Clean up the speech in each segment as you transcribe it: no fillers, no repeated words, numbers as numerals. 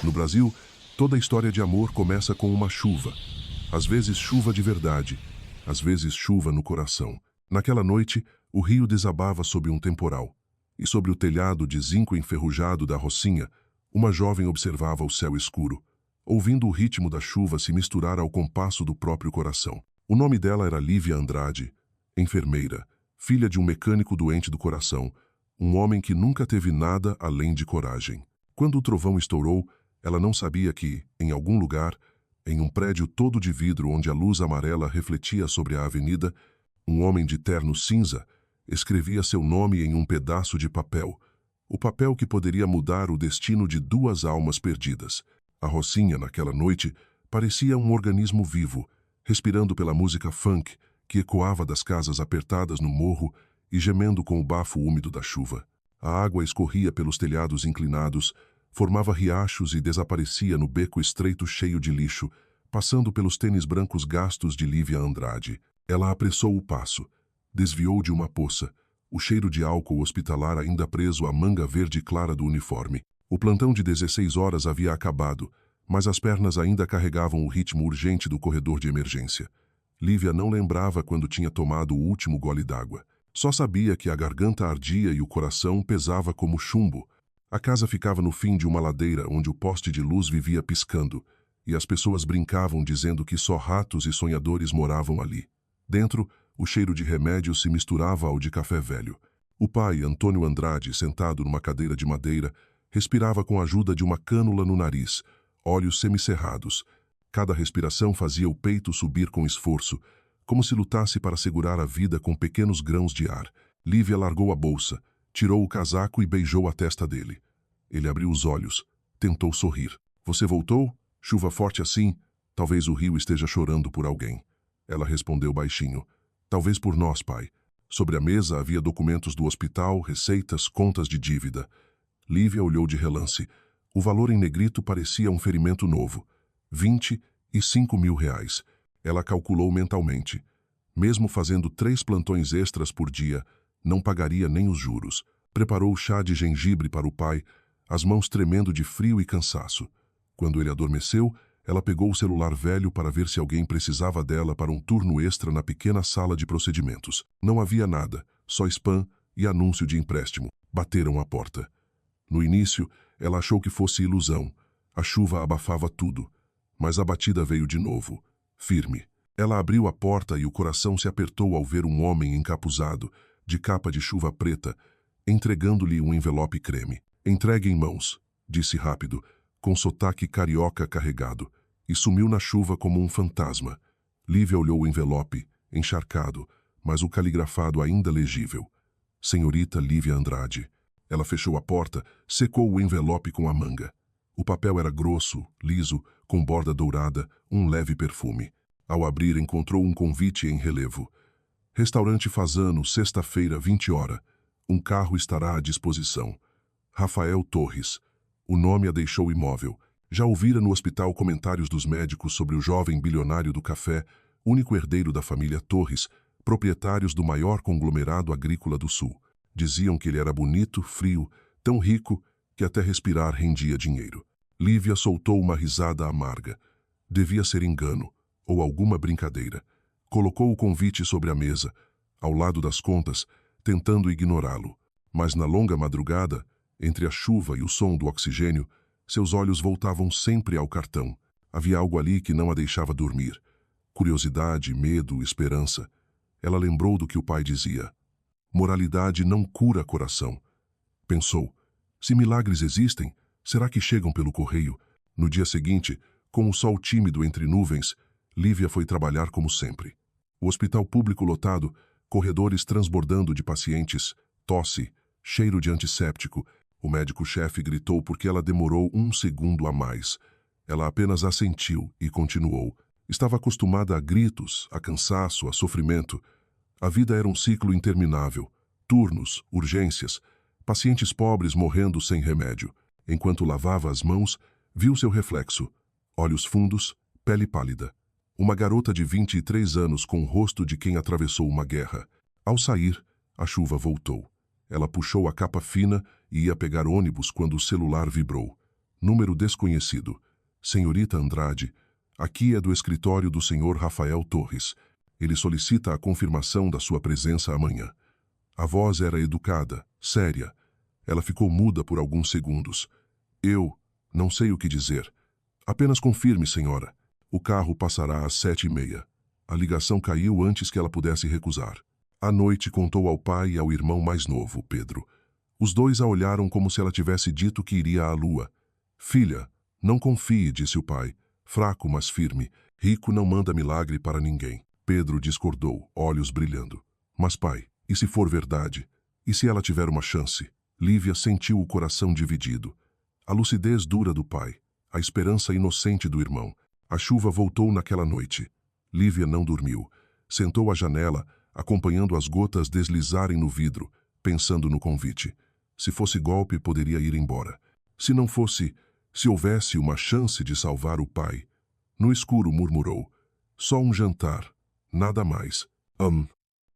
No Brasil, toda história de amor começa com uma chuva. Às vezes chuva de verdade, às vezes chuva no coração. Naquela noite, o rio desabava sob um temporal. E sobre o telhado de zinco enferrujado da Rocinha, uma jovem observava o céu escuro, ouvindo o ritmo da chuva se misturar ao compasso do próprio coração. O nome dela era Lívia Andrade, enfermeira, filha de um mecânico doente do coração, um homem que nunca teve nada além de coragem. Quando o trovão estourou, ela não sabia que, em algum lugar, em um prédio todo de vidro onde a luz amarela refletia sobre a avenida, um homem de terno cinza escrevia seu nome em um pedaço de papel, o papel que poderia mudar o destino de duas almas perdidas. A Rocinha, naquela noite, parecia um organismo vivo, respirando pela música funk que ecoava das casas apertadas no morro e gemendo com o bafo úmido da chuva. A água escorria pelos telhados inclinados, formava riachos e desaparecia no beco estreito cheio de lixo, passando pelos tênis brancos gastos de Lívia Andrade. Ela apressou o passo, desviou de uma poça, o cheiro de álcool hospitalar ainda preso à manga verde clara do uniforme. O plantão de 16 horas havia acabado, mas as pernas ainda carregavam o ritmo urgente do corredor de emergência. Lívia não lembrava quando tinha tomado o último gole d'água. Só sabia que a garganta ardia e o coração pesava como chumbo. A casa ficava no fim de uma ladeira onde o poste de luz vivia piscando, e as pessoas brincavam dizendo que só ratos e sonhadores moravam ali. Dentro, o cheiro de remédio se misturava ao de café velho. O pai, Antônio Andrade, sentado numa cadeira de madeira, respirava com a ajuda de uma cânula no nariz, olhos semicerrados. Cada respiração fazia o peito subir com esforço, como se lutasse para segurar a vida com pequenos grãos de ar. Lívia largou a bolsa, tirou o casaco e beijou a testa dele. Ele abriu os olhos, tentou sorrir. Você voltou? Chuva forte assim? Talvez o rio esteja chorando por alguém. Ela respondeu baixinho. Talvez por nós, pai. Sobre a mesa havia documentos do hospital, receitas, contas de dívida. Lívia olhou de relance. O valor em negrito parecia um ferimento novo. 25 mil reais. Ela calculou mentalmente. Mesmo fazendo 3 plantões extras por dia, não pagaria nem os juros. Preparou o chá de gengibre para o pai, as mãos tremendo de frio e cansaço. Quando ele adormeceu, ela pegou o celular velho para ver se alguém precisava dela para um turno extra na pequena sala de procedimentos. Não havia nada, só spam e anúncio de empréstimo. Bateram à porta. No início, ela achou que fosse ilusão. A chuva abafava tudo. Mas a batida veio de novo, firme. Ela abriu a porta e o coração se apertou ao ver um homem encapuzado, de capa de chuva preta, entregando-lhe um envelope creme. Entregue em mãos, disse rápido, com sotaque carioca carregado, e sumiu na chuva como um fantasma. Lívia olhou o envelope, encharcado, mas o caligrafado ainda legível. Senhorita Lívia Andrade. Ela fechou a porta, secou o envelope com a manga. O papel era grosso, liso, com borda dourada, um leve perfume. Ao abrir, encontrou um convite em relevo. Restaurante Fazano, sexta-feira, 20 horas. Um carro estará à disposição. Rafael Torres. O nome a deixou imóvel. Já ouvira no hospital comentários dos médicos sobre o jovem bilionário do café, único herdeiro da família Torres, proprietários do maior conglomerado agrícola do Sul. Diziam que ele era bonito, frio, tão rico que até respirar rendia dinheiro. Lívia soltou uma risada amarga. Devia ser engano, ou alguma brincadeira. Colocou o convite sobre a mesa, ao lado das contas, tentando ignorá-lo. Mas na longa madrugada, entre a chuva e o som do oxigênio, seus olhos voltavam sempre ao cartão. Havia algo ali que não a deixava dormir. Curiosidade, medo, esperança. Ela lembrou do que o pai dizia. Moralidade não cura coração. Pensou, se milagres existem, será que chegam pelo correio? No dia seguinte, com o sol tímido entre nuvens, Lívia foi trabalhar como sempre. O hospital público lotado, corredores transbordando de pacientes, tosse, cheiro de antisséptico. O médico-chefe gritou porque ela demorou 1 segundo a mais. Ela apenas assentiu e continuou. Estava acostumada a gritos, a cansaço, a sofrimento. A vida era um ciclo interminável. Turnos, urgências, pacientes pobres morrendo sem remédio. Enquanto lavava as mãos, viu seu reflexo. Olhos fundos, pele pálida. Uma garota de 23 anos com o rosto de quem atravessou uma guerra. Ao sair, a chuva voltou. Ela puxou a capa fina e ia pegar ônibus quando o celular vibrou. Número desconhecido. Senhorita Andrade, aqui é do escritório do senhor Rafael Torres. Ele solicita a confirmação da sua presença amanhã. A voz era educada, séria. Ela ficou muda por alguns segundos. Eu não sei o que dizer. Apenas confirme, senhora. O carro passará às 7h30. A ligação caiu antes que ela pudesse recusar. À noite contou ao pai e ao irmão mais novo, Pedro. Os dois a olharam como se ela tivesse dito que iria à lua. Filha, não confie, disse o pai, fraco mas firme. Rico não manda milagre para ninguém. Pedro discordou, olhos brilhando. Mas pai, e se for verdade? E se ela tiver uma chance? Lívia sentiu o coração dividido. A lucidez dura do pai, a esperança inocente do irmão. A chuva voltou naquela noite. Lívia não dormiu. Sentou à janela, acompanhando as gotas deslizarem no vidro, pensando no convite. Se fosse golpe, poderia ir embora. Se não fosse, se houvesse uma chance de salvar o pai. No escuro murmurou. Só um jantar, nada mais.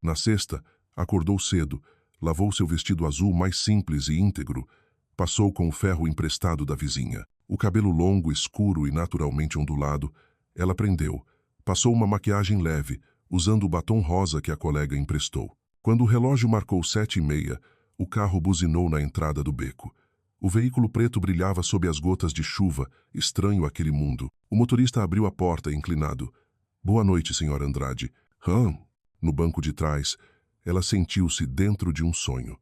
Na sexta, acordou cedo, lavou seu vestido azul mais simples e íntegro, passou com o ferro emprestado da vizinha. O cabelo longo, escuro e naturalmente ondulado, ela prendeu. Passou uma maquiagem leve, usando o batom rosa que a colega emprestou. Quando o relógio marcou 7h30, o carro buzinou na entrada do beco. O veículo preto brilhava sob as gotas de chuva, estranho aquele mundo. O motorista abriu a porta, inclinado. Boa noite, senhora Andrade. No banco de trás, ela sentiu-se dentro de um sonho.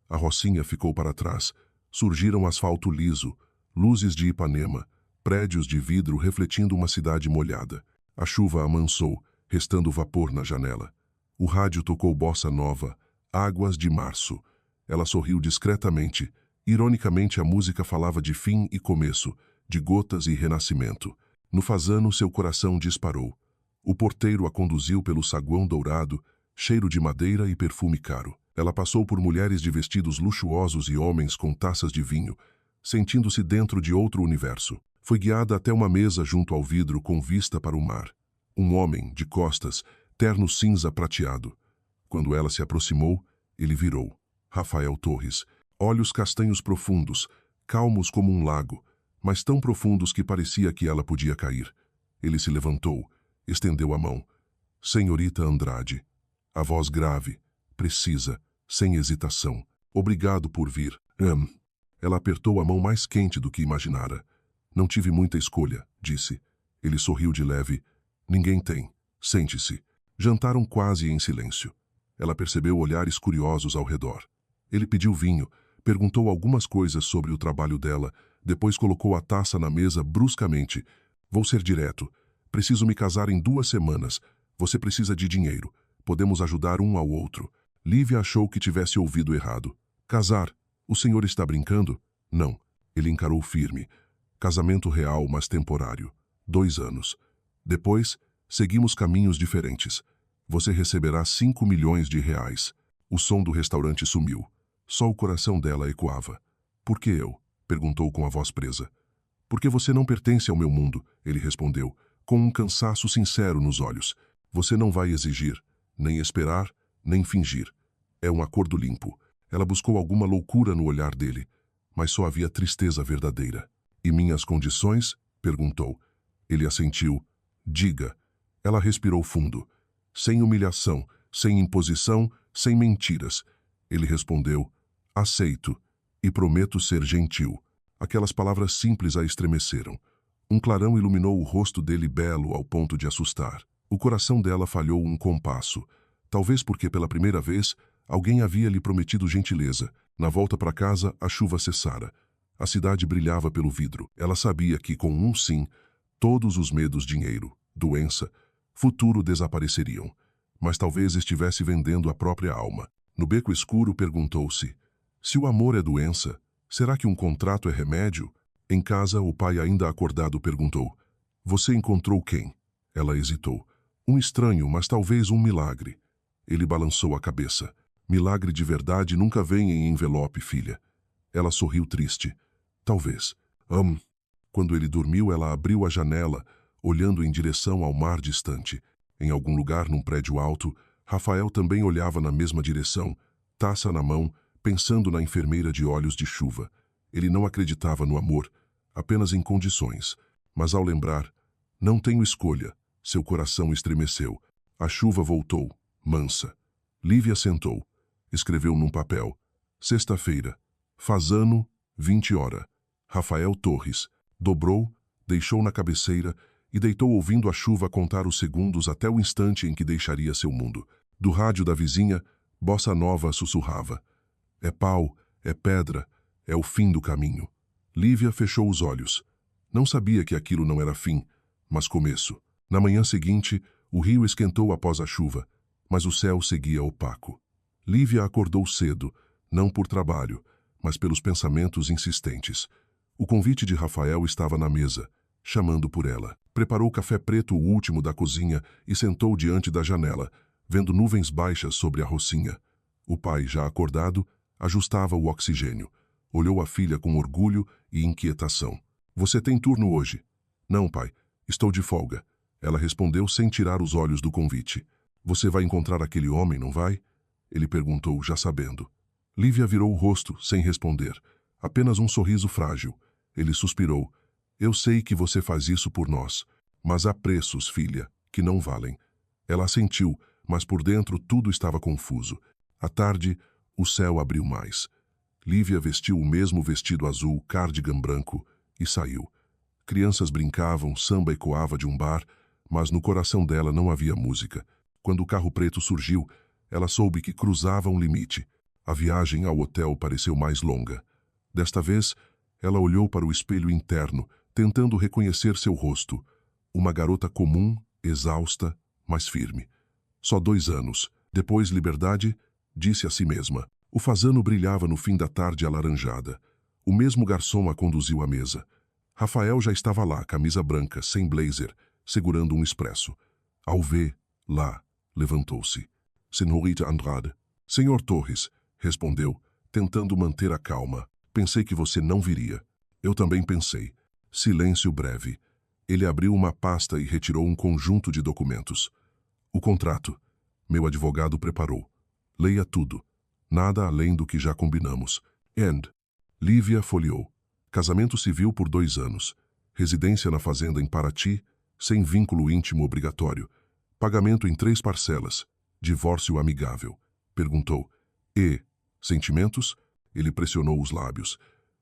A Rocinha ficou para trás. Surgiram asfalto liso, luzes de Ipanema, prédios de vidro refletindo uma cidade molhada. A chuva amansou, restando vapor na janela. O rádio tocou bossa nova, Águas de Março. Ela sorriu discretamente. Ironicamente, a música falava de fim e começo, de gotas e renascimento. No fazano, seu coração disparou. O porteiro a conduziu pelo saguão dourado, cheiro de madeira e perfume caro. Ela passou por mulheres de vestidos luxuosos e homens com taças de vinho, sentindo-se dentro de outro universo. Foi guiada até uma mesa junto ao vidro com vista para o mar. Um homem, de costas, terno cinza prateado. Quando ela se aproximou, ele virou. Rafael Torres. Olhos castanhos profundos, calmos como um lago, mas tão profundos que parecia que ela podia cair. Ele se levantou, estendeu a mão. Senhorita Andrade. A voz grave, precisa, sem hesitação. Obrigado por vir. Ela apertou a mão mais quente do que imaginara. Não tive muita escolha, disse. Ele sorriu de leve. Ninguém tem. Sente-se. Jantaram quase em silêncio. Ela percebeu olhares curiosos ao redor. Ele pediu vinho, perguntou algumas coisas sobre o trabalho dela, depois colocou a taça na mesa bruscamente. Vou ser direto. Preciso me casar em 2 semanas. Você precisa de dinheiro. Podemos ajudar um ao outro. Lívia achou que tivesse ouvido errado. Casar? O senhor está brincando? Não. Ele encarou firme. Casamento real, mas temporário. 2 anos. Depois, seguimos caminhos diferentes. Você receberá 5 milhões de reais. O som do restaurante sumiu. Só o coração dela ecoava. Por que eu? Perguntou com a voz presa. Porque você não pertence ao meu mundo, ele respondeu, com um cansaço sincero nos olhos. Você não vai exigir, nem esperar, nem fingir. É um acordo limpo. Ela buscou alguma loucura no olhar dele, mas só havia tristeza verdadeira. E minhas condições? Perguntou. Ele assentiu. Diga. Ela respirou fundo. Sem humilhação, sem imposição, sem mentiras. Ele respondeu. Aceito. E prometo ser gentil. Aquelas palavras simples a estremeceram. Um clarão iluminou o rosto dele belo ao ponto de assustar. O coração dela falhou um compasso. Talvez porque pela primeira vez alguém havia lhe prometido gentileza. Na volta para casa, a chuva cessara. A cidade brilhava pelo vidro. Ela sabia que, com um sim, todos os medos, dinheiro, doença, futuro desapareceriam. Mas talvez estivesse vendendo a própria alma. No beco escuro, perguntou-se, se o amor é doença, será que um contrato é remédio? Em casa, o pai, ainda acordado, perguntou, você encontrou quem? Ela hesitou. Um estranho, mas talvez um milagre. Ele balançou a cabeça. Milagre de verdade nunca vem em envelope, filha. Ela sorriu triste. Talvez. Quando ele dormiu, ela abriu a janela, olhando em direção ao mar distante. Em algum lugar num prédio alto, Rafael também olhava na mesma direção, taça na mão, pensando na enfermeira de olhos de chuva. Ele não acreditava no amor, apenas em condições. Mas ao lembrar, não tenho escolha, seu coração estremeceu. A chuva voltou, mansa. Lívia sentou. Escreveu num papel. Sexta-feira. Fazano, 20 horas. Rafael Torres. Dobrou, deixou na cabeceira e deitou ouvindo a chuva contar os segundos até o instante em que deixaria seu mundo. Do rádio da vizinha, Bossa Nova sussurrava. É pau, é pedra, é o fim do caminho. Lívia fechou os olhos. Não sabia que aquilo não era fim, mas começo. Na manhã seguinte, o rio esquentou após a chuva, mas o céu seguia opaco. Lívia acordou cedo, não por trabalho, mas pelos pensamentos insistentes. O convite de Rafael estava na mesa, chamando por ela. Preparou o café preto, o último da cozinha, e sentou diante da janela, vendo nuvens baixas sobre a rocinha. O pai, já acordado, ajustava o oxigênio. Olhou a filha com orgulho e inquietação. Você tem turno hoje? Não, pai. Estou de folga. Ela respondeu sem tirar os olhos do convite. Você vai encontrar aquele homem, não vai? Ele perguntou, já sabendo. Lívia virou o rosto, sem responder. Apenas um sorriso frágil. Ele suspirou. Eu sei que você faz isso por nós. Mas há preços, filha, que não valem. Ela assentiu, mas por dentro tudo estava confuso. À tarde, o céu abriu mais. Lívia vestiu o mesmo vestido azul, cardigan branco, e saiu. Crianças brincavam, samba ecoava de um bar, mas no coração dela não havia música. Quando o carro preto surgiu, ela soube que cruzava um limite. A viagem ao hotel pareceu mais longa. Desta vez, ela olhou para o espelho interno, tentando reconhecer seu rosto. Uma garota comum, exausta, mas firme. Só 2 anos. Depois liberdade, disse a si mesma. O fazano brilhava no fim da tarde alaranjada. O mesmo garçom a conduziu à mesa. Rafael já estava lá, camisa branca, sem blazer, segurando um expresso. Ao ver, lá, levantou-se. Senhorita Andrade. Senhor Torres, respondeu, tentando manter a calma. Pensei que você não viria. Eu também pensei. Silêncio breve. Ele abriu uma pasta e retirou um conjunto de documentos. O contrato. Meu advogado preparou. Leia tudo. Nada além do que já combinamos. End. Lívia folheou. Casamento civil por 2 anos. Residência na fazenda em Paraty, sem vínculo íntimo obrigatório. Pagamento em 3 parcelas. Divórcio amigável. Perguntou. E sentimentos? Ele pressionou os lábios.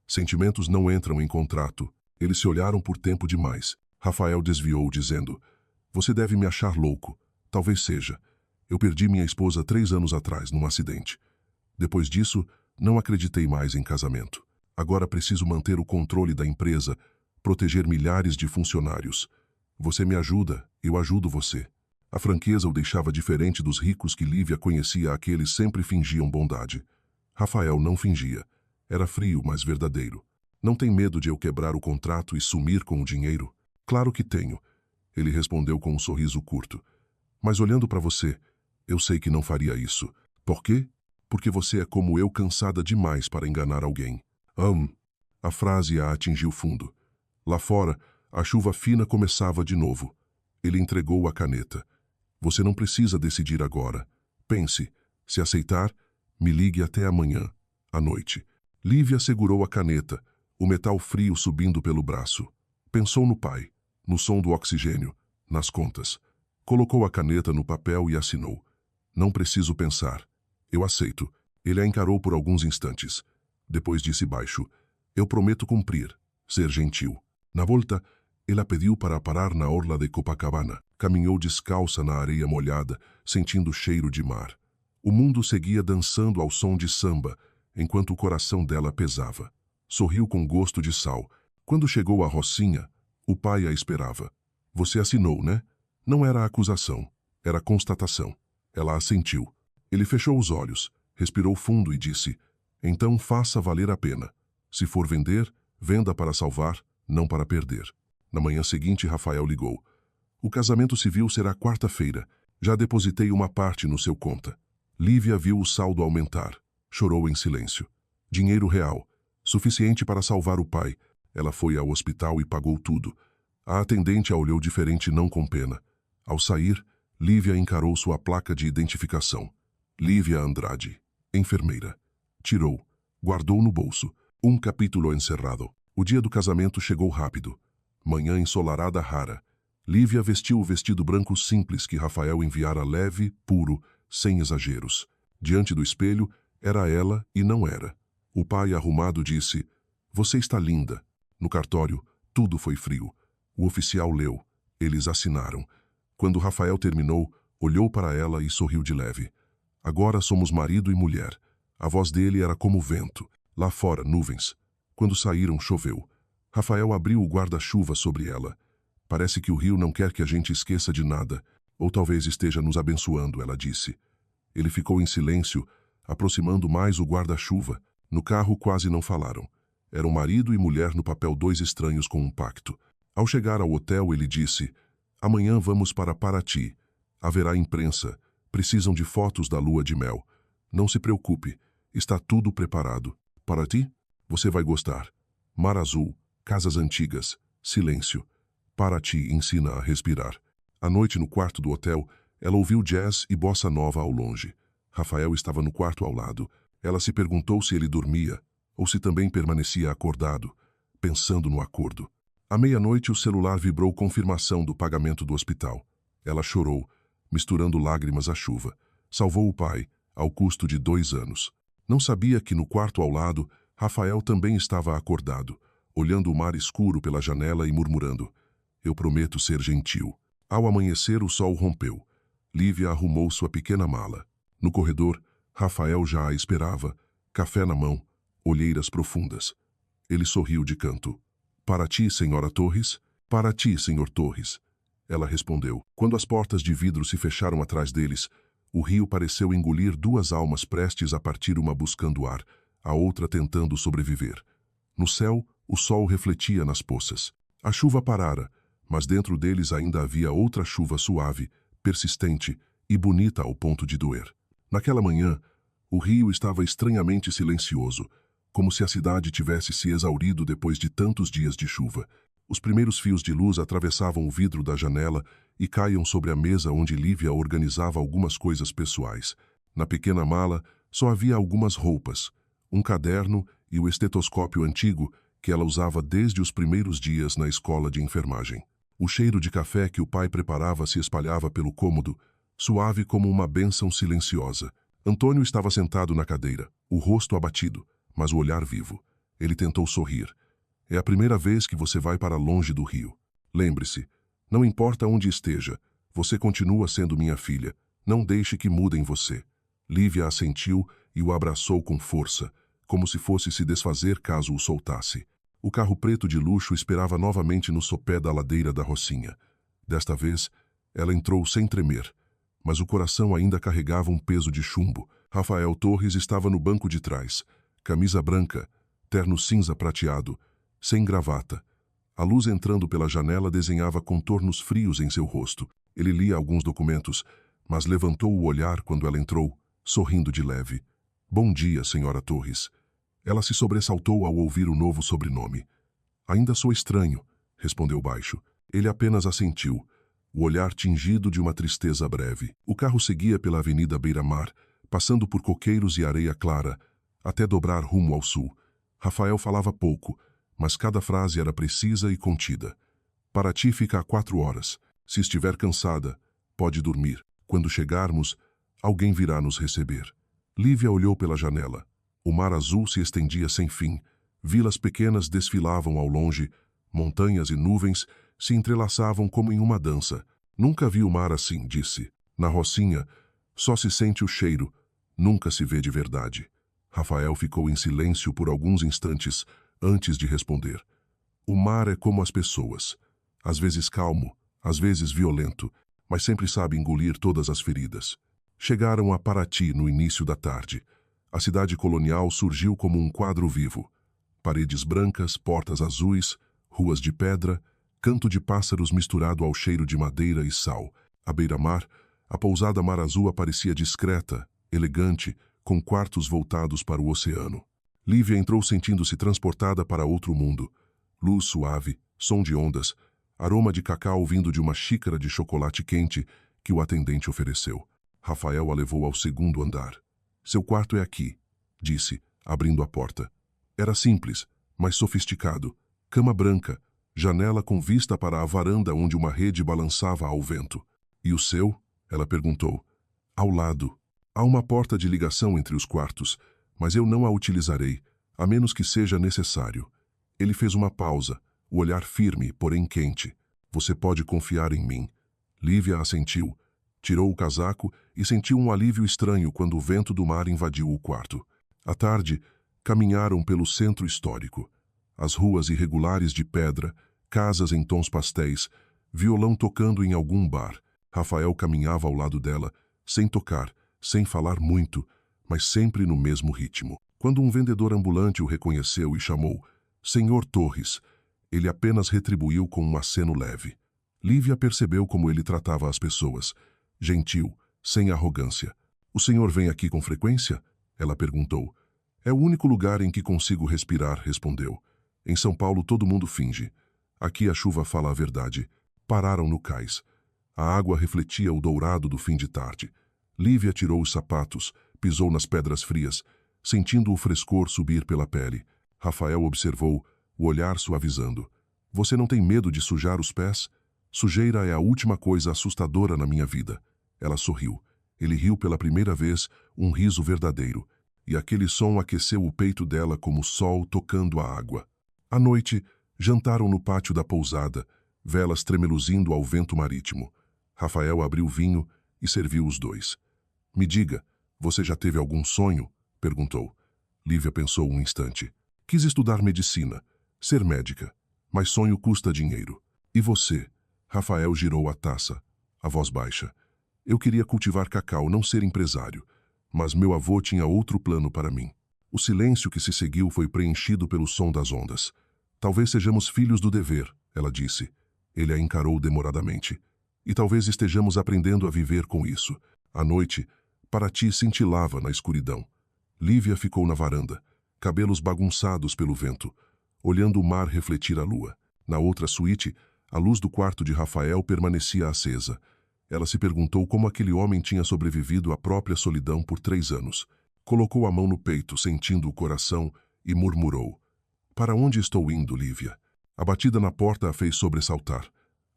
Sentimentos não entram em contrato. Eles se olharam por tempo demais. Rafael desviou, dizendo. Você deve me achar louco. Talvez seja. Eu perdi minha esposa 3 anos atrás, num acidente. Depois disso, não acreditei mais em casamento. Agora preciso manter o controle da empresa, proteger milhares de funcionários. Você me ajuda, eu ajudo você. A franqueza o deixava diferente dos ricos que Lívia conhecia, aqueles sempre fingiam bondade. Rafael não fingia. Era frio, mas verdadeiro. Não tem medo de eu quebrar o contrato e sumir com o dinheiro? Claro que tenho. Ele respondeu com um sorriso curto. Mas olhando para você, eu sei que não faria isso. Por quê? Porque você é como eu, cansada demais para enganar alguém. A frase a atingiu fundo. Lá fora, a chuva fina começava de novo. Ele entregou a caneta. Você não precisa decidir agora. Pense. Se aceitar, me ligue até amanhã, à noite. Lívia segurou a caneta, o metal frio subindo pelo braço. Pensou no pai, no som do oxigênio, nas contas. Colocou a caneta no papel e assinou. Não preciso pensar. Eu aceito. Ele a encarou por alguns instantes. Depois disse baixo. Eu prometo cumprir, ser gentil. Na volta, ela pediu para parar na orla de Copacabana. Caminhou descalça na areia molhada, sentindo o cheiro de mar. O mundo seguia dançando ao som de samba, enquanto o coração dela pesava. Sorriu com gosto de sal. Quando chegou à Rocinha, o pai a esperava. Você assinou, né? Não era acusação, era constatação. Ela assentiu. Ele fechou os olhos, respirou fundo e disse, então faça valer a pena. Se for vender, venda para salvar, não para perder. Na manhã seguinte, Rafael ligou. O casamento civil será quarta-feira. Já depositei uma parte no seu conta. Lívia viu o saldo aumentar. Chorou em silêncio. Dinheiro real. Suficiente para salvar o pai. Ela foi ao hospital e pagou tudo. A atendente a olhou diferente, não com pena. Ao sair, Lívia encarou sua placa de identificação. Lívia Andrade, enfermeira. Tirou. Guardou no bolso. Um capítulo encerrado. O dia do casamento chegou rápido. Manhã ensolarada rara. Lívia vestiu o vestido branco simples que Rafael enviara leve, puro, sem exageros. Diante do espelho, era ela e não era. O pai, arrumado, disse: "Você está linda." No cartório, tudo foi frio. O oficial leu. Eles assinaram. Quando Rafael terminou, olhou para ela e sorriu de leve. "Agora somos marido e mulher." A voz dele era como vento. Lá fora, nuvens. Quando saíram, choveu. Rafael abriu o guarda-chuva sobre ela. "Parece que o rio não quer que a gente esqueça de nada. Ou talvez esteja nos abençoando," ela disse. Ele ficou em silêncio, aproximando mais o guarda-chuva. No carro quase não falaram. Eram marido e mulher no papel, dois estranhos com um pacto. Ao chegar ao hotel, ele disse: "Amanhã vamos para Paraty. Haverá imprensa. Precisam de fotos da lua de mel. Não se preocupe, está tudo preparado. Paraty? Você vai gostar. Mar azul, casas antigas, silêncio. Paraty ensina a respirar." À noite, no quarto do hotel, ela ouviu jazz e bossa nova ao longe. Rafael estava no quarto ao lado. Ela se perguntou se ele dormia, ou se também permanecia acordado, pensando no acordo. À meia-noite, o celular vibrou confirmação do pagamento do hospital. Ela chorou, misturando lágrimas à chuva. Salvou o pai, ao custo de 2 anos. Não sabia que no quarto ao lado, Rafael também estava acordado, olhando o mar escuro pela janela e murmurando: "Eu prometo ser gentil." Ao amanhecer, o sol rompeu. Lívia arrumou sua pequena mala. No corredor, Rafael já a esperava, café na mão, olheiras profundas. Ele sorriu de canto. "Paraty, senhora Torres?" "Paraty, senhor Torres." Ela respondeu. Quando as portas de vidro se fecharam atrás deles, o rio pareceu engolir 2 almas prestes a partir, uma buscando ar, a outra tentando sobreviver. No céu, o sol refletia nas poças. A chuva parara, mas dentro deles ainda havia outra chuva suave, persistente e bonita ao ponto de doer. Naquela manhã, o rio estava estranhamente silencioso, como se a cidade tivesse se exaurido depois de tantos dias de chuva. Os primeiros fios de luz atravessavam o vidro da janela e caíam sobre a mesa onde Lívia organizava algumas coisas pessoais. Na pequena mala, só havia algumas roupas, um caderno e o estetoscópio antigo que ela usava desde os primeiros dias na escola de enfermagem. O cheiro de café que o pai preparava se espalhava pelo cômodo, suave como uma bênção silenciosa. Antônio estava sentado na cadeira, o rosto abatido, mas o olhar vivo. Ele tentou sorrir. "É a primeira vez que você vai para longe do rio. Lembre-se, não importa onde esteja, você continua sendo minha filha. Não deixe que mudem você." Lívia assentiu e o abraçou com força, como se fosse se desfazer caso o soltasse. O carro preto de luxo esperava novamente no sopé da ladeira da Rocinha. Desta vez, ela entrou sem tremer, mas o coração ainda carregava um peso de chumbo. Rafael Torres estava no banco de trás, camisa branca, terno cinza prateado, sem gravata. A luz entrando pela janela desenhava contornos frios em seu rosto. Ele lia alguns documentos, mas levantou o olhar quando ela entrou, sorrindo de leve. "Bom dia, senhora Torres." Ela se sobressaltou ao ouvir o novo sobrenome. "Ainda sou estranho," respondeu baixo. Ele apenas assentiu, o olhar tingido de uma tristeza breve. O carro seguia pela Avenida Beira-Mar, passando por coqueiros e areia clara, até dobrar rumo ao sul. Rafael falava pouco, mas cada frase era precisa e contida. "Paraty fica a 4 horas. Se estiver cansada, pode dormir. Quando chegarmos, alguém virá nos receber." Lívia olhou pela janela. O mar azul se estendia sem fim. Vilas pequenas desfilavam ao longe. Montanhas e nuvens se entrelaçavam como em uma dança. "Nunca vi o mar assim," disse. "Na Rocinha, só se sente o cheiro. Nunca se vê de verdade." Rafael ficou em silêncio por alguns instantes antes de responder. "O mar é como as pessoas. Às vezes calmo, às vezes violento, mas sempre sabe engolir todas as feridas." Chegaram a Paraty no início da tarde. A cidade colonial surgiu como um quadro vivo. Paredes brancas, portas azuis, ruas de pedra, canto de pássaros misturado ao cheiro de madeira e sal. À beira-mar, a pousada Mar Azul aparecia discreta, elegante, com quartos voltados para o oceano. Lívia entrou sentindo-se transportada para outro mundo. Luz suave, som de ondas, aroma de cacau vindo de uma xícara de chocolate quente que o atendente ofereceu. Rafael a levou ao 2º andar. "Seu quarto é aqui", disse, abrindo a porta. Era simples, mas sofisticado. Cama branca, janela com vista para a varanda onde uma rede balançava ao vento. E o seu? Ela perguntou. Ao lado. Há uma porta de ligação entre os quartos, mas eu não a utilizarei, a menos que seja necessário. Ele fez uma pausa, o olhar firme, porém quente. Você pode confiar em mim. Lívia assentiu. Tirou o casaco e sentiu um alívio estranho quando o vento do mar invadiu o quarto. À tarde, caminharam pelo centro histórico. As ruas irregulares de pedra, casas em tons pastéis, violão tocando em algum bar. Rafael caminhava ao lado dela, sem tocar, sem falar muito, mas sempre no mesmo ritmo. Quando um vendedor ambulante o reconheceu e chamou Senhor Torres, ele apenas retribuiu com um aceno leve. Lívia percebeu como ele tratava as pessoas. Gentil, sem arrogância. O senhor vem aqui com frequência? Ela perguntou. É o único lugar em que consigo respirar, respondeu. Em São Paulo todo mundo finge. Aqui a chuva fala a verdade. Pararam no cais. A água refletia o dourado do fim de tarde. Lívia tirou os sapatos, pisou nas pedras frias, sentindo o frescor subir pela pele. Rafael observou, o olhar suavizando. Você não tem medo de sujar os pés? Sujeira é a última coisa assustadora na minha vida. Ela sorriu. Ele riu pela primeira vez, um riso verdadeiro. E aquele som aqueceu o peito dela como o sol tocando a água. À noite, jantaram no pátio da pousada, velas tremeluzindo ao vento marítimo. Rafael abriu vinho e serviu os dois. Me diga, você já teve algum sonho? Perguntou. Lívia pensou um instante. Quis estudar medicina, ser médica, mas sonho custa dinheiro. E você? Rafael girou a taça, a voz baixa. Eu queria cultivar cacau, não ser empresário, mas meu avô tinha outro plano para mim. O silêncio que se seguiu foi preenchido pelo som das ondas. Talvez sejamos filhos do dever, ela disse. Ele a encarou demoradamente. E talvez estejamos aprendendo a viver com isso. À noite, Paraty cintilava na escuridão. Lívia ficou na varanda, cabelos bagunçados pelo vento, olhando o mar refletir a lua. Na outra suíte, a luz do quarto de Rafael permanecia acesa. Ela se perguntou como aquele homem tinha sobrevivido à própria solidão por 3 anos. Colocou a mão no peito, sentindo o coração, e murmurou. Para onde estou indo, Lívia? A batida na porta a fez sobressaltar.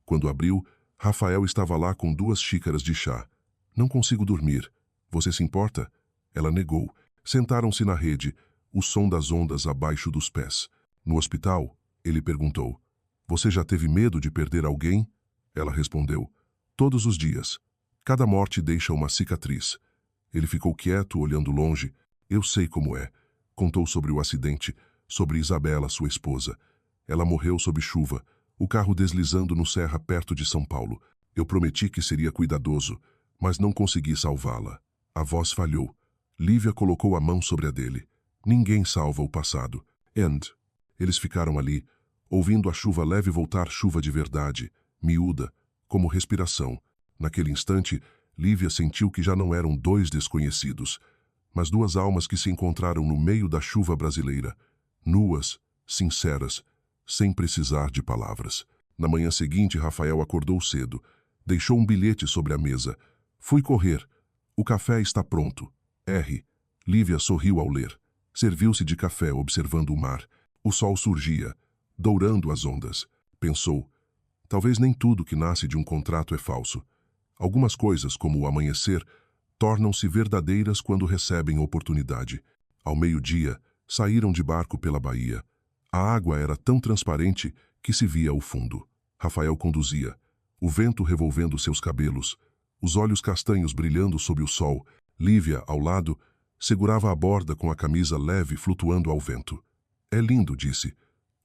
Quando abriu, Rafael estava lá com 2 xícaras de chá. Não consigo dormir. Você se importa? Ela negou. Sentaram-se na rede, o som das ondas abaixo dos pés. No hospital, ele perguntou. Você já teve medo de perder alguém? Ela respondeu. Todos os dias. Cada morte deixa uma cicatriz. Ele ficou quieto, olhando longe. Eu sei como é. Contou sobre o acidente, sobre Isabela, sua esposa. Ela morreu sob chuva, o carro deslizando no serra perto de São Paulo. Eu prometi que seria cuidadoso, mas não consegui salvá-la. A voz falhou. Lívia colocou a mão sobre a dele. Ninguém salva o passado. Eles ficaram ali, ouvindo a chuva leve voltar chuva de verdade, miúda, como respiração. Naquele instante, Lívia sentiu que já não eram 2 desconhecidos, mas 2 almas que se encontraram no meio da chuva brasileira, nuas, sinceras, sem precisar de palavras. Na manhã seguinte, Rafael acordou cedo. Deixou um bilhete sobre a mesa. Fui correr. O café está pronto. R. Lívia sorriu ao ler. Serviu-se de café observando o mar. O sol surgia, dourando as ondas. Pensou, talvez nem tudo que nasce de um contrato é falso. Algumas coisas, como o amanhecer, tornam-se verdadeiras quando recebem oportunidade. Ao meio-dia, saíram de barco pela baía. A água era tão transparente que se via o fundo. Rafael conduzia, o vento revolvendo seus cabelos, os olhos castanhos brilhando sob o sol. Lívia, ao lado, segurava a borda com a camisa leve flutuando ao vento. É lindo, disse.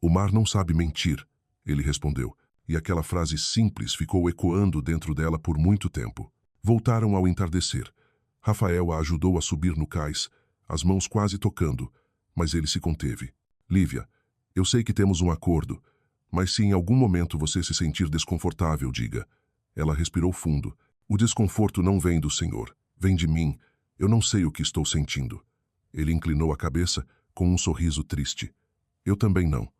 O mar não sabe mentir, ele respondeu, e aquela frase simples ficou ecoando dentro dela por muito tempo. Voltaram ao entardecer. Rafael a ajudou a subir no cais, as mãos quase tocando, mas ele se conteve. Lívia, eu sei que temos um acordo, mas se em algum momento você se sentir desconfortável, diga. Ela respirou fundo. O desconforto não vem do Senhor, vem de mim. Eu não sei o que estou sentindo. Ele inclinou a cabeça com um sorriso triste. Eu também não.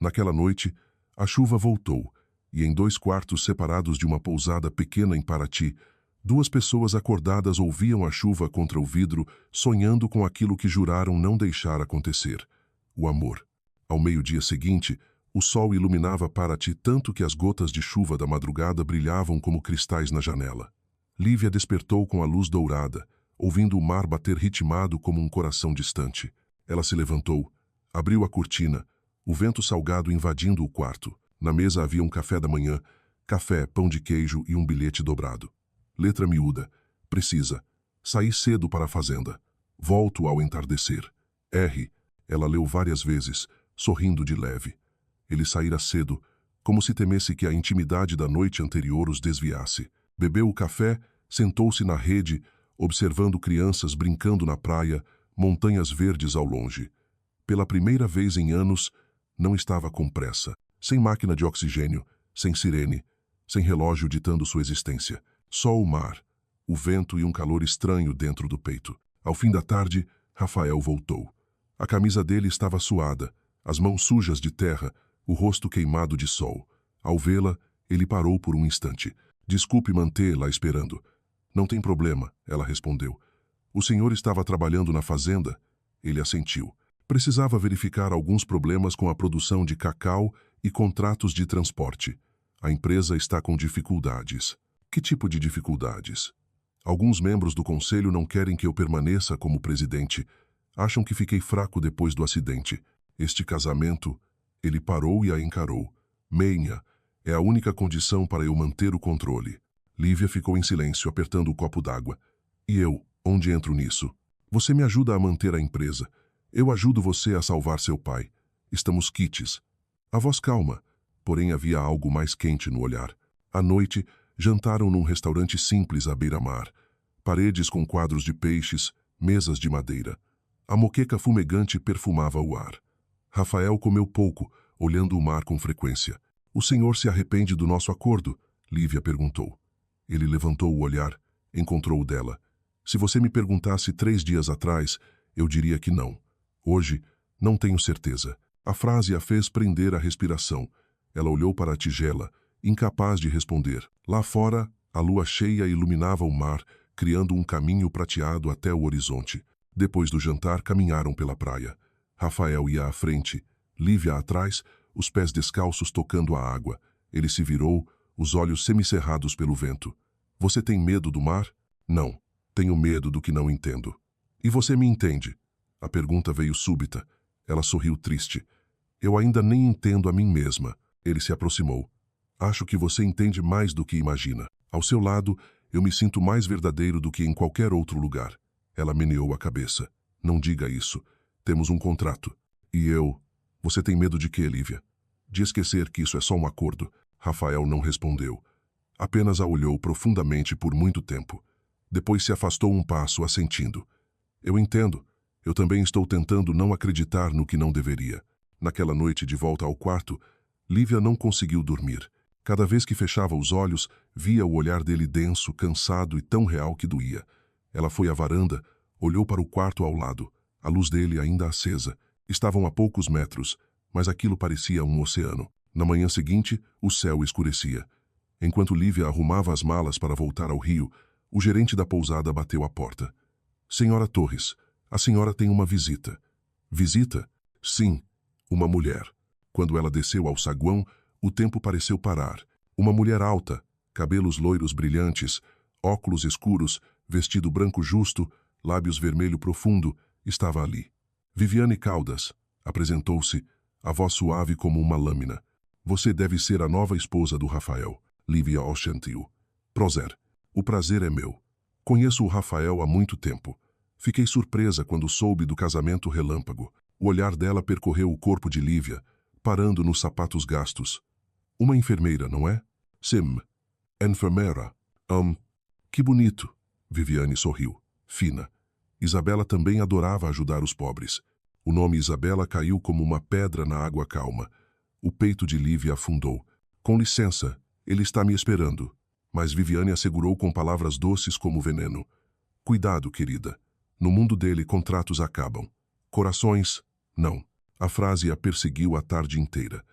Naquela noite, a chuva voltou, e em 2 quartos separados de uma pousada pequena em Paraty, 2 pessoas acordadas ouviam a chuva contra o vidro, sonhando com aquilo que juraram não deixar acontecer. O amor. Ao meio-dia seguinte, O sol iluminava Paraty tanto que as gotas de chuva da madrugada brilhavam como cristais na janela. Lívia despertou com a luz dourada, ouvindo o mar bater ritmado como um coração distante. Ela se levantou, abriu a cortina, o vento salgado invadindo o quarto. Na mesa havia um café da manhã, café, pão de queijo e um bilhete dobrado. Letra miúda. Precisa. Saí cedo para a fazenda. Volto ao entardecer. R. Ela leu várias vezes, sorrindo de leve. Ele saíra cedo, como se temesse que a intimidade da noite anterior os desviasse. Bebeu o café, sentou-se na rede, observando crianças brincando na praia, montanhas verdes ao longe. Pela primeira vez em anos, não estava com pressa, sem máquina de oxigênio, sem sirene, sem relógio ditando sua existência. Só o mar, o vento e um calor estranho dentro do peito. Ao fim da tarde, Rafael voltou. A camisa dele estava suada, as mãos sujas de terra, o rosto queimado de sol. Ao vê-la, ele parou por um instante. Desculpe mantê-la esperando. Não tem problema, ela respondeu. O senhor estava trabalhando na fazenda? Ele assentiu. Precisava verificar alguns problemas com a produção de cacau e contratos de transporte. A empresa está com dificuldades. Que tipo de dificuldades? Alguns membros do conselho não querem que eu permaneça como presidente. Acham que fiquei fraco depois do acidente. Este casamento... Ele parou e a encarou. Menha, é a única condição para eu manter o controle. Lívia ficou em silêncio, apertando o copo d'água. E eu, onde entro nisso? Você me ajuda a manter a empresa. Eu ajudo você a salvar seu pai. Estamos quites. A voz calma, porém havia algo mais quente no olhar. À noite, jantaram num restaurante simples à beira-mar. Paredes com quadros de peixes, mesas de madeira. A moqueca fumegante perfumava o ar. Rafael comeu pouco, olhando o mar com frequência. O senhor se arrepende do nosso acordo? Lívia perguntou. Ele levantou o olhar, encontrou o dela. Se você me perguntasse 3 dias atrás, eu diria que não. Hoje, não tenho certeza. A frase a fez prender a respiração. Ela olhou para a tigela, incapaz de responder. Lá fora, a lua cheia iluminava o mar, criando um caminho prateado até o horizonte. Depois do jantar, caminharam pela praia. Rafael ia à frente, Lívia atrás, os pés descalços tocando a água. Ele se virou, os olhos semicerrados pelo vento. Você tem medo do mar? Não. Tenho medo do que não entendo. E você me entende? A pergunta veio súbita. Ela sorriu triste. Eu ainda nem entendo a mim mesma. Ele se aproximou. Acho que você entende mais do que imagina. Ao seu lado, eu me sinto mais verdadeiro do que em qualquer outro lugar. Ela meneou a cabeça. Não diga isso. Temos um contrato. E eu... Você tem medo de quê, Lívia? De esquecer que isso é só um acordo. Rafael não respondeu. Apenas a olhou profundamente por muito tempo. Depois se afastou um passo, assentindo. Eu entendo. Eu também estou tentando não acreditar no que não deveria. Naquela noite de volta ao quarto, Lívia não conseguiu dormir. Cada vez que fechava os olhos, via o olhar dele denso, cansado e tão real que doía. Ela foi à varanda, olhou para o quarto ao lado. A luz dele ainda acesa. Estavam a poucos metros, mas aquilo parecia um oceano. Na manhã seguinte, o céu escurecia. Enquanto Lívia arrumava as malas para voltar ao Rio, o gerente da pousada bateu à porta. Senhora Torres, a senhora tem uma visita. Visita? Sim, uma mulher. Quando ela desceu ao saguão, o tempo pareceu parar. Uma mulher alta, cabelos loiros brilhantes, óculos escuros, vestido branco justo, lábios vermelho profundo, estava ali. Viviane Caldas, apresentou-se, a voz suave como uma lâmina. Você deve ser a nova esposa do Rafael. Lívia assentiu. Proser, o prazer é meu. Conheço o Rafael há muito tempo. Fiquei surpresa quando soube do casamento relâmpago. O olhar dela percorreu o corpo de Lívia, parando nos sapatos gastos. Uma enfermeira, não é? Sim. Enfermeira. Que bonito. Viviane sorriu. Fina. Isabela também adorava ajudar os pobres. O nome Isabela caiu como uma pedra na água calma. O peito de Lívia afundou. Com licença, ele está me esperando. Mas Viviane assegurou com palavras doces como veneno. Cuidado, querida. No mundo dele, contratos acabam. Corações, não. A frase a perseguiu a tarde inteira.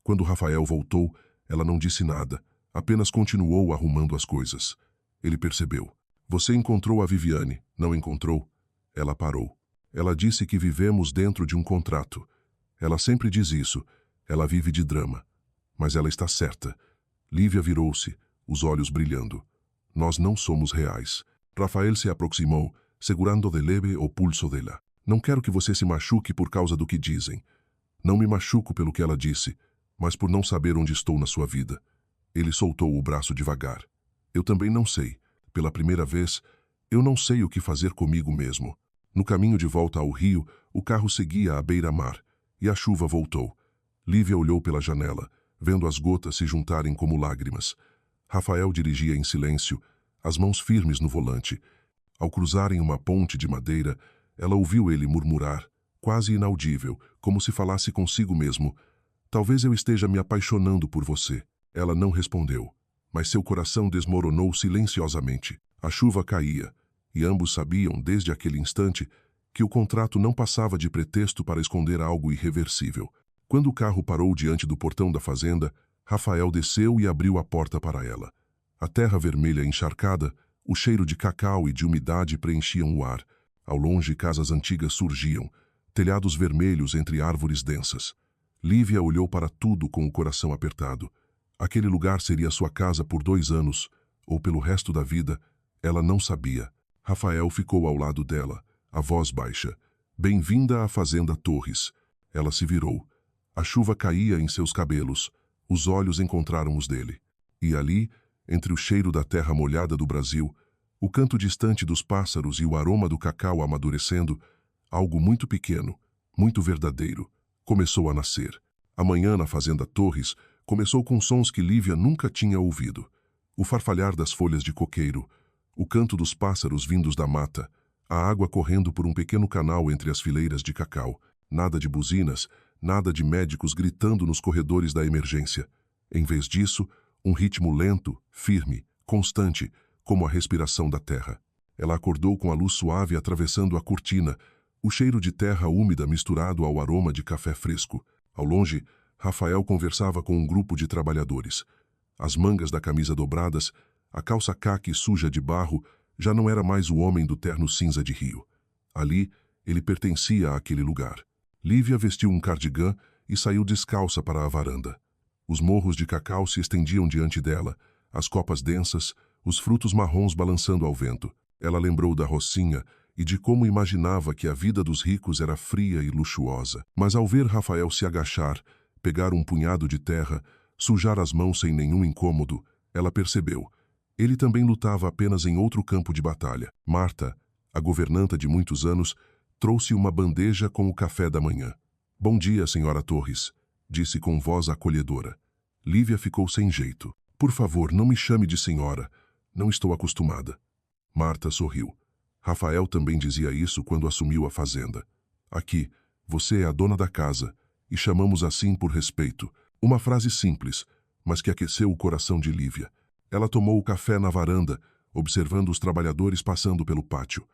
Quando Rafael voltou, ela não disse nada, apenas continuou arrumando as coisas. Ele percebeu. Você encontrou a Viviane, não encontrou? Ela parou. Ela disse que vivemos dentro de um contrato. Ela sempre diz isso. Ela vive de drama. Mas ela está certa. Lívia virou-se, os olhos brilhando. Nós não somos reais. Rafael se aproximou, segurando de leve o pulso dela. Não quero que você se machuque por causa do que dizem. Não me machuco pelo que ela disse, mas por não saber onde estou na sua vida. Ele soltou o braço devagar. Eu também não sei. Pela primeira vez, eu não sei o que fazer comigo mesmo. No caminho de volta ao rio, o carro seguia à beira-mar, e a chuva voltou. Lívia olhou pela janela, vendo as gotas se juntarem como lágrimas. Rafael dirigia em silêncio, as mãos firmes no volante. Ao cruzarem uma ponte de madeira, ela ouviu ele murmurar, quase inaudível, como se falasse consigo mesmo: "Talvez eu esteja me apaixonando por você." Ela não respondeu, mas seu coração desmoronou silenciosamente. A chuva caía, e ambos sabiam, desde aquele instante, que o contrato não passava de pretexto para esconder algo irreversível. Quando o carro parou diante do portão da fazenda, Rafael desceu e abriu a porta para ela. A terra vermelha encharcada, o cheiro de cacau e de umidade preenchiam o ar. Ao longe, casas antigas surgiam, telhados vermelhos entre árvores densas. Lívia olhou para tudo com o coração apertado. Aquele lugar seria sua casa por 2 anos, ou pelo resto da vida, ela não sabia. Rafael ficou ao lado dela, a voz baixa. "Bem-vinda à Fazenda Torres." Ela se virou. A chuva caía em seus cabelos. Os olhos encontraram os dele. E ali, entre o cheiro da terra molhada do Brasil, o canto distante dos pássaros e o aroma do cacau amadurecendo, algo muito pequeno, muito verdadeiro, começou a nascer. A manhã na Fazenda Torres começou com sons que Lívia nunca tinha ouvido. O farfalhar das folhas de coqueiro, o canto dos pássaros vindos da mata, a água correndo por um pequeno canal entre as fileiras de cacau. Nada de buzinas, nada de médicos gritando nos corredores da emergência. Em vez disso, um ritmo lento, firme, constante, como a respiração da terra. Ela acordou com a luz suave atravessando a cortina, o cheiro de terra úmida misturado ao aroma de café fresco. Ao longe, Rafael conversava com um grupo de trabalhadores. As mangas da camisa dobradas, a calça caque suja de barro, já não era mais o homem do terno cinza de rio. Ali, ele pertencia àquele lugar. Lívia vestiu um cardigã e saiu descalça para a varanda. Os morros de cacau se estendiam diante dela, as copas densas, os frutos marrons balançando ao vento. Ela lembrou da rocinha e de como imaginava que a vida dos ricos era fria e luxuosa. Mas ao ver Rafael se agachar, pegar um punhado de terra, sujar as mãos sem nenhum incômodo, ela percebeu. Ele também lutava apenas em outro campo de batalha. Marta, a governanta de muitos anos, trouxe uma bandeja com o café da manhã. "Bom dia, senhora Torres", disse com voz acolhedora. Lívia ficou sem jeito. "Por favor, não me chame de senhora. Não estou acostumada." Marta sorriu. Rafael também dizia isso quando assumiu a fazenda. "Aqui, você é a dona da casa, e chamamos assim por respeito." Uma frase simples, mas que aqueceu o coração de Lívia. Ela tomou o café na varanda, observando os trabalhadores passando pelo pátio.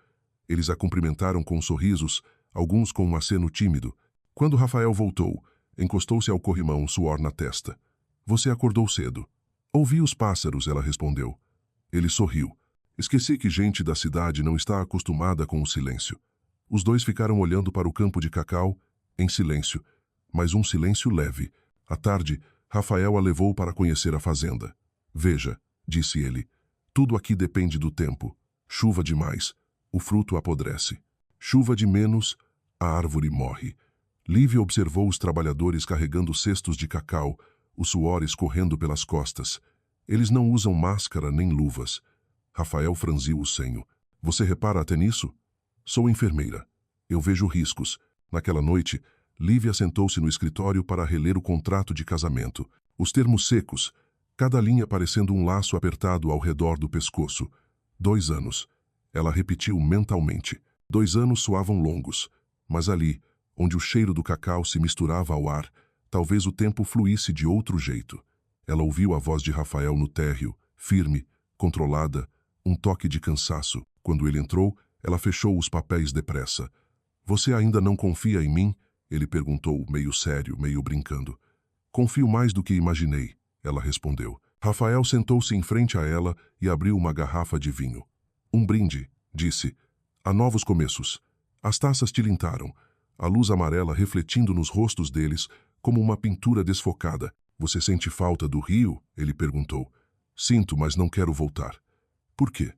Eles a cumprimentaram com sorrisos, alguns com um aceno tímido. Quando Rafael voltou, encostou-se ao corrimão, suor na testa. "Você acordou cedo." "Ouvi os pássaros", ela respondeu. Ele sorriu. "Esqueci que gente da cidade não está acostumada com o silêncio." Os dois ficaram olhando para o campo de cacau, em silêncio, mas um silêncio leve. À tarde, Rafael a levou para conhecer a fazenda. "Veja", disse ele, "tudo aqui depende do tempo. Chuva demais, o fruto apodrece. Chuva de menos, a árvore morre." Lívia observou os trabalhadores carregando cestos de cacau, o suor escorrendo pelas costas. Eles não usam máscara nem luvas. Rafael franziu o senho. "Você repara até nisso?" "Sou enfermeira. Eu vejo riscos." Naquela noite, Lívia sentou-se no escritório para reler o contrato de casamento. Os termos secos, cada linha parecendo um laço apertado ao redor do pescoço. 2 anos. Ela repetiu mentalmente. 2 anos soavam longos, mas ali, onde o cheiro do cacau se misturava ao ar, talvez o tempo fluísse de outro jeito. Ela ouviu a voz de Rafael no térreo, firme, controlada, um toque de cansaço. Quando ele entrou, ela fechou os papéis depressa. "Você ainda não confia em mim?" ele perguntou, meio sério, meio brincando. "Confio mais do que imaginei", ela respondeu. Rafael sentou-se em frente a ela e abriu uma garrafa de vinho. "Um brinde", disse, "a novos começos." As taças tilintaram, a luz amarela refletindo nos rostos deles como uma pintura desfocada. Você sente falta do rio? Ele perguntou. Sinto, mas não quero voltar. Por quê?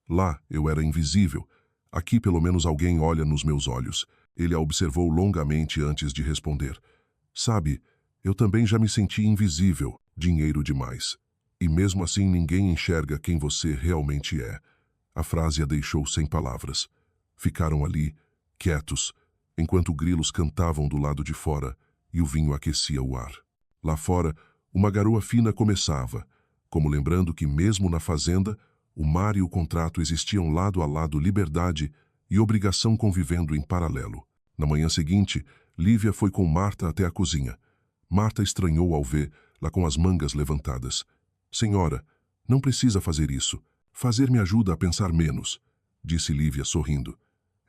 Lá eu era invisível. Aqui pelo menos alguém olha nos meus olhos. Ele a observou longamente antes de responder. Sabe, eu também já me senti invisível, dinheiro demais. E mesmo assim ninguém enxerga quem você realmente é. A frase a deixou sem palavras. Ficaram ali, quietos, enquanto grilos cantavam do lado de fora e o vinho aquecia o ar. Lá fora, uma garoa fina começava, como lembrando que mesmo na fazenda, o mar e o contrato existiam lado a lado, liberdade e obrigação convivendo em paralelo. Na manhã seguinte, Lívia foi com Marta até a cozinha. Marta estranhou ao vê-la com as mangas levantadas. Senhora, não precisa fazer isso. Fazer me ajuda a pensar menos, disse Lívia sorrindo.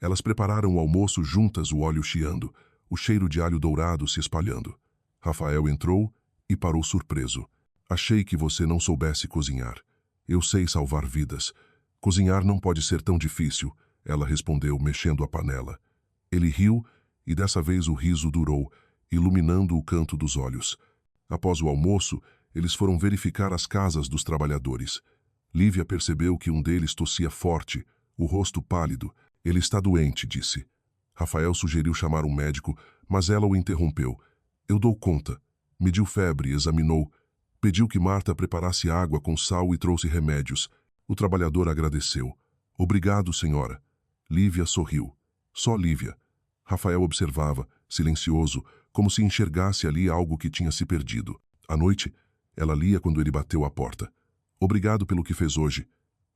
Elas prepararam o almoço juntas, o óleo chiando, o cheiro de alho dourado se espalhando. Rafael entrou e parou surpreso. Achei que você não soubesse cozinhar. Eu sei salvar vidas. Cozinhar não pode ser tão difícil, ela respondeu, mexendo a panela. Ele riu e dessa vez o riso durou, iluminando o canto dos olhos. Após o almoço, eles foram verificar as casas dos trabalhadores. Lívia percebeu que um deles tossia forte, o rosto pálido. Ele está doente, disse. Rafael sugeriu chamar um médico, mas ela o interrompeu. Eu dou conta. Mediu febre, examinou. Pediu que Marta preparasse água com sal e trouxe remédios. O trabalhador agradeceu. Obrigado, senhora. Lívia sorriu. Só Lívia. Rafael observava, silencioso, como se enxergasse ali algo que tinha se perdido. À noite, ela lia quando ele bateu à porta. Obrigado pelo que fez hoje.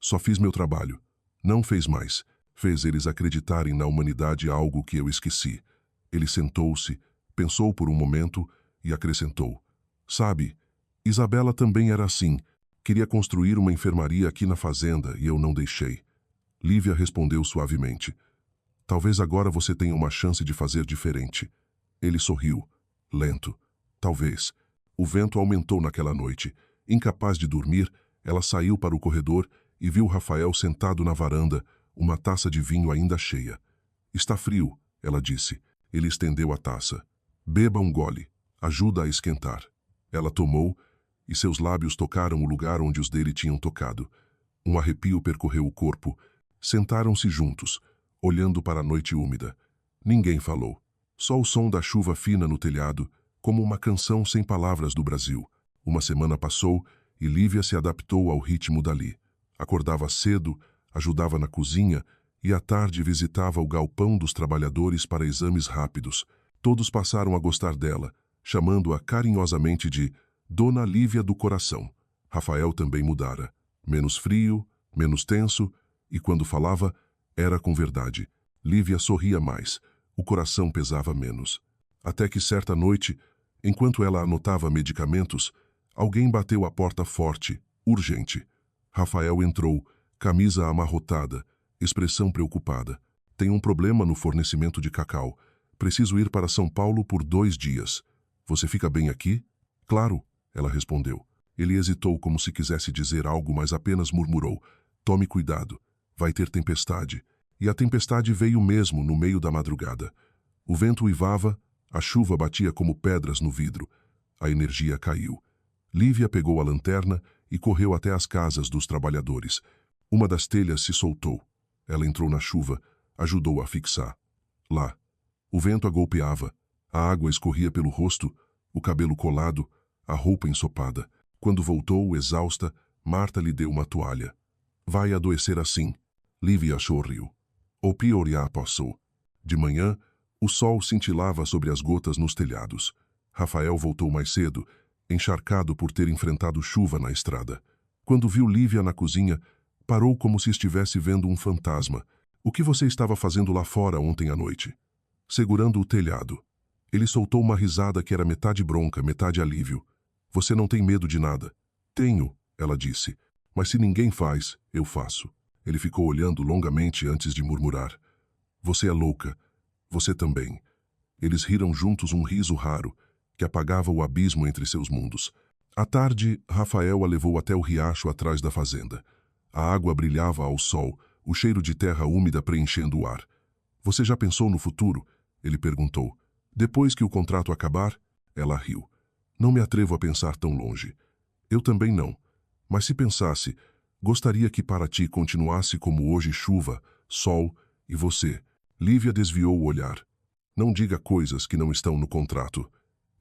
Só fiz meu trabalho. Não fez mais. Fez eles acreditarem na humanidade, algo que eu esqueci. Ele sentou-se, pensou por um momento e acrescentou. Sabe, Isabela também era assim. Queria construir uma enfermaria aqui na fazenda e eu não deixei. Lívia respondeu suavemente. Talvez agora você tenha uma chance de fazer diferente. Ele sorriu, lento. Talvez. O vento aumentou naquela noite. Incapaz de dormir, ela saiu para o corredor e viu Rafael sentado na varanda, uma taça de vinho ainda cheia. Está frio, ela disse. Ele estendeu a taça. Beba um gole. Ajuda a esquentar. Ela tomou e seus lábios tocaram o lugar onde os dele tinham tocado. Um arrepio percorreu o corpo. Sentaram-se juntos, olhando para a noite úmida. Ninguém falou. Só o som da chuva fina no telhado, como uma canção sem palavras do Brasil. Uma semana passou e Lívia se adaptou ao ritmo dali. Acordava cedo, ajudava na cozinha e à tarde visitava o galpão dos trabalhadores para exames rápidos. Todos passaram a gostar dela, chamando-a carinhosamente de Dona Lívia do Coração. Rafael também mudara. Menos frio, menos tenso, e quando falava, era com verdade. Lívia sorria mais, o coração pesava menos. Até que certa noite, enquanto ela anotava medicamentos, alguém bateu à porta forte, urgente. Rafael entrou, camisa amarrotada, expressão preocupada. Tem um problema no fornecimento de cacau. Preciso ir para São Paulo por 2 dias. Você fica bem aqui? Claro, ela respondeu. Ele hesitou como se quisesse dizer algo, mas apenas murmurou. Tome cuidado. Vai ter tempestade. E a tempestade veio mesmo no meio da madrugada. O vento uivava, a chuva batia como pedras no vidro. A energia caiu. Lívia pegou a lanterna e correu até as casas dos trabalhadores. Uma das telhas se soltou. Ela entrou na chuva, ajudou a fixar. Lá, o vento a golpeava, a água escorria pelo rosto, o cabelo colado, a roupa ensopada. Quando voltou, exausta, Marta lhe deu uma toalha. Vai adoecer assim. Lívia sorriu. O pior já passou. De manhã, o sol cintilava sobre as gotas nos telhados. Rafael voltou mais cedo, encharcado por ter enfrentado chuva na estrada. Quando viu Lívia na cozinha, parou como se estivesse vendo um fantasma. O que você estava fazendo lá fora ontem à noite? Segurando o telhado. Ele soltou uma risada que era metade bronca, metade alívio. Você não tem medo de nada? Tenho, ela disse. Mas se ninguém faz, eu faço. Ele ficou olhando longamente antes de murmurar. Você é louca. Você também. Eles riram juntos um riso raro, que apagava o abismo entre seus mundos. À tarde, Rafael a levou até o riacho atrás da fazenda. A água brilhava ao sol, o cheiro de terra úmida preenchendo o ar. Você já pensou no futuro? Ele perguntou. Depois que o contrato acabar? Ela riu. Não me atrevo a pensar tão longe. Eu também não. Mas se pensasse, gostaria que Paraty continuasse como hoje chuva, sol e você. Lívia desviou o olhar. Não diga coisas que não estão no contrato.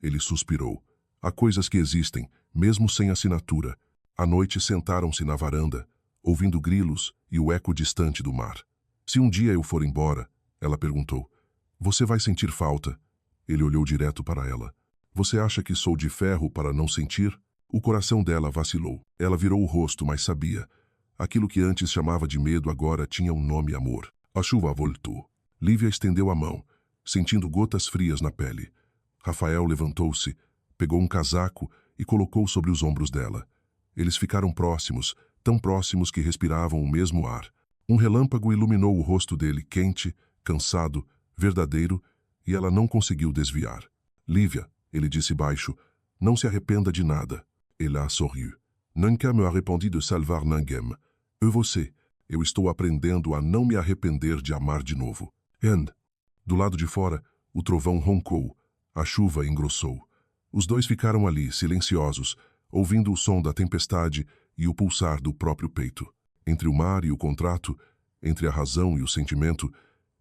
Ele suspirou. Há coisas que existem, mesmo sem assinatura. À noite sentaram-se na varanda, ouvindo grilos e o eco distante do mar. Se um dia eu for embora, ela perguntou, você vai sentir falta? Ele olhou direto para ela. Você acha que sou de ferro para não sentir? O coração dela vacilou. Ela virou o rosto, mas sabia. Aquilo que antes chamava de medo agora tinha um nome: amor. A chuva voltou. Lívia estendeu a mão, sentindo gotas frias na pele. Rafael levantou-se, pegou um casaco e colocou sobre os ombros dela. Eles ficaram próximos, tão próximos que respiravam o mesmo ar. Um relâmpago iluminou o rosto dele, quente, cansado, verdadeiro, e ela não conseguiu desviar. Lívia, ele disse baixo, não se arrependa de nada. Ela sorriu. Nunca me arrependi de salvar ninguém. Eu estou aprendendo a não me arrepender de amar de novo. And, do lado de fora, o trovão roncou, a chuva engrossou. Os dois ficaram ali, silenciosos, ouvindo o som da tempestade e o pulsar do próprio peito. Entre o mar e o contrato, entre a razão e o sentimento,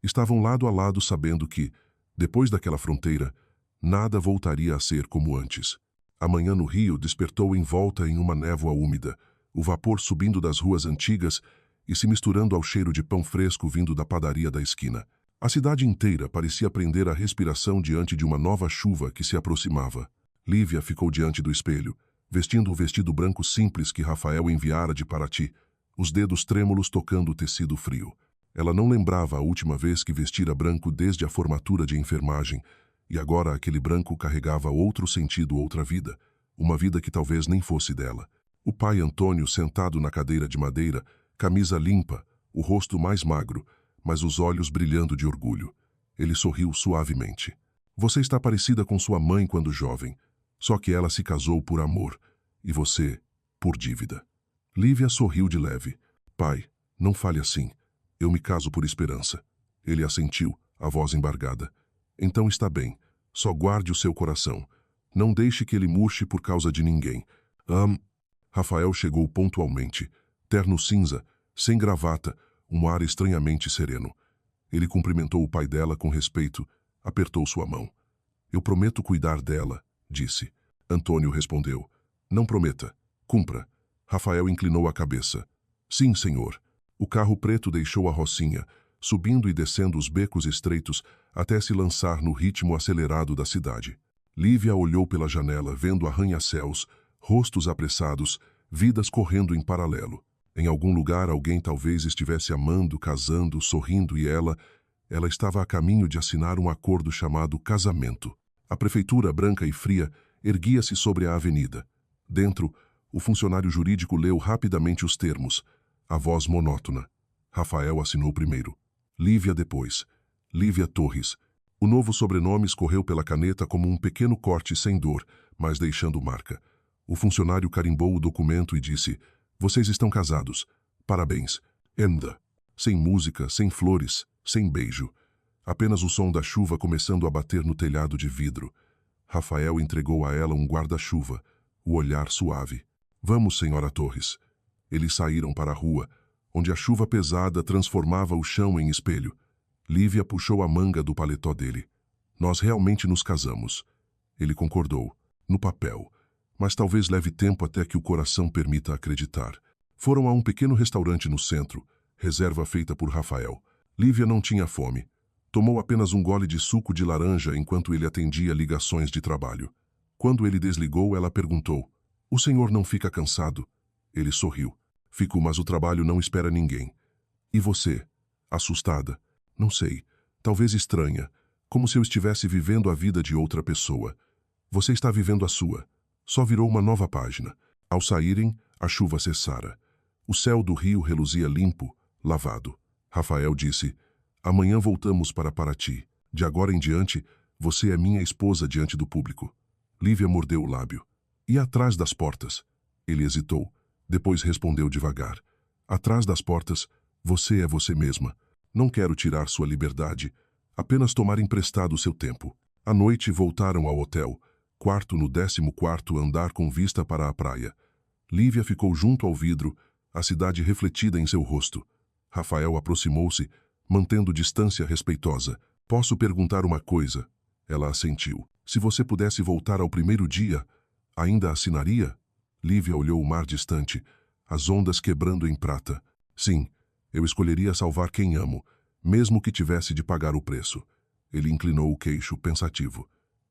estavam lado a lado sabendo que, depois daquela fronteira, nada voltaria a ser como antes. A manhã no Rio despertou envolta em uma névoa úmida, o vapor subindo das ruas antigas e se misturando ao cheiro de pão fresco vindo da padaria da esquina. A cidade inteira parecia prender a respiração diante de uma nova chuva que se aproximava. Lívia ficou diante do espelho, vestindo o vestido branco simples que Rafael enviara de Paraty, os dedos trêmulos tocando o tecido frio. Ela não lembrava a última vez que vestira branco desde a formatura de enfermagem, e agora aquele branco carregava outro sentido, outra vida, uma vida que talvez nem fosse dela. O pai Antônio sentado na cadeira de madeira, camisa limpa, o rosto mais magro, mas os olhos brilhando de orgulho. Ele sorriu suavemente. Você está parecida com sua mãe quando jovem, só que ela se casou por amor, e você, por dívida. Lívia sorriu de leve. Pai, não fale assim. Eu me caso por esperança. Ele assentiu, a voz embargada. Então está bem. Só guarde o seu coração. Não deixe que ele murche por causa de ninguém. Rafael chegou pontualmente. Terno cinza, sem gravata, um ar estranhamente sereno. Ele cumprimentou o pai dela com respeito, apertou sua mão. Eu prometo cuidar dela, disse. Antônio respondeu. Não prometa. Cumpra. Rafael inclinou a cabeça. Sim, senhor. O carro preto deixou a Rocinha, subindo e descendo os becos estreitos até se lançar no ritmo acelerado da cidade. Lívia olhou pela janela, vendo arranha-céus, rostos apressados, vidas correndo em paralelo. Em algum lugar alguém talvez estivesse amando, casando, sorrindo e ela estava a caminho de assinar um acordo chamado casamento. A prefeitura, branca e fria, erguia-se sobre a avenida. Dentro, o funcionário jurídico leu rapidamente os termos. A voz monótona. Rafael assinou primeiro. Lívia depois. Lívia Torres. O novo sobrenome escorreu pela caneta como um pequeno corte sem dor, mas deixando marca. O funcionário carimbou o documento e disse: Vocês estão casados. Parabéns. Enda. Sem música, sem flores, sem beijo. Apenas o som da chuva começando a bater no telhado de vidro. Rafael entregou a ela um guarda-chuva, o olhar suave. Vamos, senhora Torres. Eles saíram para a rua, onde a chuva pesada transformava o chão em espelho. Lívia puxou a manga do paletó dele. Nós realmente nos casamos. Ele concordou. No papel. Mas talvez leve tempo até que o coração permita acreditar. Foram a um pequeno restaurante no centro, reserva feita por Rafael. Lívia não tinha fome. Tomou apenas um gole de suco de laranja enquanto ele atendia ligações de trabalho. Quando ele desligou, ela perguntou: O senhor não fica cansado? Ele sorriu. Fico, mas o trabalho não espera ninguém. E você? Assustada. Não sei. Talvez estranha. Como se eu estivesse vivendo a vida de outra pessoa. Você está vivendo a sua. Só virou uma nova página. Ao saírem, a chuva cessara. O céu do rio reluzia limpo, lavado. Rafael disse: Amanhã voltamos para Paraty. De agora em diante, você é minha esposa diante do público. Lívia mordeu o lábio. E atrás das portas? Ele hesitou. Depois respondeu devagar. Atrás das portas, você é você mesma. Não quero tirar sua liberdade, apenas tomar emprestado seu tempo. À noite voltaram ao hotel, quarto no 14º andar com vista para a praia. Lívia ficou junto ao vidro, a cidade refletida em seu rosto. Rafael aproximou-se, mantendo distância respeitosa. Posso perguntar uma coisa? Ela assentiu. Se você pudesse voltar ao primeiro dia, ainda assinaria? Lívia olhou o mar distante, as ondas quebrando em prata. Sim, eu escolheria salvar quem amo, mesmo que tivesse de pagar o preço. Ele inclinou o queixo, pensativo.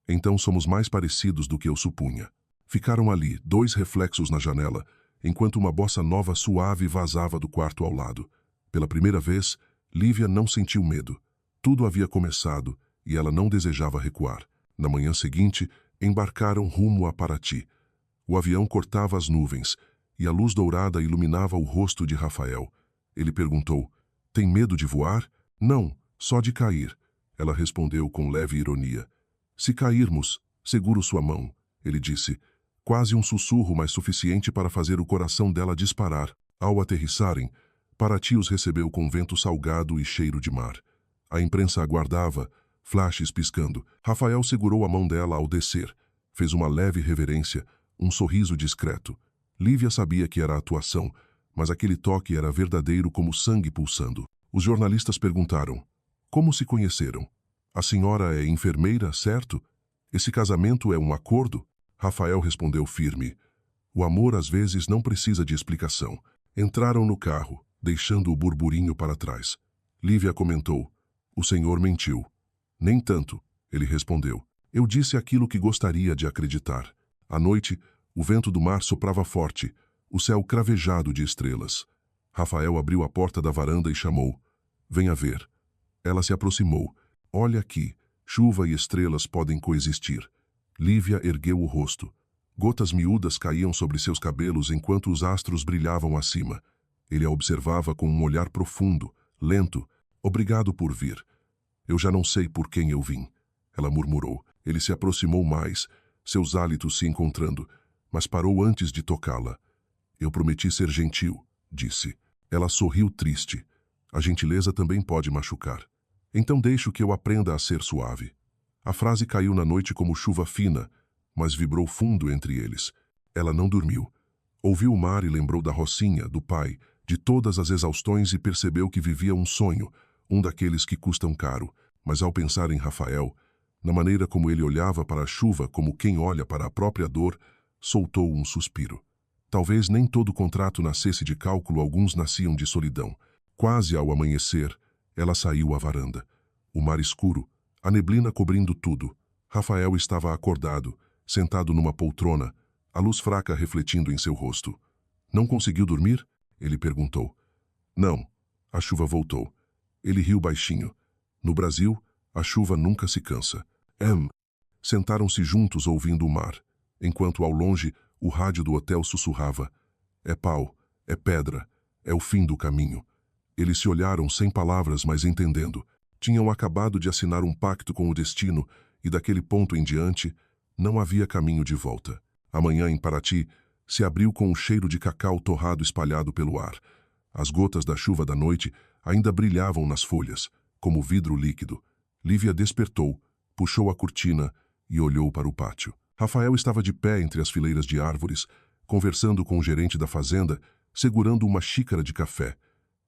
Então somos mais parecidos do que eu supunha. Ficaram ali, 2 reflexos na janela, enquanto uma bossa nova suave vazava do quarto ao lado. Pela primeira vez, Lívia não sentiu medo. Tudo havia começado e ela não desejava recuar. Na manhã seguinte, embarcaram rumo a Paraty. O avião cortava as nuvens e a luz dourada iluminava o rosto de Rafael. Ele perguntou, tem medo de voar? Não, só de cair. Ela respondeu com leve ironia. Se cairmos, seguro sua mão, ele disse. Quase um sussurro, mas suficiente para fazer o coração dela disparar. Ao aterrissarem, Paraty os recebeu com vento salgado e cheiro de mar. A imprensa aguardava, flashes piscando. Rafael segurou a mão dela ao descer. Fez uma leve reverência, um sorriso discreto. Lívia sabia que era atuação, mas aquele toque era verdadeiro como sangue pulsando. Os jornalistas perguntaram, como se conheceram? A senhora é enfermeira, certo? Esse casamento é um acordo? Rafael respondeu firme. O amor às vezes não precisa de explicação. Entraram no carro, deixando o burburinho para trás. Lívia comentou, o senhor mentiu. Nem tanto, ele respondeu. Eu disse aquilo que gostaria de acreditar. À noite, o vento do mar soprava forte, o céu cravejado de estrelas. Rafael abriu a porta da varanda e chamou. Venha ver. Ela se aproximou. Olha aqui, chuva e estrelas podem coexistir. Lívia ergueu o rosto. Gotas miúdas caíam sobre seus cabelos enquanto os astros brilhavam acima. Ele a observava com um olhar profundo, lento. Obrigado por vir. Eu já não sei por quem eu vim. Ela murmurou. Ele se aproximou mais, seus hálitos se encontrando, mas parou antes de tocá-la. Eu prometi ser gentil, disse. Ela sorriu triste. A gentileza também pode machucar. Então deixo que eu aprenda a ser suave. A frase caiu na noite como chuva fina, mas vibrou fundo entre eles. Ela não dormiu. Ouviu o mar e lembrou da Rocinha, do pai, de todas as exaustões e percebeu que vivia um sonho, um daqueles que custam caro. Mas ao pensar em Rafael, na maneira como ele olhava para a chuva como quem olha para a própria dor, soltou um suspiro. Talvez nem todo contrato nascesse de cálculo, alguns nasciam de solidão. Quase ao amanhecer, ela saiu à varanda. O mar escuro, a neblina cobrindo tudo. Rafael estava acordado, sentado numa poltrona, a luz fraca refletindo em seu rosto. Não conseguiu dormir? Ele perguntou. Não. A chuva voltou. Ele riu baixinho. No Brasil, a chuva nunca se cansa. Sentaram-se juntos ouvindo o mar, enquanto ao longe o rádio do hotel sussurrava. É pau, é pedra, é o fim do caminho. Eles se olharam sem palavras, mas entendendo. Tinham acabado de assinar um pacto com o destino e daquele ponto em diante não havia caminho de volta. Amanhã em Paraty se abriu com o cheiro de cacau torrado espalhado pelo ar. As gotas da chuva da noite ainda brilhavam nas folhas, como vidro líquido. Lívia despertou, puxou a cortina e olhou para o pátio. Rafael estava de pé entre as fileiras de árvores, conversando com o gerente da fazenda, segurando uma xícara de café.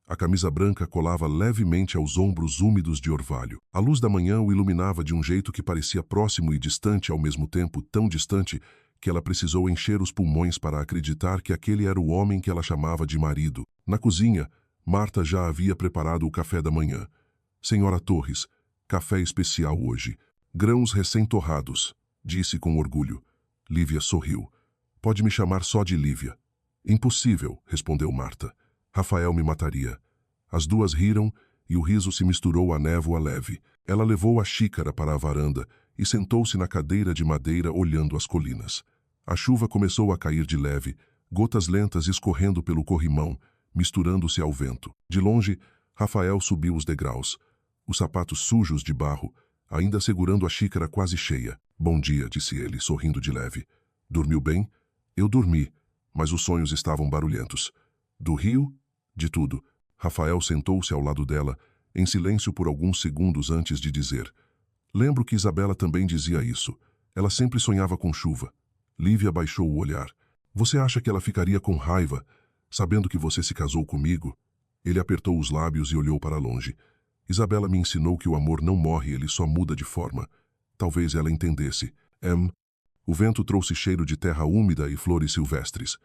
A camisa branca colava levemente aos ombros úmidos de orvalho. A luz da manhã o iluminava de um jeito que parecia próximo e distante ao mesmo tempo, tão distante que ela precisou encher os pulmões para acreditar que aquele era o homem que ela chamava de marido. Na cozinha, Marta já havia preparado o café da manhã. Senhora Torres, café especial hoje. Grãos recém-torrados, disse com orgulho. Lívia sorriu. Pode me chamar só de Lívia. Impossível, respondeu Marta. Rafael me mataria. As duas riram e o riso se misturou à névoa leve. Ela levou a xícara para a varanda e sentou-se na cadeira de madeira olhando as colinas. A chuva começou a cair de leve, gotas lentas escorrendo pelo corrimão, misturando-se ao vento. De longe, Rafael subiu os degraus, os sapatos sujos de barro, ainda segurando a xícara quase cheia. Bom dia, disse ele, sorrindo de leve. Dormiu bem? Eu dormi, mas os sonhos estavam barulhentos. Do rio? De tudo. Rafael sentou-se ao lado dela, em silêncio por alguns segundos antes de dizer. Lembro que Isabela também dizia isso. Ela sempre sonhava com chuva. Lívia baixou o olhar. Você acha que ela ficaria com raiva, sabendo que você se casou comigo? Ele apertou os lábios e olhou para longe. Isabela me ensinou que o amor não morre, ele só muda de forma. Talvez ela entendesse. O vento trouxe cheiro de terra úmida e flores silvestres.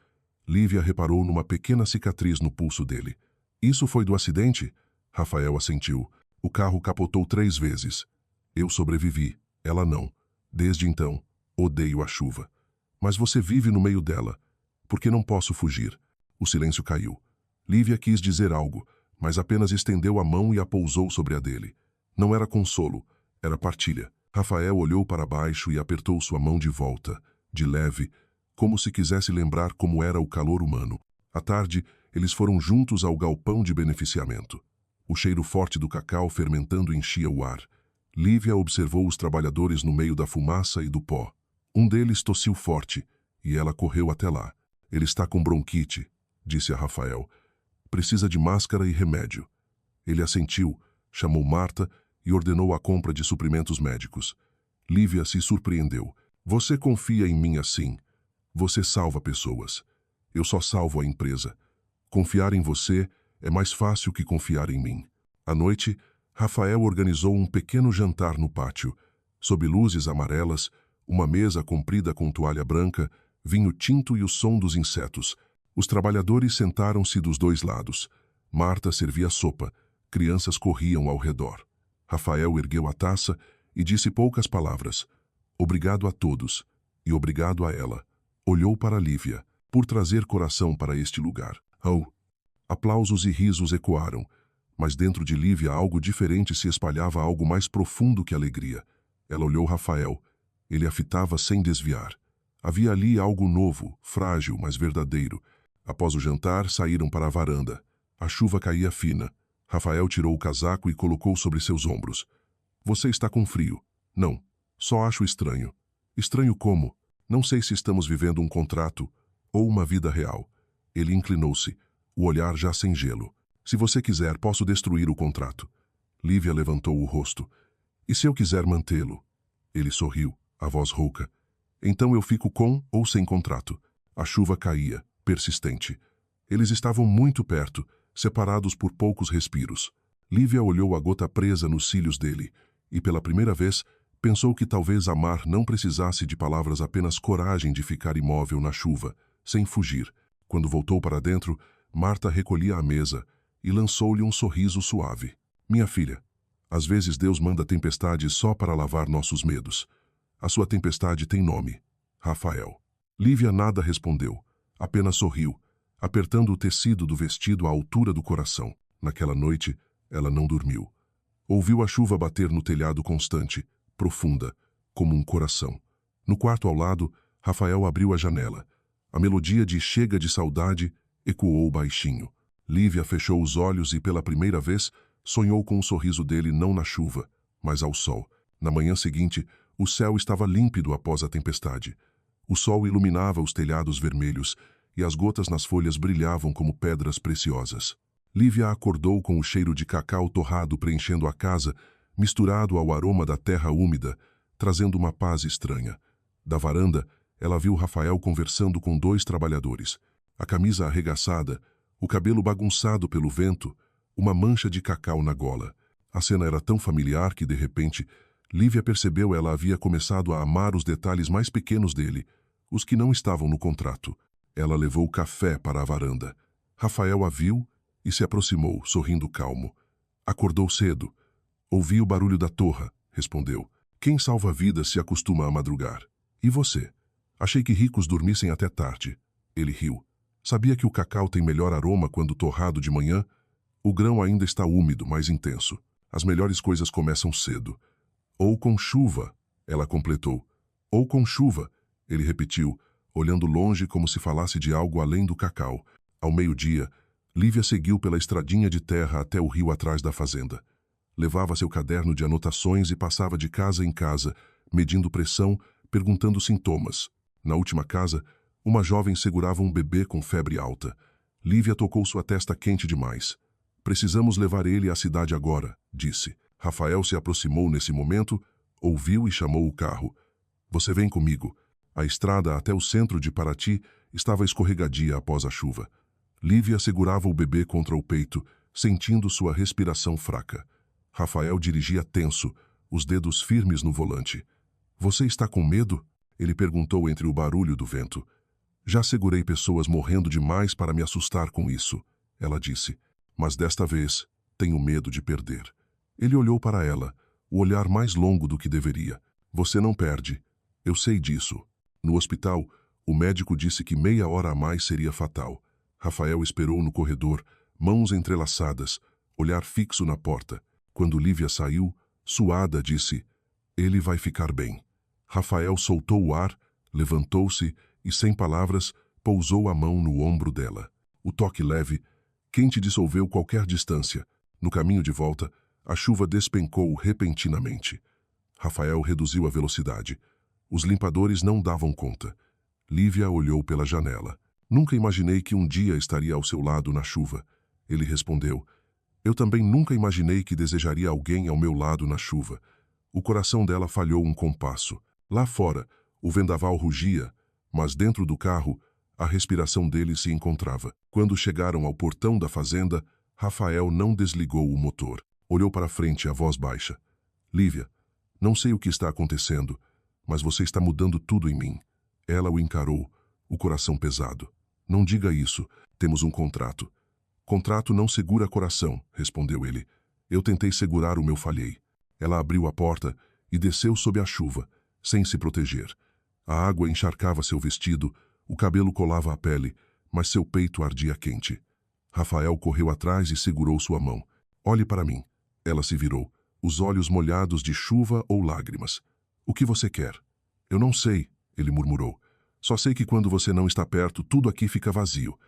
Lívia reparou numa pequena cicatriz no pulso dele. Isso foi do acidente? Rafael assentiu. O carro capotou 3 vezes. Eu sobrevivi, ela não. Desde então, odeio a chuva. Mas você vive no meio dela. Por que não posso fugir? O silêncio caiu. Lívia quis dizer algo, mas apenas estendeu a mão e a pousou sobre a dele. Não era consolo, era partilha. Rafael olhou para baixo e apertou sua mão de volta, de leve, como se quisesse lembrar como era o calor humano. À tarde, eles foram juntos ao galpão de beneficiamento. O cheiro forte do cacau fermentando enchia o ar. Lívia observou os trabalhadores no meio da fumaça e do pó. Um deles tossiu forte, e ela correu até lá. Ele está com bronquite, disse a Rafael. Precisa de máscara e remédio. Ele assentiu, chamou Marta e ordenou a compra de suprimentos médicos. Lívia se surpreendeu. Você confia em mim assim? Você salva pessoas. Eu só salvo a empresa. Confiar em você é mais fácil que confiar em mim. À noite, Rafael organizou um pequeno jantar no pátio. Sob luzes amarelas, uma mesa comprida com toalha branca, vinho tinto e o som dos insetos. Os trabalhadores sentaram-se dos 2 lados. Marta servia sopa. Crianças corriam ao redor. Rafael ergueu a taça e disse poucas palavras. Obrigado a todos. E obrigado a ela. Olhou para Lívia, por trazer coração para este lugar. Aplausos e risos ecoaram, mas dentro de Lívia algo diferente se espalhava, algo mais profundo que alegria. Ela olhou Rafael. Ele a fitava sem desviar. Havia ali algo novo, frágil, mas verdadeiro. Após o jantar, saíram para a varanda. A chuva caía fina. Rafael tirou o casaco e colocou sobre seus ombros. Você está com frio. Não, só acho estranho. Estranho como? Não sei se estamos vivendo um contrato ou uma vida real. Ele inclinou-se, o olhar já sem gelo. Se você quiser, posso destruir o contrato. Lívia levantou o rosto. E se eu quiser mantê-lo? Ele sorriu, a voz rouca. Então eu fico com ou sem contrato. A chuva caía, persistente. Eles estavam muito perto, separados por poucos respiros. Lívia olhou a gota presa nos cílios dele e, pela primeira vez, pensou que talvez amar não precisasse de palavras, apenas coragem de ficar imóvel na chuva, sem fugir. Quando voltou para dentro, Marta recolhia a mesa e lançou-lhe um sorriso suave. Minha filha, às vezes Deus manda tempestades só para lavar nossos medos. A sua tempestade tem nome: Rafael. Lívia nada respondeu, apenas sorriu, apertando o tecido do vestido à altura do coração. Naquela noite, ela não dormiu. Ouviu a chuva bater no telhado constante, profunda, como um coração. No quarto ao lado, Rafael abriu a janela. A melodia de Chega de Saudade ecoou baixinho. Lívia fechou os olhos e, pela primeira vez, sonhou com o sorriso dele não na chuva, mas ao sol. Na manhã seguinte, o céu estava límpido após a tempestade. O sol iluminava os telhados vermelhos e as gotas nas folhas brilhavam como pedras preciosas. Lívia acordou com o cheiro de cacau torrado preenchendo a casa, misturado ao aroma da terra úmida, trazendo uma paz estranha. Da varanda, ela viu Rafael conversando com 2 trabalhadores. A camisa arregaçada, o cabelo bagunçado pelo vento, uma mancha de cacau na gola. A cena era tão familiar que, de repente, Lívia percebeu ela havia começado a amar os detalhes mais pequenos dele, os que não estavam no contrato. Ela levou o café para a varanda. Rafael a viu e se aproximou, sorrindo calmo. Acordou cedo. Ouvi o barulho da torre, respondeu. Quem salva vidas se acostuma a madrugar. E você? Achei que ricos dormissem até tarde. Ele riu. Sabia que o cacau tem melhor aroma quando torrado de manhã? O grão ainda está úmido, mais intenso. As melhores coisas começam cedo. Ou com chuva, ela completou. Ou com chuva, ele repetiu, olhando longe como se falasse de algo além do cacau. Ao meio-dia, Lívia seguiu pela estradinha de terra até o rio atrás da fazenda. Levava seu caderno de anotações e passava de casa em casa, medindo pressão, perguntando sintomas. Na última casa, uma jovem segurava um bebê com febre alta. Lívia tocou sua testa quente demais. Precisamos levar ele à cidade agora, disse. Rafael se aproximou nesse momento, ouviu e chamou o carro. Você vem comigo. A estrada até o centro de Paraty estava escorregadia após a chuva. Lívia segurava o bebê contra o peito, sentindo sua respiração fraca. Rafael dirigia tenso, os dedos firmes no volante. Você está com medo? Ele perguntou entre o barulho do vento. Já segurei pessoas morrendo demais para me assustar com isso, ela disse. Mas desta vez, tenho medo de perder. Ele olhou para ela, o olhar mais longo do que deveria. Você não perde. Eu sei disso. No hospital, o médico disse que meia hora a mais seria fatal. Rafael esperou no corredor, mãos entrelaçadas, olhar fixo na porta. Quando Lívia saiu, suada, disse: ele vai ficar bem. Rafael soltou o ar, levantou-se e, sem palavras, pousou a mão no ombro dela. O toque leve, quente, dissolveu qualquer distância. No caminho de volta, a chuva despencou repentinamente. Rafael reduziu a velocidade. Os limpadores não davam conta. Lívia olhou pela janela. Nunca imaginei que um dia estaria ao seu lado na chuva. Ele respondeu: eu também nunca imaginei que desejaria alguém ao meu lado na chuva. O coração dela falhou um compasso. Lá fora, o vendaval rugia, mas dentro do carro, a respiração dele se encontrava. Quando chegaram ao portão da fazenda, Rafael não desligou o motor. Olhou para frente, a voz baixa. Lívia, não sei o que está acontecendo, mas você está mudando tudo em mim. Ela o encarou, o coração pesado. Não diga isso, temos um contrato. Contrato não segura coração, respondeu ele. Eu tentei segurar o meu, falhei. Ela abriu a porta e desceu sob a chuva, sem se proteger. A água encharcava seu vestido, o cabelo colava à pele, mas seu peito ardia quente. Rafael correu atrás e segurou sua mão. Olhe para mim. Ela se virou, os olhos molhados de chuva ou lágrimas. O que você quer? Eu não sei, ele murmurou. Só sei que quando você não está perto, tudo aqui fica vazio.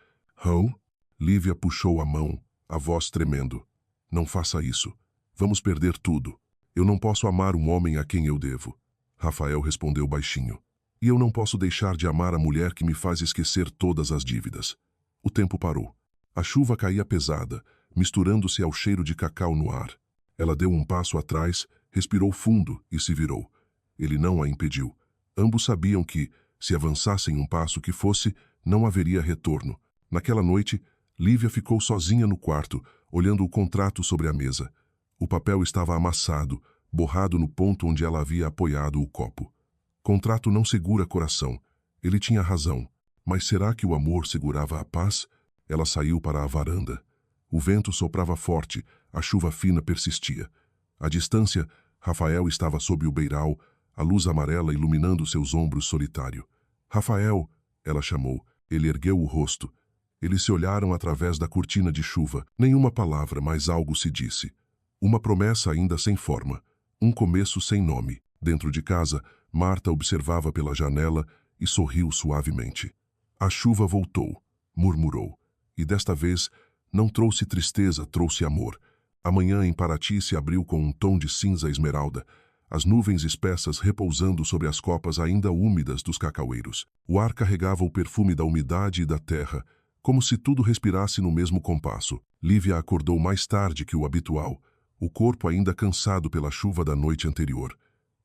Hã? Lívia puxou a mão, a voz tremendo. Não faça isso. Vamos perder tudo. Eu não posso amar um homem a quem eu devo. Rafael respondeu baixinho. E eu não posso deixar de amar a mulher que me faz esquecer todas as dívidas. O tempo parou. A chuva caía pesada, misturando-se ao cheiro de cacau no ar. Ela deu um passo atrás, respirou fundo e se virou. Ele não a impediu. Ambos sabiam que, se avançassem um passo que fosse, não haveria retorno. Naquela noite, Lívia ficou sozinha no quarto, olhando o contrato sobre a mesa. O papel estava amassado, borrado no ponto onde ela havia apoiado o copo. Contrato não segura coração. Ele tinha razão. Mas será que o amor segurava a paz? Ela saiu para a varanda. O vento soprava forte, a chuva fina persistia. À distância, Rafael estava sob o beiral, a luz amarela iluminando seus ombros solitário. Rafael, ela chamou. Ele ergueu o rosto. Eles se olharam através da cortina de chuva. Nenhuma palavra, mas algo se disse. Uma promessa ainda sem forma. Um começo sem nome. Dentro de casa, Marta observava pela janela e sorriu suavemente. A chuva voltou, murmurou. E desta vez, não trouxe tristeza, trouxe amor. A manhã em Paraty se abriu com um tom de cinza esmeralda, as nuvens espessas repousando sobre as copas ainda úmidas dos cacaueiros. O ar carregava o perfume da umidade e da terra, como se tudo respirasse no mesmo compasso. Lívia acordou mais tarde que o habitual, o corpo ainda cansado pela chuva da noite anterior.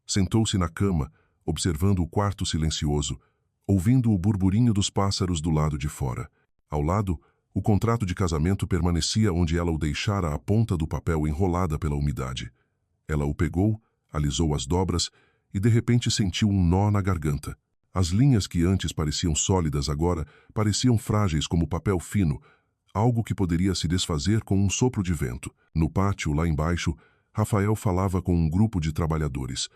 Sentou-se na cama, observando o quarto silencioso, ouvindo o burburinho dos pássaros do lado de fora. Ao lado, o contrato de casamento permanecia onde ela o deixara, a ponta do papel enrolada pela umidade. Ela o pegou, alisou as dobras e de repente sentiu um nó na garganta. As linhas que antes pareciam sólidas agora pareciam frágeis como papel fino, algo que poderia se desfazer com um sopro de vento. No pátio, lá embaixo, Rafael falava com um grupo de trabalhadores.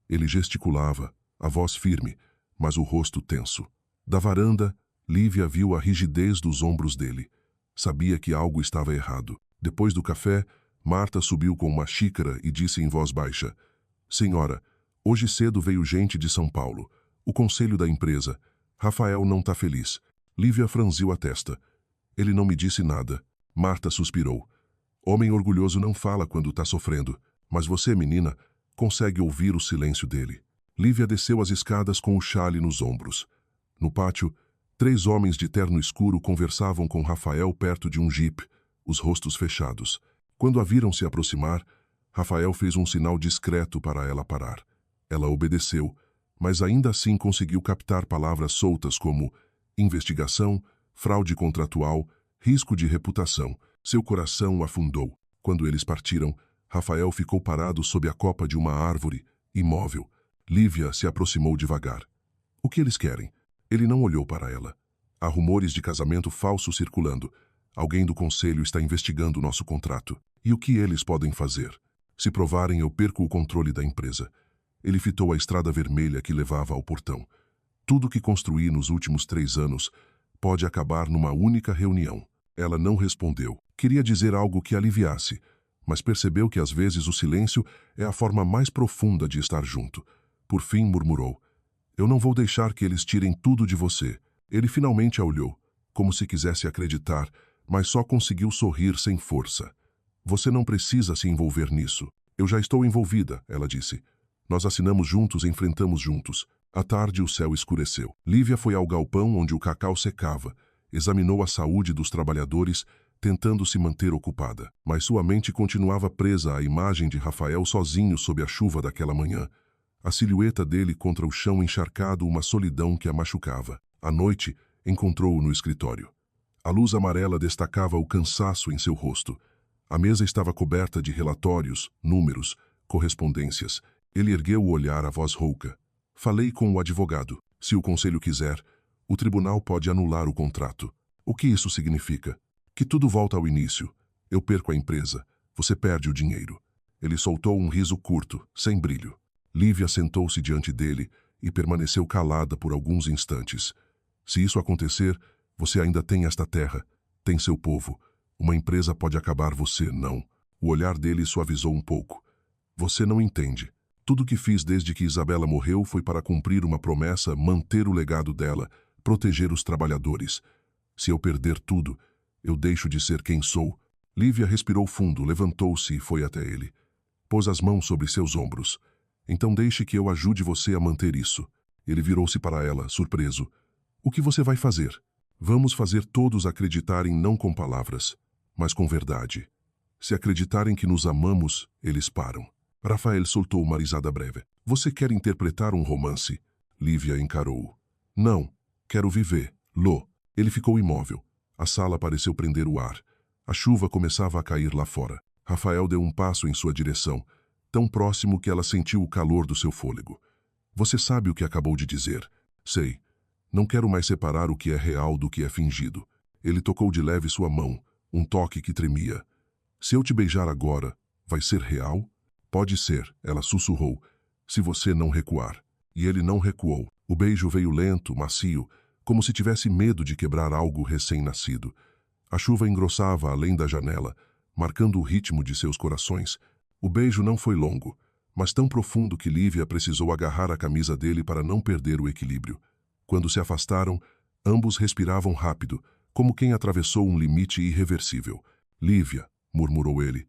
Ele gesticulava, a voz firme, mas o rosto tenso. Da varanda, Lívia viu a rigidez dos ombros dele. Sabia que algo estava errado. Depois do café, Marta subiu com uma xícara e disse em voz baixa: Senhora, hoje cedo veio gente de São Paulo. O conselho da empresa. Rafael não está feliz. Lívia franziu a testa. Ele não me disse nada. Marta suspirou. Homem orgulhoso não fala quando está sofrendo. Mas você, menina, consegue ouvir o silêncio dele. Lívia desceu as escadas com o chale nos ombros. No pátio, 3 homens de terno escuro conversavam com Rafael perto de um jipe, os rostos fechados. Quando a viram se aproximar, Rafael fez um sinal discreto para ela parar. Ela obedeceu, mas ainda assim conseguiu captar palavras soltas como investigação, fraude contratual, risco de reputação. Seu coração afundou. Quando eles partiram, Rafael ficou parado sob a copa de uma árvore, imóvel. Lívia se aproximou devagar. O que eles querem? Ele não olhou para ela. Há rumores de casamento falso circulando. Alguém do conselho está investigando nosso contrato. E o que eles podem fazer? Se provarem, eu perco o controle da empresa. Ele fitou a estrada vermelha que levava ao portão. Tudo que construí nos últimos 3 anos pode acabar numa única reunião. Ela não respondeu. Queria dizer algo que aliviasse, mas percebeu que às vezes o silêncio é a forma mais profunda de estar junto. Por fim murmurou: eu não vou deixar que eles tirem tudo de você. Ele finalmente a olhou, como se quisesse acreditar, mas só conseguiu sorrir sem força. Você não precisa se envolver nisso. Eu já estou envolvida, ela disse. Nós assinamos juntos, enfrentamos juntos. À tarde o céu escureceu. Lívia foi ao galpão onde o cacau secava, examinou a saúde dos trabalhadores, tentando se manter ocupada. Mas sua mente continuava presa à imagem de Rafael sozinho sob a chuva daquela manhã. A silhueta dele contra o chão encharcado, uma solidão que a machucava. À noite, encontrou-o no escritório. A luz amarela destacava o cansaço em seu rosto. A mesa estava coberta de relatórios, números, correspondências. Ele ergueu o olhar à voz rouca. Falei com o advogado. Se o conselho quiser, o tribunal pode anular o contrato. O que isso significa? Que tudo volta ao início. Eu perco a empresa. Você perde o dinheiro. Ele soltou um riso curto, sem brilho. Lívia sentou-se diante dele e permaneceu calada por alguns instantes. Se isso acontecer, você ainda tem esta terra, tem seu povo. Uma empresa pode acabar, você não. O olhar dele suavizou um pouco. Você não entende. Tudo que fiz desde que Isabela morreu foi para cumprir uma promessa, manter o legado dela, proteger os trabalhadores. Se eu perder tudo, eu deixo de ser quem sou. Lívia respirou fundo, levantou-se e foi até ele. Pôs as mãos sobre seus ombros. Então deixe que eu ajude você a manter isso. Ele virou-se para ela, surpreso. O que você vai fazer? Vamos fazer todos acreditarem não com palavras, mas com verdade. Se acreditarem que nos amamos, eles param. Rafael soltou uma risada breve. Você quer interpretar um romance? Lívia encarou-o. Não, quero viver. Lô. Ele ficou imóvel. A sala pareceu prender o ar. A chuva começava a cair lá fora. Rafael deu um passo em sua direção, tão próximo que ela sentiu o calor do seu fôlego. Você sabe o que acabou de dizer. Sei. Não quero mais separar o que é real do que é fingido. Ele tocou de leve sua mão, um toque que tremia. Se eu te beijar agora, vai ser real? Pode ser, ela sussurrou, se você não recuar. E ele não recuou. O beijo veio lento, macio, como se tivesse medo de quebrar algo recém-nascido. A chuva engrossava além da janela, marcando o ritmo de seus corações. O beijo não foi longo, mas tão profundo que Lívia precisou agarrar a camisa dele para não perder o equilíbrio. Quando se afastaram, ambos respiravam rápido, como quem atravessou um limite irreversível. Lívia, murmurou ele,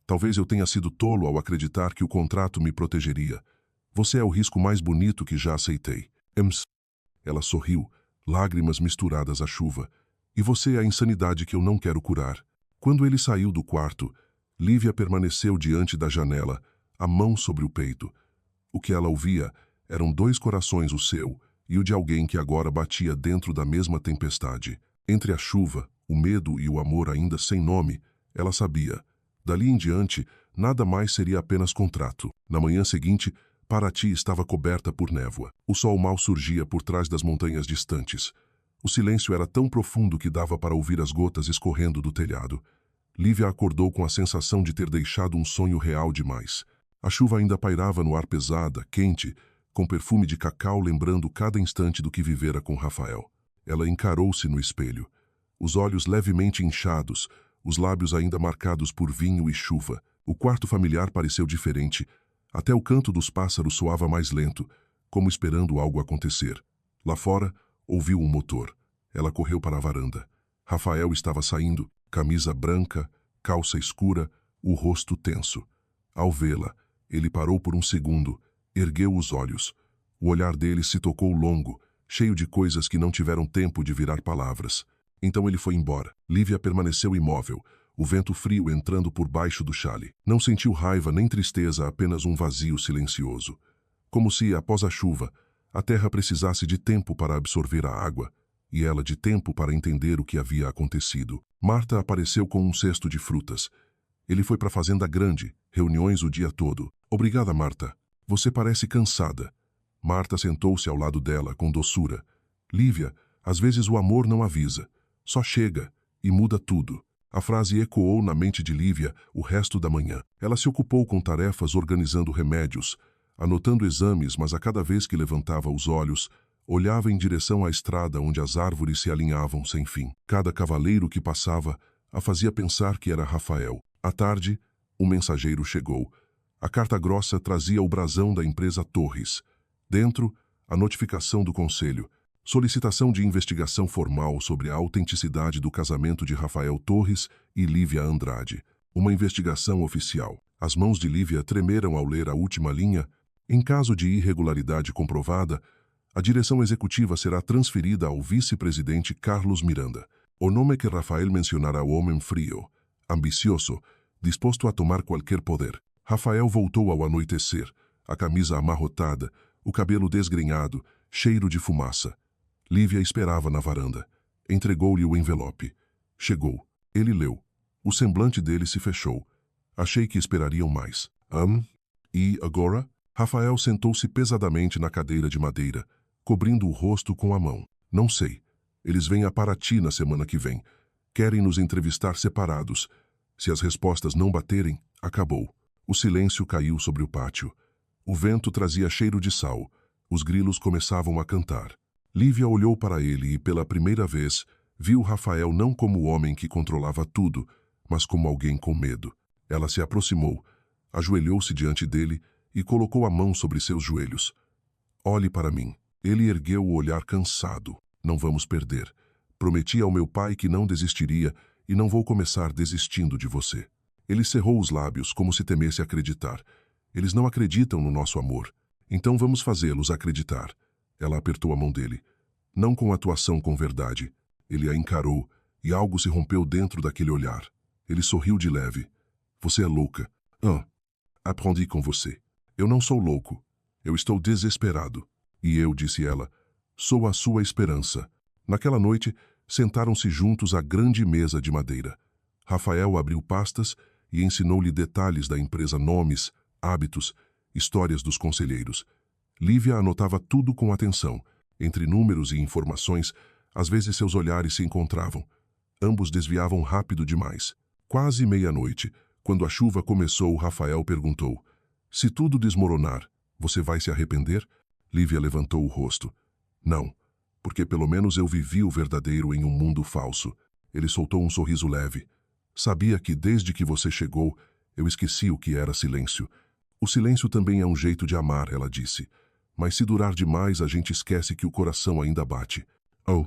talvez eu tenha sido tolo ao acreditar que o contrato me protegeria. Você é o risco mais bonito que já aceitei. Ela sorriu, lágrimas misturadas à chuva. E você é a insanidade que eu não quero curar. Quando ele saiu do quarto, Lívia permaneceu diante da janela, a mão sobre o peito. O que ela ouvia eram 2 corações, o seu e o de alguém que agora batia dentro da mesma tempestade. Entre a chuva, o medo e o amor ainda sem nome, ela sabia. Dali em diante, nada mais seria apenas contrato. Na manhã seguinte, Paraty estava coberta por névoa. O sol mal surgia por trás das montanhas distantes. O silêncio era tão profundo que dava para ouvir as gotas escorrendo do telhado. Lívia acordou com a sensação de ter deixado um sonho real demais. A chuva ainda pairava no ar pesada, quente, com perfume de cacau, lembrando cada instante do que vivera com Rafael. Ela encarou-se no espelho. Os olhos levemente inchados, os lábios ainda marcados por vinho e chuva. O quarto familiar pareceu diferente. Até o canto dos pássaros soava mais lento, como esperando algo acontecer. Lá fora, ouviu um motor. Ela correu para a varanda. Rafael estava saindo, camisa branca, calça escura, o rosto tenso. Ao vê-la, ele parou por um segundo, ergueu os olhos. O olhar dele se tocou longo, cheio de coisas que não tiveram tempo de virar palavras. Então ele foi embora. Lívia permaneceu imóvel, o vento frio entrando por baixo do chale. Não sentiu raiva nem tristeza, apenas um vazio silencioso. Como se, após a chuva, a terra precisasse de tempo para absorver a água, e ela de tempo para entender o que havia acontecido. Marta apareceu com um cesto de frutas. Ele foi para a fazenda grande, reuniões o dia todo. Obrigada, Marta. Você parece cansada. Marta sentou-se ao lado dela com doçura. Lívia, às vezes o amor não avisa. Só chega e muda tudo. A frase ecoou na mente de Lívia o resto da manhã. Ela se ocupou com tarefas organizando remédios, anotando exames, mas a cada vez que levantava os olhos, olhava em direção à estrada onde as árvores se alinhavam sem fim. Cada cavaleiro que passava a fazia pensar que era Rafael. À tarde, um mensageiro chegou. A carta grossa trazia o brasão da empresa Torres. Dentro, a notificação do conselho. Solicitação de investigação formal sobre a autenticidade do casamento de Rafael Torres e Lívia Andrade. Uma investigação oficial. As mãos de Lívia tremeram ao ler a última linha. Em caso de irregularidade comprovada, a direção executiva será transferida ao vice-presidente Carlos Miranda. O nome que Rafael mencionara o homem frio, ambicioso, disposto a tomar qualquer poder. Rafael voltou ao anoitecer, a camisa amarrotada, o cabelo desgrenhado, cheiro de fumaça. Lívia esperava na varanda. Entregou-lhe o envelope. Chegou. Ele leu. O semblante dele se fechou. Achei que esperariam mais. E agora? Rafael sentou-se pesadamente na cadeira de madeira, cobrindo o rosto com a mão. Não sei. Eles vêm a Paraty na semana que vem. Querem nos entrevistar separados. Se as respostas não baterem, acabou. O silêncio caiu sobre o pátio. O vento trazia cheiro de sal. Os grilos começavam a cantar. Lívia olhou para ele e, pela primeira vez, viu Rafael não como o homem que controlava tudo, mas como alguém com medo. Ela se aproximou, ajoelhou-se diante dele e colocou a mão sobre seus joelhos. Olhe para mim. Ele ergueu o olhar cansado. Não vamos perder. Prometi ao meu pai que não desistiria e não vou começar desistindo de você. Ele cerrou os lábios como se temesse acreditar. Eles não acreditam no nosso amor. Então vamos fazê-los acreditar. Ela apertou a mão dele. Não com atuação com verdade. Ele a encarou e algo se rompeu dentro daquele olhar. Ele sorriu de leve. Você é louca. Aprendi com você. Eu não sou louco. Eu estou desesperado. E eu, disse ela, sou a sua esperança. Naquela noite, sentaram-se juntos à grande mesa de madeira. Rafael abriu pastas e ensinou-lhe detalhes da empresa, nomes, hábitos, histórias dos conselheiros. Lívia anotava tudo com atenção. Entre números e informações, às vezes seus olhares se encontravam. Ambos desviavam rápido demais. Quase meia-noite, quando a chuva começou, Rafael perguntou, se tudo desmoronar, você vai se arrepender? Lívia levantou o rosto. Não, porque pelo menos eu vivi o verdadeiro em um mundo falso. Ele soltou um sorriso leve. Sabia que desde que você chegou, eu esqueci o que era silêncio. O silêncio também é um jeito de amar, ela disse. Mas se durar demais, a gente esquece que o coração ainda bate. Oh!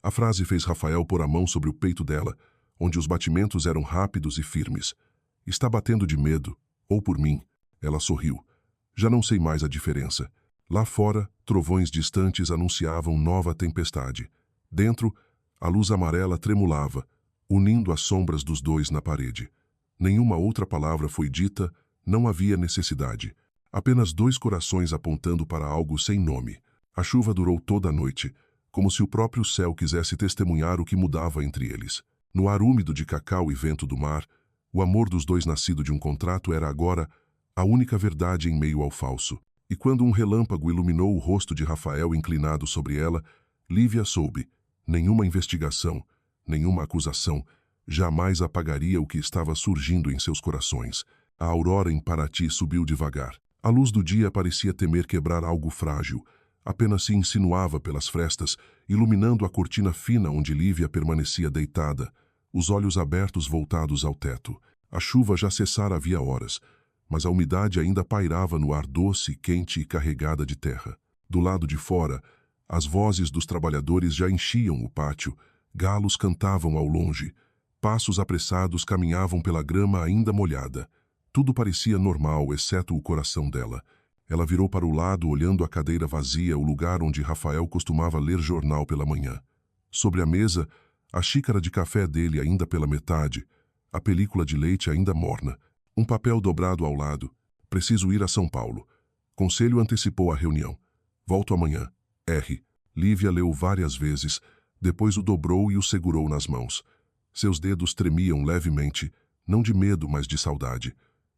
A frase fez Rafael pôr a mão sobre o peito dela, onde os batimentos eram rápidos e firmes. Está batendo de medo, ou por mim. Ela sorriu. Já não sei mais a diferença. Lá fora, trovões distantes anunciavam nova tempestade. Dentro, a luz amarela tremulava, unindo as sombras dos dois na parede. Nenhuma outra palavra foi dita, não havia necessidade. Apenas dois corações apontando para algo sem nome. A chuva durou toda a noite, como se o próprio céu quisesse testemunhar o que mudava entre eles. No ar úmido de cacau e vento do mar, o amor dos dois nascido de um contrato era agora a única verdade em meio ao falso. E quando um relâmpago iluminou o rosto de Rafael inclinado sobre ela, Lívia soube. Nenhuma investigação, nenhuma acusação, jamais apagaria o que estava surgindo em seus corações. A aurora em Paraty subiu devagar. A luz do dia parecia temer quebrar algo frágil. Apenas se insinuava pelas frestas, iluminando a cortina fina onde Lívia permanecia deitada, os olhos abertos voltados ao teto. A chuva já cessara havia horas, mas a umidade ainda pairava no ar doce, quente e carregada de terra. Do lado de fora, as vozes dos trabalhadores já enchiam o pátio, galos cantavam ao longe, passos apressados caminhavam pela grama ainda molhada. Tudo parecia normal, exceto o coração dela. Ela virou para o lado, olhando a cadeira vazia, o lugar onde Rafael costumava ler jornal pela manhã. Sobre a mesa, a xícara de café dele ainda pela metade, a película de leite ainda morna, um papel dobrado ao lado. Preciso ir a São Paulo. Conselho antecipou a reunião. Volto amanhã. R. Lívia leu várias vezes, depois o dobrou e o segurou nas mãos. Seus dedos tremiam levemente, não de medo, mas de saudade.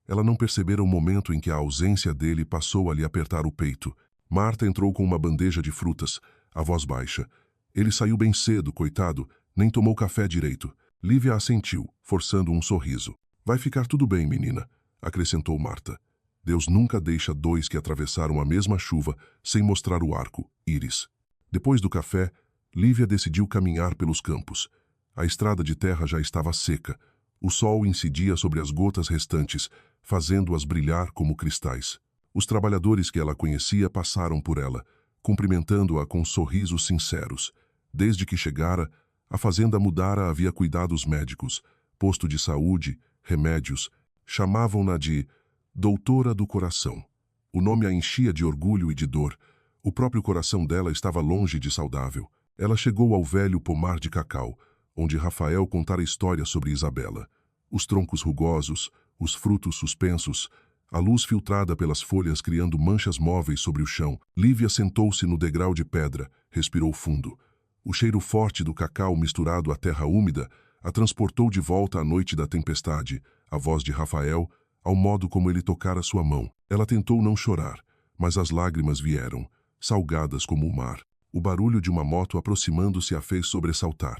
Ela não percebera o momento em que a ausência dele passou a lhe apertar o peito. Marta entrou com uma bandeja de frutas, a voz baixa. Ele saiu bem cedo, coitado, nem tomou café direito. Lívia assentiu, forçando um sorriso. Vai ficar tudo bem, menina, acrescentou Marta. Deus nunca deixa dois que atravessaram a mesma chuva sem mostrar o arco, íris. Depois do café, Lívia decidiu caminhar pelos campos. A estrada de terra já estava seca. O sol incidia sobre as gotas restantes, fazendo-as brilhar como cristais. Os trabalhadores que ela conhecia passaram por ela, cumprimentando-a com sorrisos sinceros. Desde que chegara, a fazenda mudara havia cuidados médicos, posto de saúde, remédios. Chamavam-na de Doutora do Coração. O nome a enchia de orgulho e de dor. O próprio coração dela estava longe de saudável. Ela chegou ao velho pomar de cacau, onde Rafael contara história sobre Isabela. Os troncos rugosos, os frutos suspensos, a luz filtrada pelas folhas criando manchas móveis sobre o chão. Lívia sentou-se no degrau de pedra, respirou fundo. O cheiro forte do cacau misturado à terra úmida a transportou de volta à noite da tempestade, a voz de Rafael, ao modo como ele tocara sua mão. Ela tentou não chorar, mas as lágrimas vieram, salgadas como o mar. O barulho de uma moto aproximando-se a fez sobressaltar.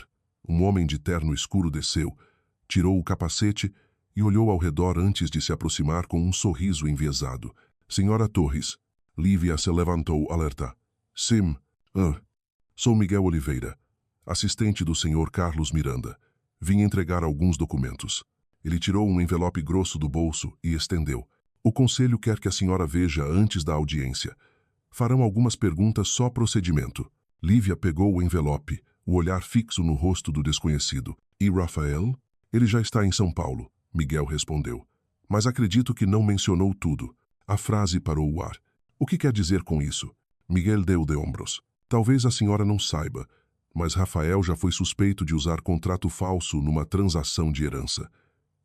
Um homem de terno escuro desceu, tirou o capacete e olhou ao redor antes de se aproximar com um sorriso enviesado. Senhora Torres. Lívia se levantou alerta. Sim. Sou Miguel Oliveira, assistente do senhor Carlos Miranda. Vim entregar alguns documentos. Ele tirou um envelope grosso do bolso e estendeu. O conselho quer que a senhora veja antes da audiência. Farão algumas perguntas só procedimento. Lívia pegou o envelope, o olhar fixo no rosto do desconhecido. E Rafael? Ele já está em São Paulo, Miguel respondeu. Mas acredito que não mencionou tudo. A frase parou o ar. O que quer dizer com isso? Miguel deu de ombros. Talvez a senhora não saiba, mas Rafael já foi suspeito de usar contrato falso numa transação de herança.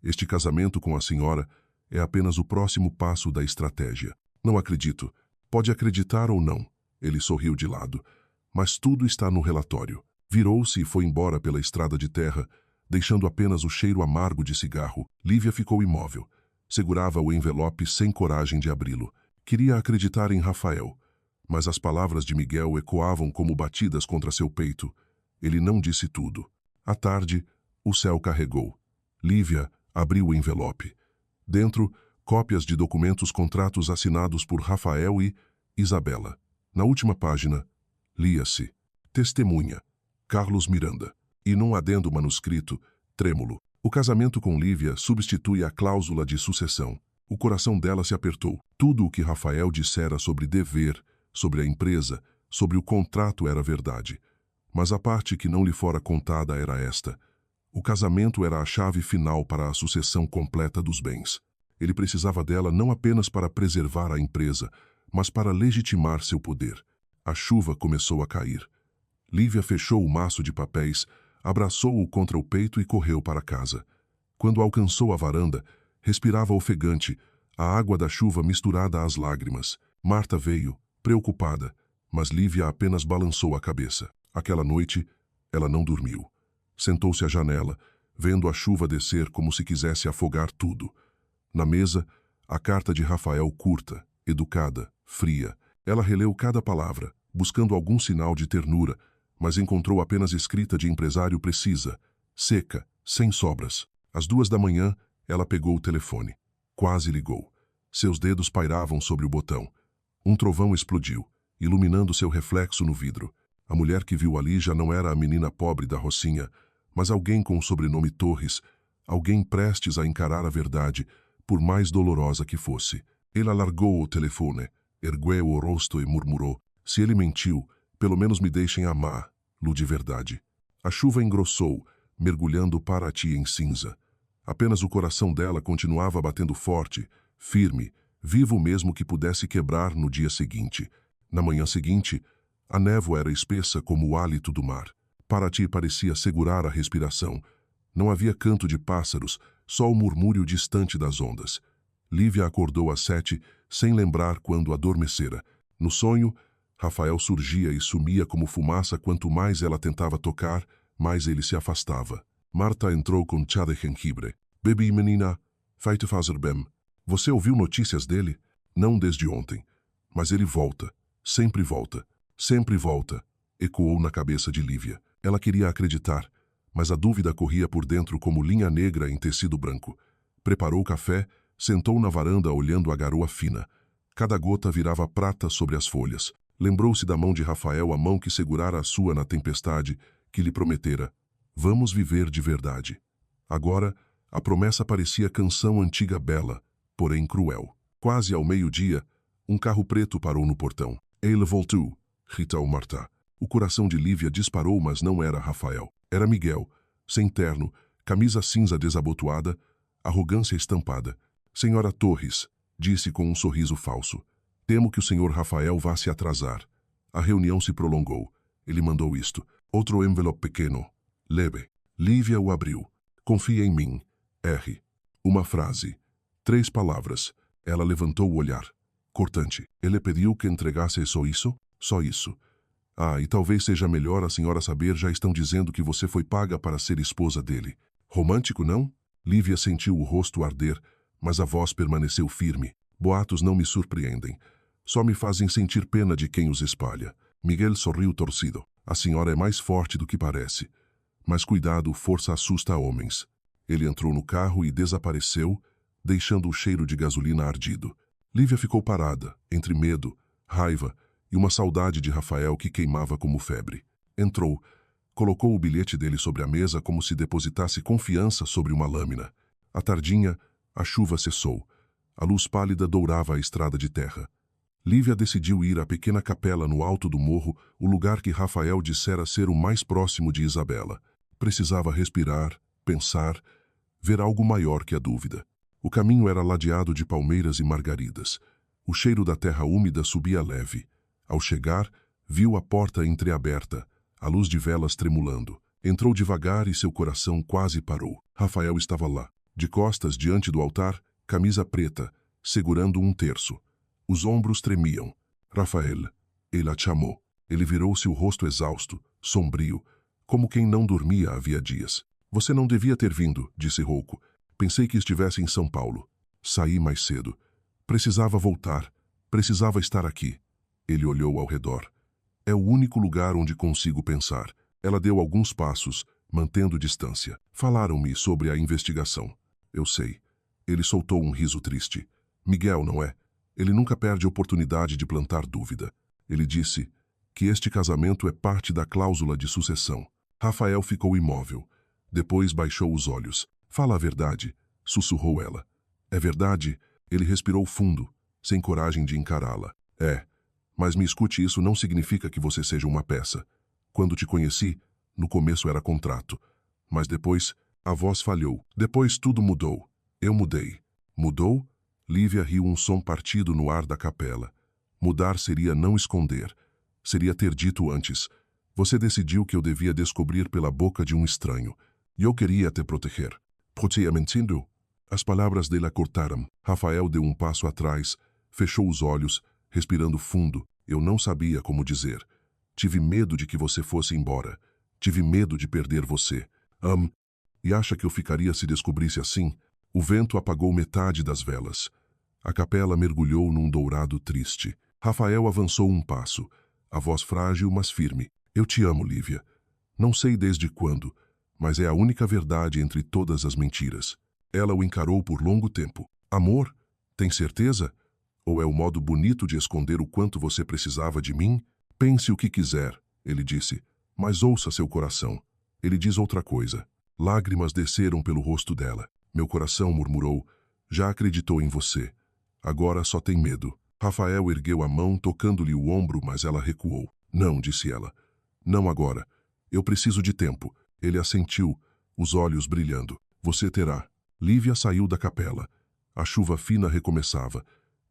Este casamento com a senhora é apenas o próximo passo da estratégia. Não acredito. Pode acreditar ou não. Ele sorriu de lado. Mas tudo está no relatório. Virou-se e foi embora pela estrada de terra, deixando apenas o cheiro amargo de cigarro. Lívia ficou imóvel. Segurava o envelope sem coragem de abri-lo. Queria acreditar em Rafael, mas as palavras de Miguel ecoavam como batidas contra seu peito. Ele não disse tudo. À tarde, o céu carregou. Lívia abriu o envelope. Dentro, cópias de documentos contratos assinados por Rafael e Isabela. Na última página, lia-se: Testemunha, Carlos Miranda. E num adendo manuscrito, trêmulo, o casamento com Lívia substitui a cláusula de sucessão. O coração dela se apertou. Tudo o que Rafael dissera sobre dever, sobre a empresa, sobre o contrato era verdade. Mas a parte que não lhe fora contada era esta. O casamento era a chave final para a sucessão completa dos bens. Ele precisava dela não apenas para preservar a empresa, mas para legitimar seu poder. A chuva começou a cair. Lívia fechou o maço de papéis, abraçou-o contra o peito e correu para casa. Quando alcançou a varanda, respirava ofegante, a água da chuva misturada às lágrimas. Marta veio, preocupada, mas Lívia apenas balançou a cabeça. Aquela noite, ela não dormiu. Sentou-se à janela, vendo a chuva descer como se quisesse afogar tudo. Na mesa, a carta de Rafael curta, educada, fria. Ela releu cada palavra, buscando algum sinal de ternura, mas encontrou apenas escrita de empresário precisa, seca, sem sobras. Às 2 da manhã, ela pegou o telefone. Quase ligou. Seus dedos pairavam sobre o botão. Um trovão explodiu, iluminando seu reflexo no vidro. A mulher que viu ali já não era a menina pobre da Rocinha, mas alguém com o sobrenome Torres, alguém prestes a encarar a verdade, por mais dolorosa que fosse. Ela largou o telefone, ergueu o rosto e murmurou: se ele mentiu, pelo menos me deixem amá-lo de verdade. A chuva engrossou, mergulhando Paraty em cinza. Apenas o coração dela continuava batendo forte, firme, vivo mesmo que pudesse quebrar no dia seguinte. Na manhã seguinte, a névoa era espessa como o hálito do mar. Paraty parecia segurar a respiração. Não havia canto de pássaros, só o murmúrio distante das ondas. Lívia acordou às 7, sem lembrar quando adormecera. No sonho, Rafael surgia e sumia como fumaça. Quanto mais ela tentava tocar, mais ele se afastava. Marta entrou com chá de gengibre. Bebi, menina. Vai-te fazer bem. Você ouviu notícias dele? Não desde ontem. Mas ele volta. Sempre volta. Sempre volta. Ecoou na cabeça de Lívia. Ela queria acreditar, mas a dúvida corria por dentro como linha negra em tecido branco. Preparou o café, sentou na varanda olhando a garoa fina. Cada gota virava prata sobre as folhas. Lembrou-se da mão de Rafael, a mão que segurara a sua na tempestade, que lhe prometera: vamos viver de verdade. Agora, a promessa parecia canção antiga bela, porém cruel. Quase ao meio-dia, um carro preto parou no portão. Ele voltou, gritou Marta. O coração de Lívia disparou, mas não era Rafael. Era Miguel, sem terno, camisa cinza desabotoada, arrogância estampada. Senhora Torres, disse com um sorriso falso. Temo que o senhor Rafael vá se atrasar. A reunião se prolongou. Ele mandou isto. Outro envelope pequeno. Leve. Lívia o abriu. Confia em mim. R. Uma frase. 3 palavras. Ela levantou o olhar. Cortante. Ele pediu que entregasse só isso? Só isso. Ah, e talvez seja melhor a senhora saber, já estão dizendo que você foi paga para ser esposa dele. Romântico, não? Lívia sentiu o rosto arder, mas a voz permaneceu firme. Boatos não me surpreendem. Só me fazem sentir pena de quem os espalha. Miguel sorriu torcido. A senhora é mais forte do que parece. Mas cuidado, força assusta homens. Ele entrou no carro e desapareceu, deixando o cheiro de gasolina ardido. Lívia ficou parada, entre medo, raiva e uma saudade de Rafael que queimava como febre. Entrou, colocou o bilhete dele sobre a mesa como se depositasse confiança sobre uma lâmina. À tardinha, a chuva cessou. A luz pálida dourava a estrada de terra. Lívia decidiu ir à pequena capela no alto do morro, o lugar que Rafael dissera ser o mais próximo de Isabela. Precisava respirar, pensar, ver algo maior que a dúvida. O caminho era ladeado de palmeiras e margaridas. O cheiro da terra úmida subia leve. Ao chegar, viu a porta entreaberta, a luz de velas tremulando. Entrou devagar e seu coração quase parou. Rafael estava lá, de costas diante do altar, camisa preta, segurando um terço. Os ombros tremiam. Rafael, ele a chamou. Ele virou-se, o rosto exausto, sombrio, como quem não dormia havia dias. Você não devia ter vindo, disse rouco. Pensei que estivesse em São Paulo. Saí mais cedo. Precisava voltar. Precisava estar aqui. Ele olhou ao redor. É o único lugar onde consigo pensar. Ela deu alguns passos, mantendo distância. Falaram-me sobre a investigação. Eu sei. Ele soltou um riso triste. Miguel, não é? Ele nunca perde a oportunidade de plantar dúvida. Ele disse que este casamento é parte da cláusula de sucessão. Rafael ficou imóvel. Depois baixou os olhos. Fala a verdade, sussurrou ela. É verdade? Ele respirou fundo, sem coragem de encará-la. É, mas me escute, isso não significa que você seja uma peça. Quando te conheci, no começo era contrato. Mas depois, a voz falhou. Depois tudo mudou. Eu mudei. Mudou? Lívia riu, um som partido no ar da capela. Mudar seria não esconder. Seria ter dito antes. Você decidiu que eu devia descobrir pela boca de um estranho. E eu queria te proteger. Proteger mentindo? As palavras dele a cortaram. Rafael deu um passo atrás, fechou os olhos, respirando fundo. Eu não sabia como dizer. Tive medo de que você fosse embora. Tive medo de perder você. E acha que eu ficaria se descobrisse assim? O vento apagou metade das velas. A capela mergulhou num dourado triste. Rafael avançou um passo, a voz frágil, mas firme. Eu te amo, Lívia. Não sei desde quando, mas é a única verdade entre todas as mentiras. Ela o encarou por longo tempo. Amor? Tem certeza? Ou é o modo bonito de esconder o quanto você precisava de mim? Pense o que quiser, ele disse, mas ouça seu coração. Ele diz outra coisa. Lágrimas desceram pelo rosto dela. Meu coração, murmurou, já acreditou em você. Agora só tem medo. Rafael ergueu a mão, tocando-lhe o ombro, mas ela recuou. Não, disse ela. Não agora. Eu preciso de tempo. Ele assentiu, os olhos brilhando. Você terá. Lívia saiu da capela. A chuva fina recomeçava.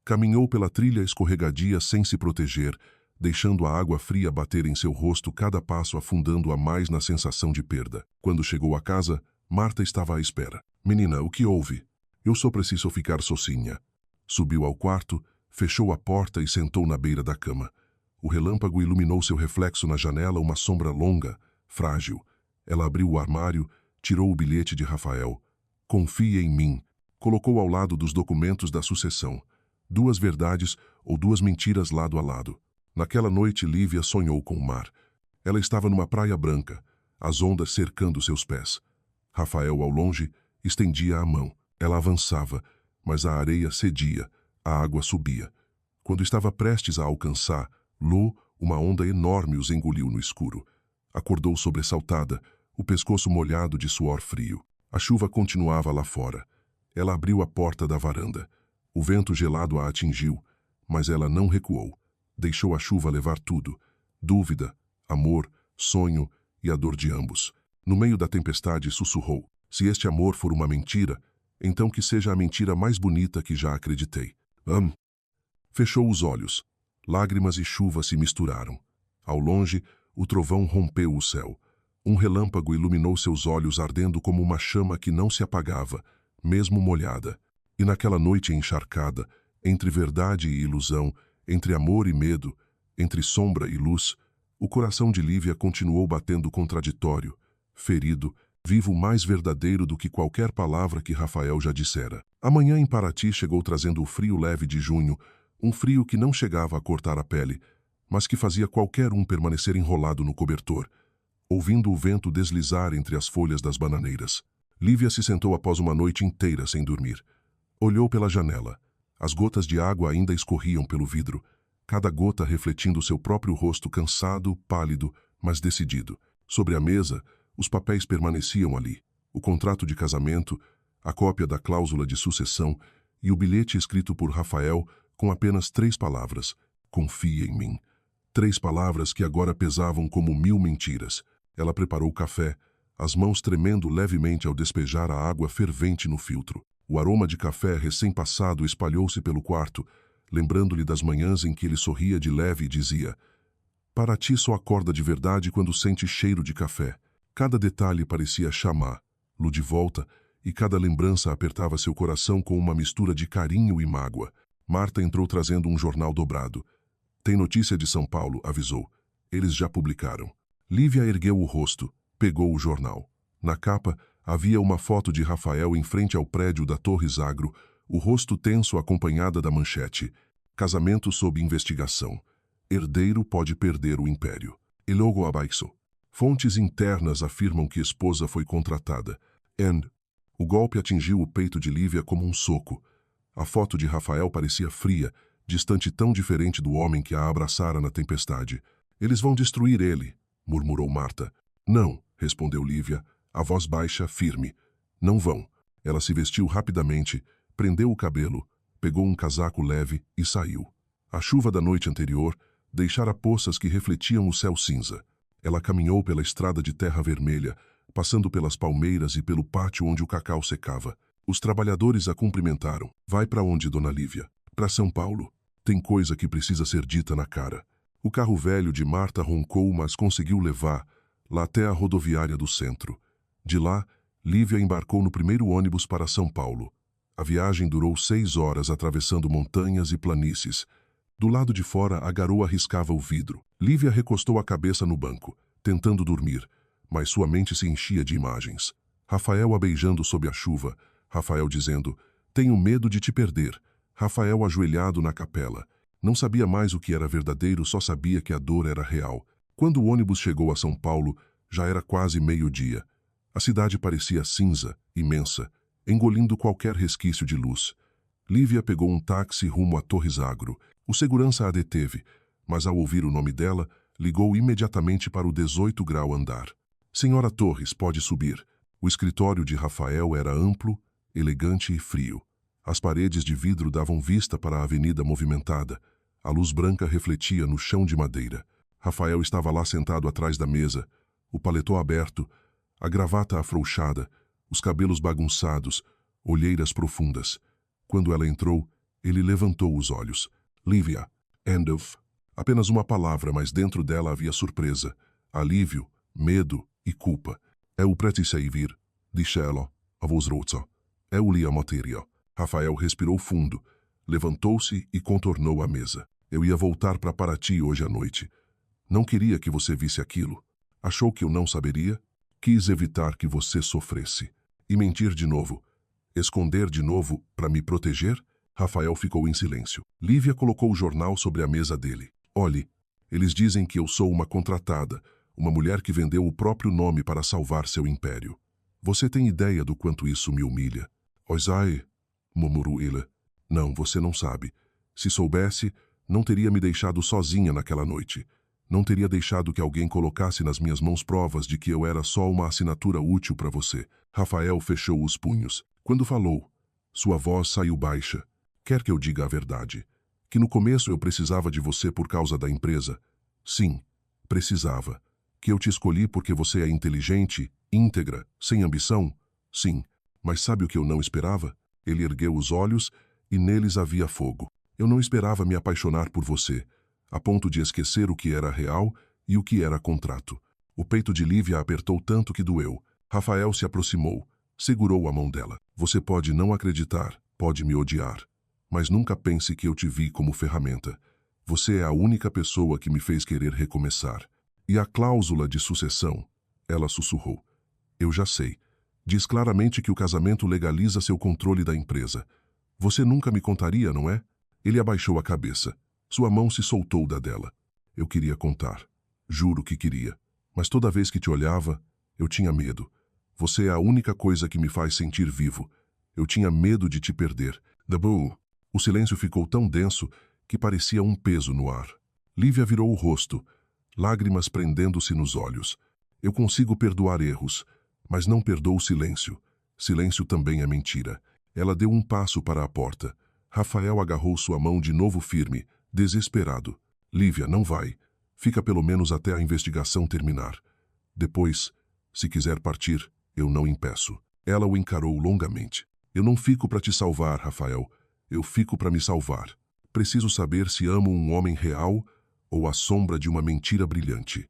Caminhou pela trilha escorregadia sem se proteger, deixando a água fria bater em seu rosto, cada passo afundando-a mais na sensação de perda. Quando chegou à casa, Marta estava à espera. Menina, o que houve? Eu só preciso ficar sozinha. Subiu ao quarto, fechou a porta e sentou na beira da cama. O relâmpago iluminou seu reflexo na janela, uma sombra longa, frágil. Ela abriu o armário, tirou o bilhete de Rafael. Confie em mim. Colocou ao lado dos documentos da sucessão. 2 verdades ou 2 mentiras lado a lado. Naquela noite, Lívia sonhou com o mar. Ela estava numa praia branca, as ondas cercando seus pés. Rafael, ao longe, estendia a mão. Ela avançava, mas a areia cedia, a água subia. Quando estava prestes a alcançar, uma onda enorme os engoliu no escuro. Acordou sobressaltada, o pescoço molhado de suor frio. A chuva continuava lá fora. Ela abriu a porta da varanda. O vento gelado a atingiu, mas ela não recuou. Deixou a chuva levar tudo: dúvida, amor, sonho e a dor de ambos. No meio da tempestade, sussurrou: se este amor for uma mentira, então que seja a mentira mais bonita que já acreditei. Fechou os olhos. Lágrimas e chuva se misturaram. Ao longe, o trovão rompeu o céu. Um relâmpago iluminou seus olhos, ardendo como uma chama que não se apagava, mesmo molhada. E naquela noite encharcada, entre verdade e ilusão, entre amor e medo, entre sombra e luz, o coração de Lívia continuou batendo contraditório, ferido, vivo, mais verdadeiro do que qualquer palavra que Rafael já dissera. A manhã em Paraty chegou trazendo o frio leve de junho, um frio que não chegava a cortar a pele, mas que fazia qualquer um permanecer enrolado no cobertor, ouvindo o vento deslizar entre as folhas das bananeiras. Lívia se sentou após uma noite inteira sem dormir. Olhou pela janela. As gotas de água ainda escorriam pelo vidro, cada gota refletindo seu próprio rosto cansado, pálido, mas decidido. Sobre a mesa, os papéis permaneciam ali: o contrato de casamento, a cópia da cláusula de sucessão e o bilhete escrito por Rafael com apenas 3 palavras: confie em mim. 3 palavras que agora pesavam como 1000 mentiras. Ela preparou o café, as mãos tremendo levemente ao despejar a água fervente no filtro. O aroma de café recém-passado espalhou-se pelo quarto, lembrando-lhe das manhãs em que ele sorria de leve e dizia: Paraty só acorda de verdade quando sente cheiro de café. Cada detalhe parecia chamá-lo de volta, e cada lembrança apertava seu coração com uma mistura de carinho e mágoa. Marta entrou trazendo um jornal dobrado. Tem notícia de São Paulo, avisou. Eles já publicaram. Lívia ergueu o rosto, pegou o jornal. Na capa, havia uma foto de Rafael em frente ao prédio da Torres Agro, o rosto tenso acompanhada da manchete: casamento sob investigação. Herdeiro pode perder o império. E logo abaixo: fontes internas afirmam que esposa foi contratada. O golpe atingiu o peito de Lívia como um soco. A foto de Rafael parecia fria, distante, tão diferente do homem que a abraçara na tempestade. Eles vão destruir ele, murmurou Marta. Não, respondeu Lívia, a voz baixa, firme. Não vão. Ela se vestiu rapidamente, prendeu o cabelo, pegou um casaco leve e saiu. A chuva da noite anterior deixara poças que refletiam o céu cinza. Ela caminhou pela estrada de terra vermelha, passando pelas palmeiras e pelo pátio onde o cacau secava. Os trabalhadores a cumprimentaram. Vai para onde, dona Lívia? Para São Paulo. Tem coisa que precisa ser dita na cara. O carro velho de Marta roncou, mas conseguiu levá-la até a rodoviária do centro. De lá, Lívia embarcou no primeiro ônibus para São Paulo. A viagem durou 6 horas, atravessando montanhas e planícies. Do lado de fora, a garoa riscava o vidro. Lívia recostou a cabeça no banco, tentando dormir, mas sua mente se enchia de imagens. Rafael a beijando sob a chuva, Rafael dizendo: tenho medo de te perder. Rafael ajoelhado na capela. Não sabia mais o que era verdadeiro, só sabia que a dor era real. Quando o ônibus chegou a São Paulo, já era quase meio-dia. A cidade parecia cinza, imensa, engolindo qualquer resquício de luz. Lívia pegou um táxi rumo a Torres Agro. O segurança a deteve, mas ao ouvir o nome dela, ligou imediatamente para o 18 grau andar. Senhora Torres, pode subir. O escritório de Rafael era amplo, elegante e frio. As paredes de vidro davam vista para a avenida movimentada. A luz branca refletia no chão de madeira. Rafael estava lá sentado atrás da mesa, o paletó aberto, a gravata afrouxada, os cabelos bagunçados, olheiras profundas. Quando ela entrou, ele levantou os olhos. Lívia. Apenas uma palavra, mas dentro dela havia surpresa, alívio, medo e culpa. Eu precisei vir, disse ela, a voz rouca. Eu li a matéria. Rafael respirou fundo, levantou-se e contornou a mesa. Eu ia voltar para Paraty hoje à noite. Não queria que você visse aquilo. Achou que eu não saberia? Quis evitar que você sofresse. E mentir de novo. Esconder de novo para me proteger? Rafael ficou em silêncio. Lívia colocou o jornal sobre a mesa dele. Olhe, eles dizem que eu sou uma contratada, uma mulher que vendeu o próprio nome para salvar seu império. Você tem ideia do quanto isso me humilha? Ozai, murmurou ele. Não, você não sabe. Se soubesse, não teria me deixado sozinha naquela noite. Não teria deixado que alguém colocasse nas minhas mãos provas de que eu era só uma assinatura útil para você. Rafael fechou os punhos. Quando falou, sua voz saiu baixa. Quer que eu diga a verdade? Que no começo eu precisava de você por causa da empresa? Sim, precisava. Que eu te escolhi porque você é inteligente, íntegra, sem ambição? Sim. Mas sabe o que eu não esperava? Ele ergueu os olhos e neles havia fogo. Eu não esperava me apaixonar por você, a ponto de esquecer o que era real e o que era contrato. O peito de Lívia apertou tanto que doeu. Rafael se aproximou, segurou a mão dela. Você pode não acreditar, pode me odiar, mas nunca pense que eu te vi como ferramenta. Você é a única pessoa que me fez querer recomeçar. E a cláusula de sucessão? Ela sussurrou. Eu já sei. Diz claramente que o casamento legaliza seu controle da empresa. Você nunca me contaria, não é? Ele abaixou a cabeça. Sua mão se soltou da dela. Eu queria contar. Juro que queria. Mas toda vez que te olhava, eu tinha medo. Você é a única coisa que me faz sentir vivo. Eu tinha medo de te perder. Dabu. O silêncio ficou tão denso que parecia um peso no ar. Lívia virou o rosto, lágrimas prendendo-se nos olhos. Eu consigo perdoar erros, mas não perdoo o silêncio. Silêncio também é mentira. Ela deu um passo para a porta. Rafael agarrou sua mão de novo firme, desesperado. Lívia, não vai. Fica pelo menos até a investigação terminar. Depois, se quiser partir, eu não impeço. Ela o encarou longamente. Eu não fico para te salvar, Rafael. Eu fico para me salvar. Preciso saber se amo um homem real ou a sombra de uma mentira brilhante.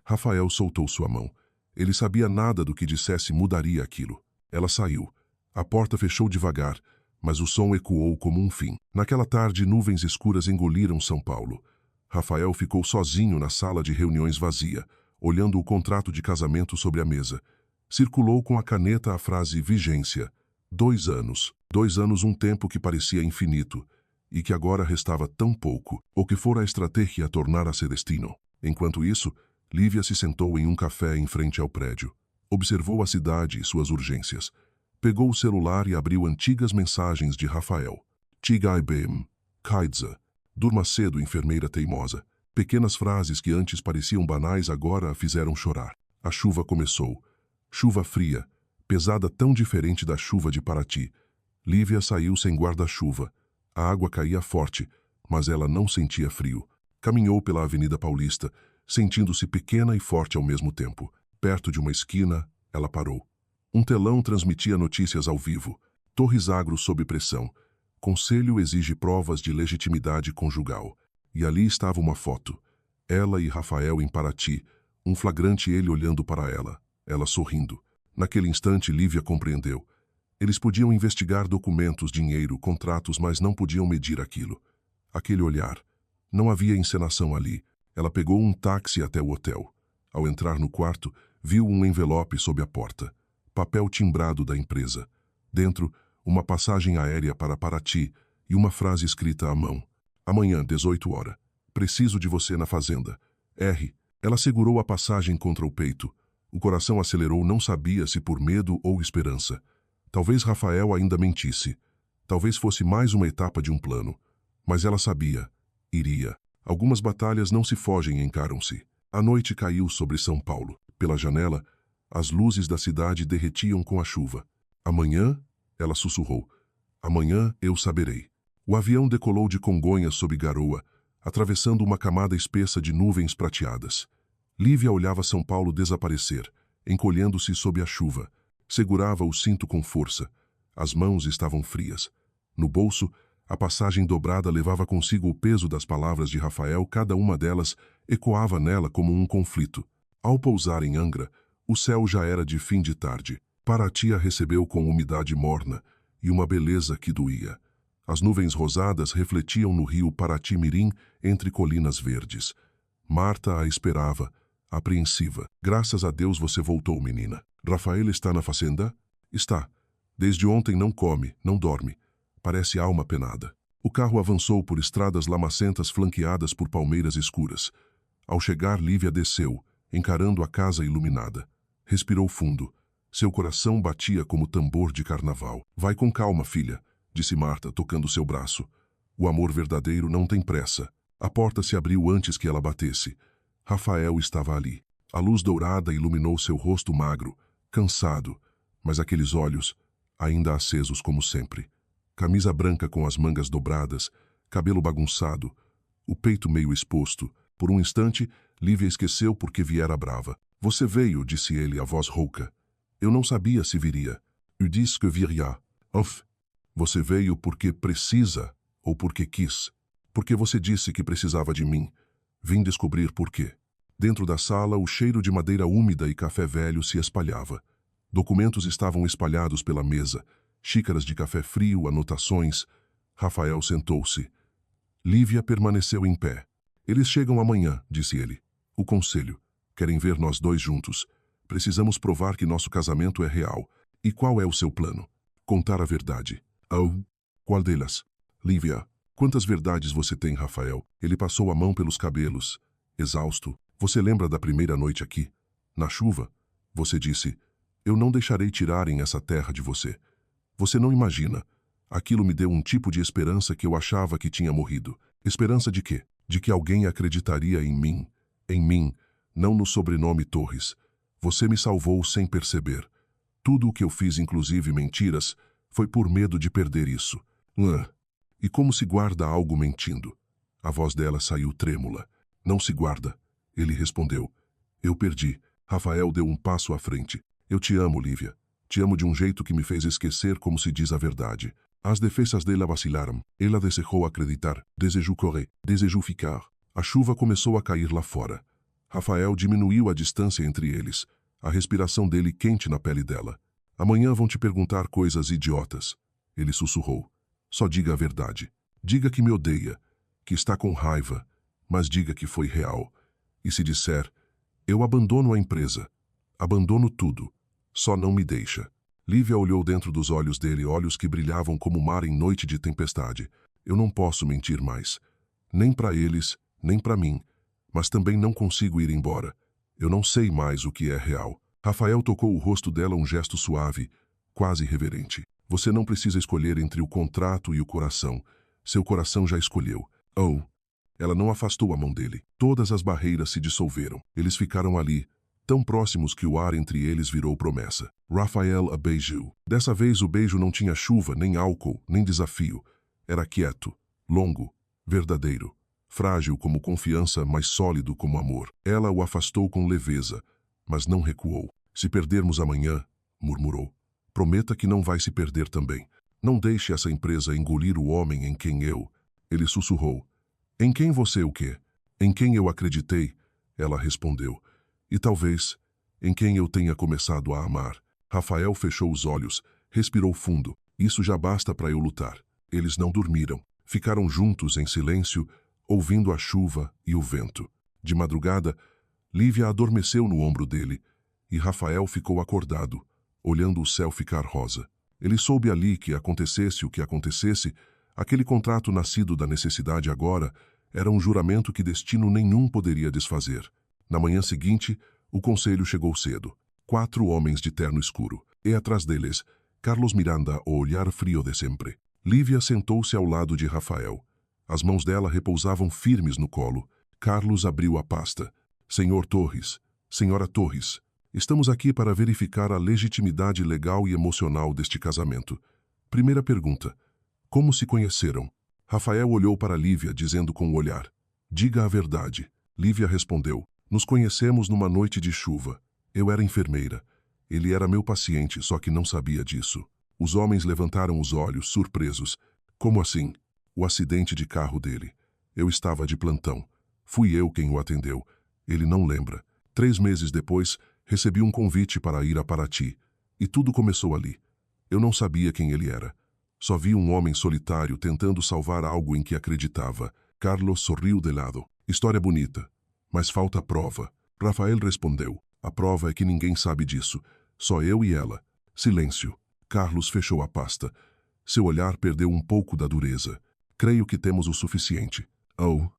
Rafael soltou sua mão. Ele sabia nada do que dissesse mudaria aquilo. Ela saiu. A porta fechou devagar, mas o som ecoou como um fim. Naquela tarde, nuvens escuras engoliram São Paulo. Rafael ficou sozinho na sala de reuniões vazia, olhando o contrato de casamento sobre a mesa. Circulou com a caneta a frase vigência. 2 anos. 2 anos, um tempo que parecia infinito, e que agora restava tão pouco, ou que fora a estratégia a tornar a ser destino. Enquanto isso, Lívia se sentou em um café em frente ao prédio. Observou a cidade e suas urgências. Pegou o celular e abriu antigas mensagens de Rafael. Tigai bem, Kaidza. Durma cedo, enfermeira teimosa. Pequenas frases que antes pareciam banais agora a fizeram chorar. A chuva começou. Chuva fria, pesada, tão diferente da chuva de Paraty. Lívia saiu sem guarda-chuva. A água caía forte, mas ela não sentia frio. Caminhou pela Avenida Paulista, sentindo-se pequena e forte ao mesmo tempo. Perto de uma esquina, ela parou. Um telão transmitia notícias ao vivo. Torres Agro sob pressão. Conselho exige provas de legitimidade conjugal. E ali estava uma foto. Ela e Rafael em Paraty, um flagrante ele olhando para ela sorrindo. Naquele instante, Lívia compreendeu. Eles podiam investigar documentos, dinheiro, contratos, mas não podiam medir aquilo. Aquele olhar. Não havia encenação ali. Ela pegou um táxi até o hotel. Ao entrar no quarto, viu um envelope sob a porta. Papel timbrado da empresa. Dentro, uma passagem aérea para Paraty e uma frase escrita à mão. Amanhã, 18 horas. Preciso de você na fazenda. R. Ela segurou a passagem contra o peito. O coração acelerou, não sabia se por medo ou esperança. Talvez Rafael ainda mentisse. Talvez fosse mais uma etapa de um plano. Mas ela sabia. Iria. Algumas batalhas não se fogem e encaram-se. A noite caiu sobre São Paulo. Pela janela, as luzes da cidade derretiam com a chuva. Amanhã, ela sussurrou. Amanhã eu saberei. O avião decolou de Congonhas sob garoa, atravessando uma camada espessa de nuvens prateadas. Lívia olhava São Paulo desaparecer, encolhendo-se sob a chuva. Segurava o cinto com força. As mãos estavam frias. No bolso, a passagem dobrada levava consigo o peso das palavras de Rafael, cada uma delas ecoava nela como um conflito. Ao pousar em Angra, o céu já era de fim de tarde. Paraty a recebeu com umidade morna e uma beleza que doía. As nuvens rosadas refletiam no rio Paraty-Mirim entre colinas verdes. Marta a esperava, apreensiva. Graças a Deus você voltou, menina. Rafael está na fazenda? Está. Desde ontem não come, não dorme. Parece alma penada. O carro avançou por estradas lamacentas flanqueadas por palmeiras escuras. Ao chegar, Lívia desceu, encarando a casa iluminada. Respirou fundo. Seu coração batia como tambor de carnaval. Vai com calma, filha, disse Marta, tocando seu braço. O amor verdadeiro não tem pressa. A porta se abriu antes que ela batesse. Rafael estava ali. A luz dourada iluminou seu rosto magro, cansado, mas aqueles olhos, ainda acesos como sempre. Camisa branca com as mangas dobradas, cabelo bagunçado, o peito meio exposto. Por um instante, Lívia esqueceu por que viera brava. Você veio, disse ele, a voz rouca. Eu não sabia se viria. Eu disse que viria. Off. Você veio porque precisa ou porque quis? Porque você disse que precisava de mim. Vim descobrir por quê. Dentro da sala, o cheiro de madeira úmida e café velho se espalhava. Documentos estavam espalhados pela mesa, xícaras de café frio, anotações. Rafael sentou-se. Lívia permaneceu em pé. Eles chegam amanhã, disse ele. O conselho. Querem ver nós dois juntos. Precisamos provar que nosso casamento é real. E qual é o seu plano? Contar a verdade. Oh, qual delas? Lívia. Quantas verdades você tem, Rafael? Ele passou a mão pelos cabelos. Exausto. Você lembra da primeira noite aqui? Na chuva? Você disse, eu não deixarei tirarem essa terra de você. Você não imagina. Aquilo me deu um tipo de esperança que eu achava que tinha morrido. Esperança de quê? De que alguém acreditaria em mim. Em mim, não no sobrenome Torres. Você me salvou sem perceber. Tudo o que eu fiz, inclusive mentiras, foi por medo de perder isso. E como se guarda algo mentindo? A voz dela saiu trêmula. Não se guarda. Ele respondeu. Eu perdi. Rafael deu um passo à frente. Eu te amo, Lívia. Te amo de um jeito que me fez esquecer como se diz a verdade. As defesas dela vacilaram. Ela desejou acreditar. Desejou correr. Desejou ficar. A chuva começou a cair lá fora. Rafael diminuiu a distância entre eles. A respiração dele quente na pele dela. Amanhã vão te perguntar coisas idiotas. Ele sussurrou. Só diga a verdade. Diga que me odeia, que está com raiva, mas diga que foi real. E se disser, eu abandono a empresa, abandono tudo, só não me deixa. Lívia olhou dentro dos olhos dele, olhos que brilhavam como o mar em noite de tempestade. Eu não posso mentir mais. Nem para eles, nem para mim. Mas também não consigo ir embora. Eu não sei mais o que é real. Rafael tocou o rosto dela, um gesto suave, quase reverente. Você não precisa escolher entre o contrato e o coração. Seu coração já escolheu. Oh! Ela não afastou a mão dele. Todas as barreiras se dissolveram. Eles ficaram ali, tão próximos que o ar entre eles virou promessa. Rafael a beijou. Dessa vez o beijo não tinha chuva, nem álcool, nem desafio. Era quieto, longo, verdadeiro. Frágil como confiança, mas sólido como amor. Ela o afastou com leveza, mas não recuou. Se perdermos amanhã, murmurou, prometa que não vai se perder também. Não deixe essa empresa engolir o homem em quem eu... Ele sussurrou. Em quem você o quê? Em quem eu acreditei? Ela respondeu. E talvez, em quem eu tenha começado a amar. Rafael fechou os olhos, respirou fundo. Isso já basta para eu lutar. Eles não dormiram. Ficaram juntos em silêncio, ouvindo a chuva e o vento. De madrugada, Lívia adormeceu no ombro dele, e Rafael ficou acordado, olhando o céu ficar rosa. Ele soube ali que acontecesse o que acontecesse, aquele contrato nascido da necessidade agora era um juramento que destino nenhum poderia desfazer. Na manhã seguinte, o conselho chegou cedo. 4 homens de terno escuro, e atrás deles, Carlos Miranda, o olhar frio de sempre. Lívia sentou-se ao lado de Rafael. As mãos dela repousavam firmes no colo. Carlos abriu a pasta. Senhor Torres, Senhora Torres, estamos aqui para verificar a legitimidade legal e emocional deste casamento. Primeira pergunta. Como se conheceram? Rafael olhou para Lívia, dizendo com o olhar. Diga a verdade. Lívia respondeu. Nos conhecemos numa noite de chuva. Eu era enfermeira. Ele era meu paciente, só que não sabia disso. Os homens levantaram os olhos, surpresos. Como assim? O acidente de carro dele. Eu estava de plantão. Fui eu quem o atendeu. Ele não lembra. 3 meses depois, recebi um convite para ir a Paraty. E tudo começou ali. Eu não sabia quem ele era. Só vi um homem solitário tentando salvar algo em que acreditava. Carlos sorriu de lado. História bonita, mas falta prova. Rafael respondeu. A prova é que ninguém sabe disso. Só eu e ela. Silêncio. Carlos fechou a pasta. Seu olhar perdeu um pouco da dureza. Creio que temos o suficiente. Oh.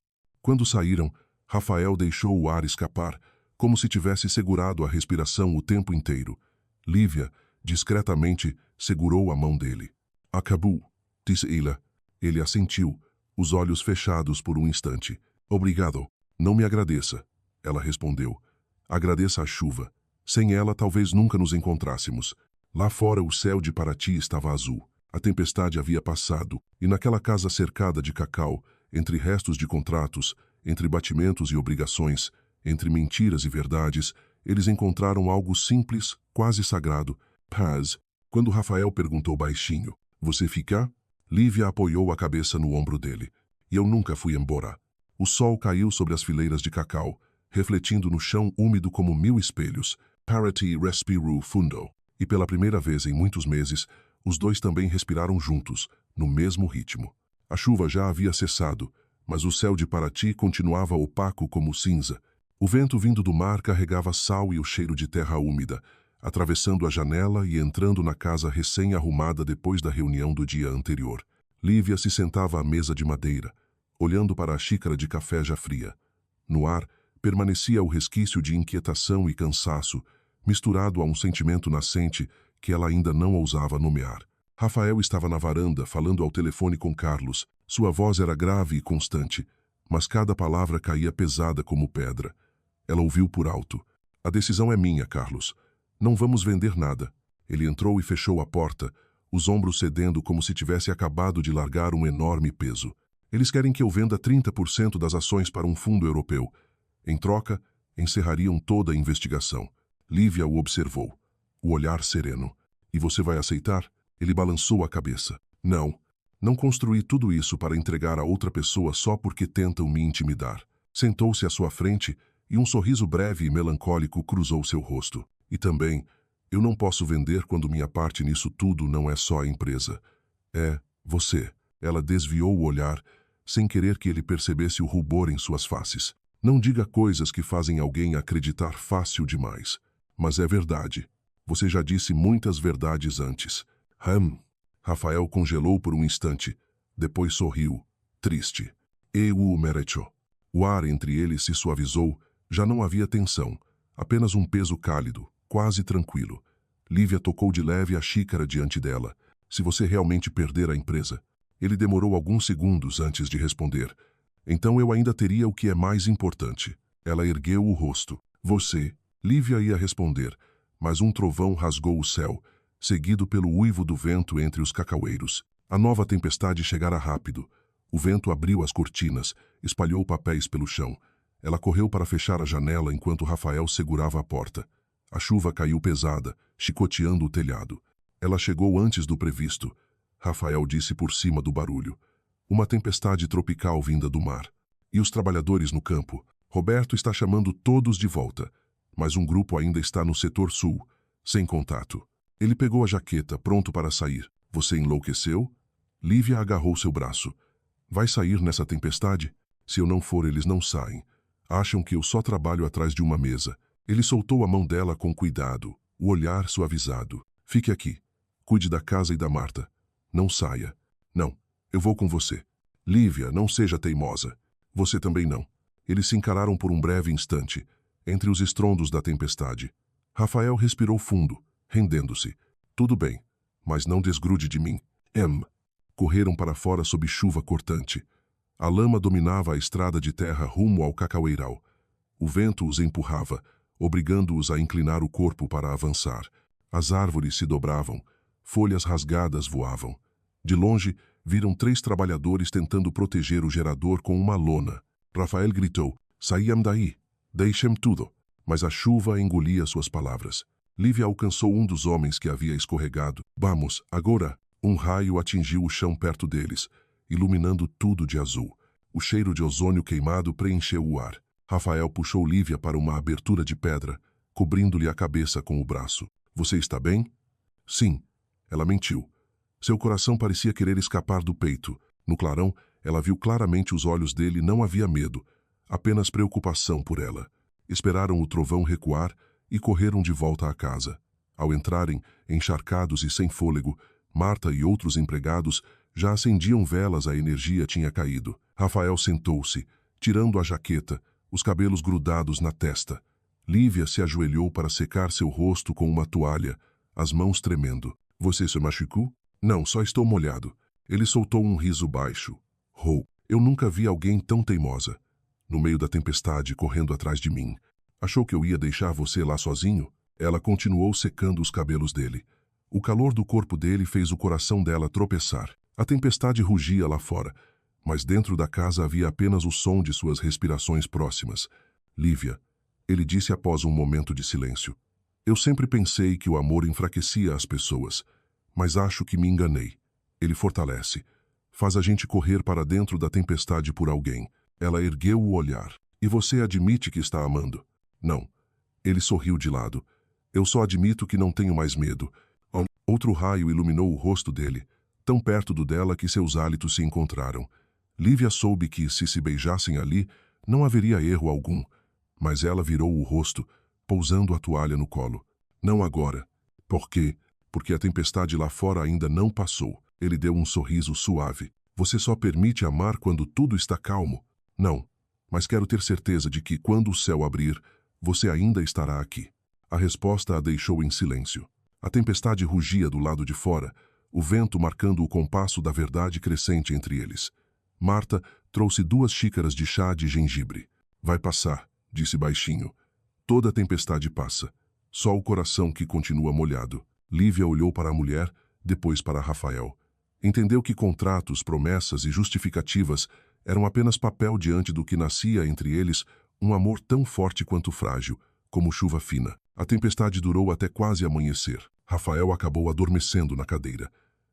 Quando saíram, Rafael deixou o ar escapar, como se tivesse segurado a respiração o tempo inteiro. Lívia, discretamente, segurou a mão dele. Acabou, disse ela. Ele assentiu, os olhos fechados por um instante. Obrigado. Não me agradeça. Ela respondeu. Agradeça a chuva. Sem ela, talvez nunca nos encontrássemos. Lá fora, o céu de Paraty estava azul. A tempestade havia passado, e naquela casa cercada de cacau, entre restos de contratos, entre batimentos e obrigações, entre mentiras e verdades, eles encontraram algo simples, quase sagrado. Paz. Quando Rafael perguntou baixinho, você fica? Lívia apoiou a cabeça no ombro dele. E eu nunca fui embora. O sol caiu sobre as fileiras de cacau, refletindo no chão úmido como 1000 espelhos. Paraty respirou fundo. E pela primeira vez em muitos meses, os dois também respiraram juntos, no mesmo ritmo. A chuva já havia cessado, mas o céu de Paraty continuava opaco como cinza. O vento vindo do mar carregava sal e o cheiro de terra úmida, atravessando a janela e entrando na casa recém-arrumada depois da reunião do dia anterior. Lívia se sentava à mesa de madeira, olhando para a xícara de café já fria. No ar, permanecia o resquício de inquietação e cansaço, misturado a um sentimento nascente que ela ainda não ousava nomear. Rafael estava na varanda, falando ao telefone com Carlos. Sua voz era grave e constante, mas cada palavra caía pesada como pedra. Ela ouviu por alto. A decisão é minha, Carlos. Não vamos vender nada. Ele entrou e fechou a porta, os ombros cedendo como se tivesse acabado de largar um enorme peso. Eles querem que eu venda 30% das ações para um fundo europeu. Em troca, encerrariam toda a investigação. Lívia o observou, o olhar sereno. E você vai aceitar? Ele balançou a cabeça. Não. Não construí tudo isso para entregar a outra pessoa só porque tentam me intimidar. Sentou-se à sua frente e um sorriso breve e melancólico cruzou seu rosto. E também, eu não posso vender quando minha parte nisso tudo não é só a empresa. É você. Ela desviou o olhar, sem querer que ele percebesse o rubor em suas faces. Não diga coisas que fazem alguém acreditar fácil demais. Mas é verdade. Você já disse muitas verdades antes. Rafael congelou por um instante. Depois sorriu, triste. Eu o mereço. O ar entre eles se suavizou. Já não havia tensão. Apenas um peso cálido, quase tranquilo. Lívia tocou de leve a xícara diante dela. Se você realmente perder a empresa. Ele demorou alguns segundos antes de responder. Então eu ainda teria o que é mais importante. Ela ergueu o rosto. Você. Lívia ia responder, mas um trovão rasgou o céu, seguido pelo uivo do vento entre os cacaueiros. A nova tempestade chegara rápido. O vento abriu as cortinas, espalhou papéis pelo chão. Ela correu para fechar a janela enquanto Rafael segurava a porta. A chuva caiu pesada, chicoteando o telhado. Ela chegou antes do previsto. Rafael disse por cima do barulho. Uma tempestade tropical vinda do mar. E os trabalhadores no campo? Roberto está chamando todos de volta. Mas um grupo ainda está no setor sul, sem contato. Ele pegou a jaqueta, pronto para sair. Você enlouqueceu? Lívia agarrou seu braço. Vai sair nessa tempestade? Se eu não for, eles não saem. Acham que eu só trabalho atrás de uma mesa. Ele soltou a mão dela com cuidado, o olhar suavizado. Fique aqui. Cuide da casa e da Marta. Não saia. Não, eu vou com você. Lívia, não seja teimosa. Você também não. Eles se encararam por um breve instante, entre os estrondos da tempestade. Rafael respirou fundo, rendendo-se. Tudo bem, mas não desgrude de mim. Correram para fora sob chuva cortante. A lama dominava a estrada de terra rumo ao cacaueiral. O vento os empurrava, obrigando-os a inclinar o corpo para avançar. As árvores se dobravam, folhas rasgadas voavam. De longe, viram 3 trabalhadores tentando proteger o gerador com uma lona. Rafael gritou, saiam daí. Deixem tudo. Mas a chuva engolia suas palavras. Lívia alcançou um dos homens que havia escorregado. Vamos, agora! Um raio atingiu o chão perto deles, iluminando tudo de azul. O cheiro de ozônio queimado preencheu o ar. Rafael puxou Lívia para uma abertura de pedra, cobrindo-lhe a cabeça com o braço. Você está bem? Sim. Ela mentiu. Seu coração parecia querer escapar do peito. No clarão, ela viu claramente os olhos dele e não havia medo, apenas preocupação por ela. Esperaram o trovão recuar e correram de volta à casa. Ao entrarem, encharcados e sem fôlego, Marta e outros empregados já acendiam velas, a energia tinha caído. Rafael sentou-se, tirando a jaqueta, os cabelos grudados na testa. Lívia se ajoelhou para secar seu rosto com uma toalha, as mãos tremendo. Você se machucou? Não, só estou molhado. Ele soltou um riso baixo. Oh, eu nunca vi alguém tão teimosa. No meio da tempestade, correndo atrás de mim. Achou que eu ia deixar você lá sozinho? Ela continuou secando os cabelos dele. O calor do corpo dele fez o coração dela tropeçar. A tempestade rugia lá fora, mas dentro da casa havia apenas o som de suas respirações próximas. Lívia, ele disse após um momento de silêncio. Eu sempre pensei que o amor enfraquecia as pessoas, mas acho que me enganei. Ele fortalece. Faz a gente correr para dentro da tempestade por alguém. Ela ergueu o olhar. E você admite que está amando? Não. Ele sorriu de lado. Eu só admito que não tenho mais medo. Outro raio iluminou o rosto dele, tão perto do dela que seus hálitos se encontraram. Lívia soube que, se beijassem ali, não haveria erro algum. Mas ela virou o rosto, pousando a toalha no colo. Não agora. Por quê? Porque a tempestade lá fora ainda não passou. Ele deu um sorriso suave. Você só permite amar quando tudo está calmo? Não. Mas quero ter certeza de que, quando o céu abrir, você ainda estará aqui. A resposta a deixou em silêncio. A tempestade rugia do lado de fora, o vento marcando o compasso da verdade crescente entre eles. Marta trouxe 2 xícaras de chá de gengibre. Vai passar, disse baixinho. Toda a tempestade passa. Só o coração que continua molhado. Lívia olhou para a mulher, depois para Rafael. Entendeu que contratos, promessas e justificativas eram apenas papel diante do que nascia entre eles um amor tão forte quanto frágil, como chuva fina. A tempestade durou até quase amanhecer. Rafael acabou adormecendo na cadeira.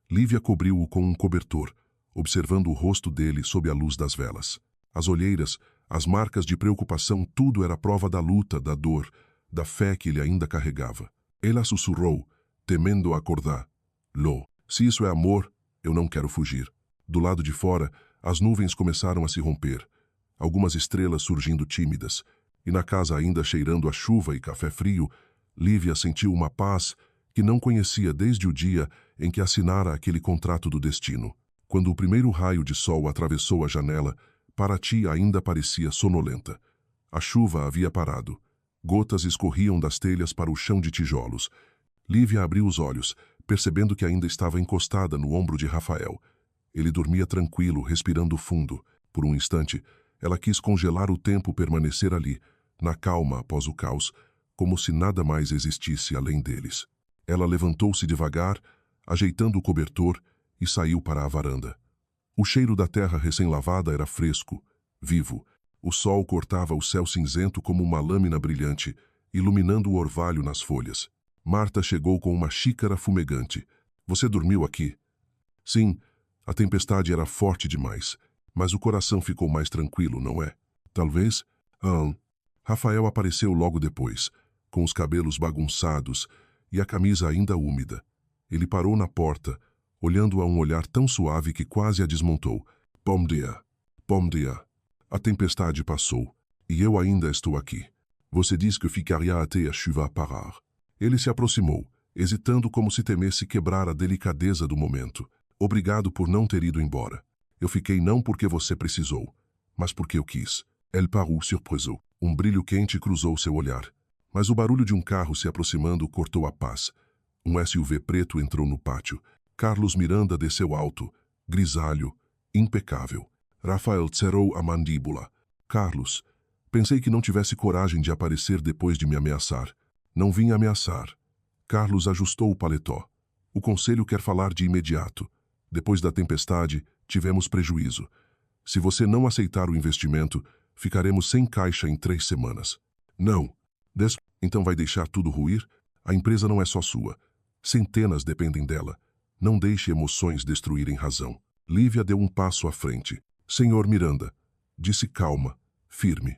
Lívia cobriu-o com um cobertor, observando o rosto dele sob a luz das velas. As olheiras, as marcas de preocupação, tudo era prova da luta, da dor, da fé que ele ainda carregava. Ela sussurrou, temendo acordar. Lô, se isso é amor, eu não quero fugir. Do lado de fora, as nuvens começaram a se romper, algumas estrelas surgindo tímidas, e na casa ainda cheirando a chuva e café frio, Lívia sentiu uma paz que não conhecia desde o dia em que assinara aquele contrato do destino. Quando o primeiro raio de sol atravessou a janela, Paraty ainda parecia sonolenta. A chuva havia parado. Gotas escorriam das telhas para o chão de tijolos. Lívia abriu os olhos, percebendo que ainda estava encostada no ombro de Rafael. Ele dormia tranquilo, respirando fundo. Por um instante, ela quis congelar o tempo, permanecer ali, na calma após o caos, como se nada mais existisse além deles. Ela levantou-se devagar, ajeitando o cobertor, e saiu para a varanda. O cheiro da terra recém-lavada era fresco, vivo. O sol cortava o céu cinzento como uma lâmina brilhante, iluminando o orvalho nas folhas. Marta chegou com uma xícara fumegante. Você dormiu aqui? Sim, a tempestade era forte demais, mas o coração ficou mais tranquilo, não é? Talvez? Rafael apareceu logo depois, com os cabelos bagunçados e a camisa ainda úmida. Ele parou na porta, olhando a um olhar tão suave que quase a desmontou. Bom dia. Bom dia. A tempestade passou, e eu ainda estou aqui. Você disse que ficaria até a chuva parar. Ele se aproximou, hesitando como se temesse quebrar a delicadeza do momento. Obrigado por não ter ido embora. Eu fiquei não porque você precisou, mas porque eu quis. Elle parut surpreso. Um brilho quente cruzou seu olhar. Mas o barulho de um carro se aproximando cortou a paz. Um SUV preto entrou no pátio. Carlos Miranda desceu alto, grisalho, impecável. Rafael cerrou a mandíbula. Carlos, pensei que não tivesse coragem de aparecer depois de me ameaçar. Não vim ameaçar. Carlos ajustou o paletó. O conselho quer falar de imediato. Depois da tempestade, tivemos prejuízo. Se você não aceitar o investimento, ficaremos sem caixa em 3 semanas. Não. Então vai deixar tudo ruir? A empresa não é só sua. Centenas dependem dela. Não deixe emoções destruírem razão. Lívia deu um passo à frente. Senhor Miranda, disse calma, firme.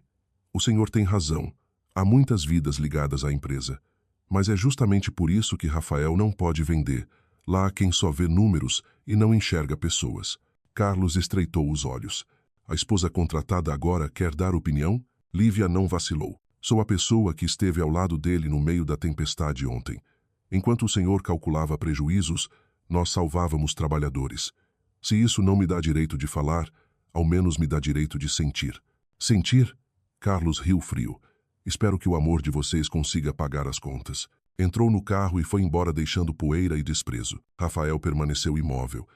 O senhor tem razão. Há muitas vidas ligadas à empresa. Mas é justamente por isso que Rafael não pode vender. Lá há quem só vê números e não enxerga pessoas. Carlos estreitou os olhos. A esposa contratada agora quer dar opinião? Lívia não vacilou. Sou a pessoa que esteve ao lado dele no meio da tempestade ontem. Enquanto o senhor calculava prejuízos, nós salvávamos trabalhadores. Se isso não me dá direito de falar, ao menos me dá direito de sentir. Sentir? Carlos riu frio. Espero que o amor de vocês consiga pagar as contas. Entrou no carro e foi embora deixando poeira e desprezo. Rafael permaneceu imóvel.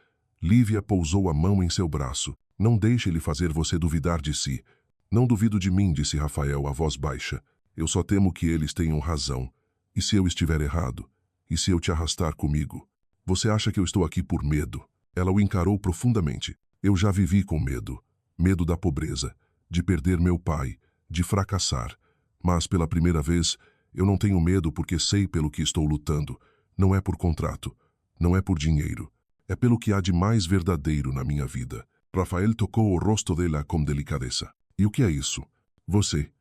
Lívia pousou a mão em seu braço. Não deixe ele fazer você duvidar de si. Não duvido de mim, disse Rafael a voz baixa. Eu só temo que eles tenham razão. E se eu estiver errado? E se eu te arrastar comigo? Você acha que eu estou aqui por medo? Ela o encarou profundamente. Eu já vivi com medo. Medo da pobreza, de perder meu pai, de fracassar. Mas, pela primeira vez, eu não tenho medo porque sei pelo que estou lutando. Não é por contrato. Não é por dinheiro. É pelo que há de mais verdadeiro na minha vida. Rafael tocou o rosto dela com delicadeza. E o que é isso? Você.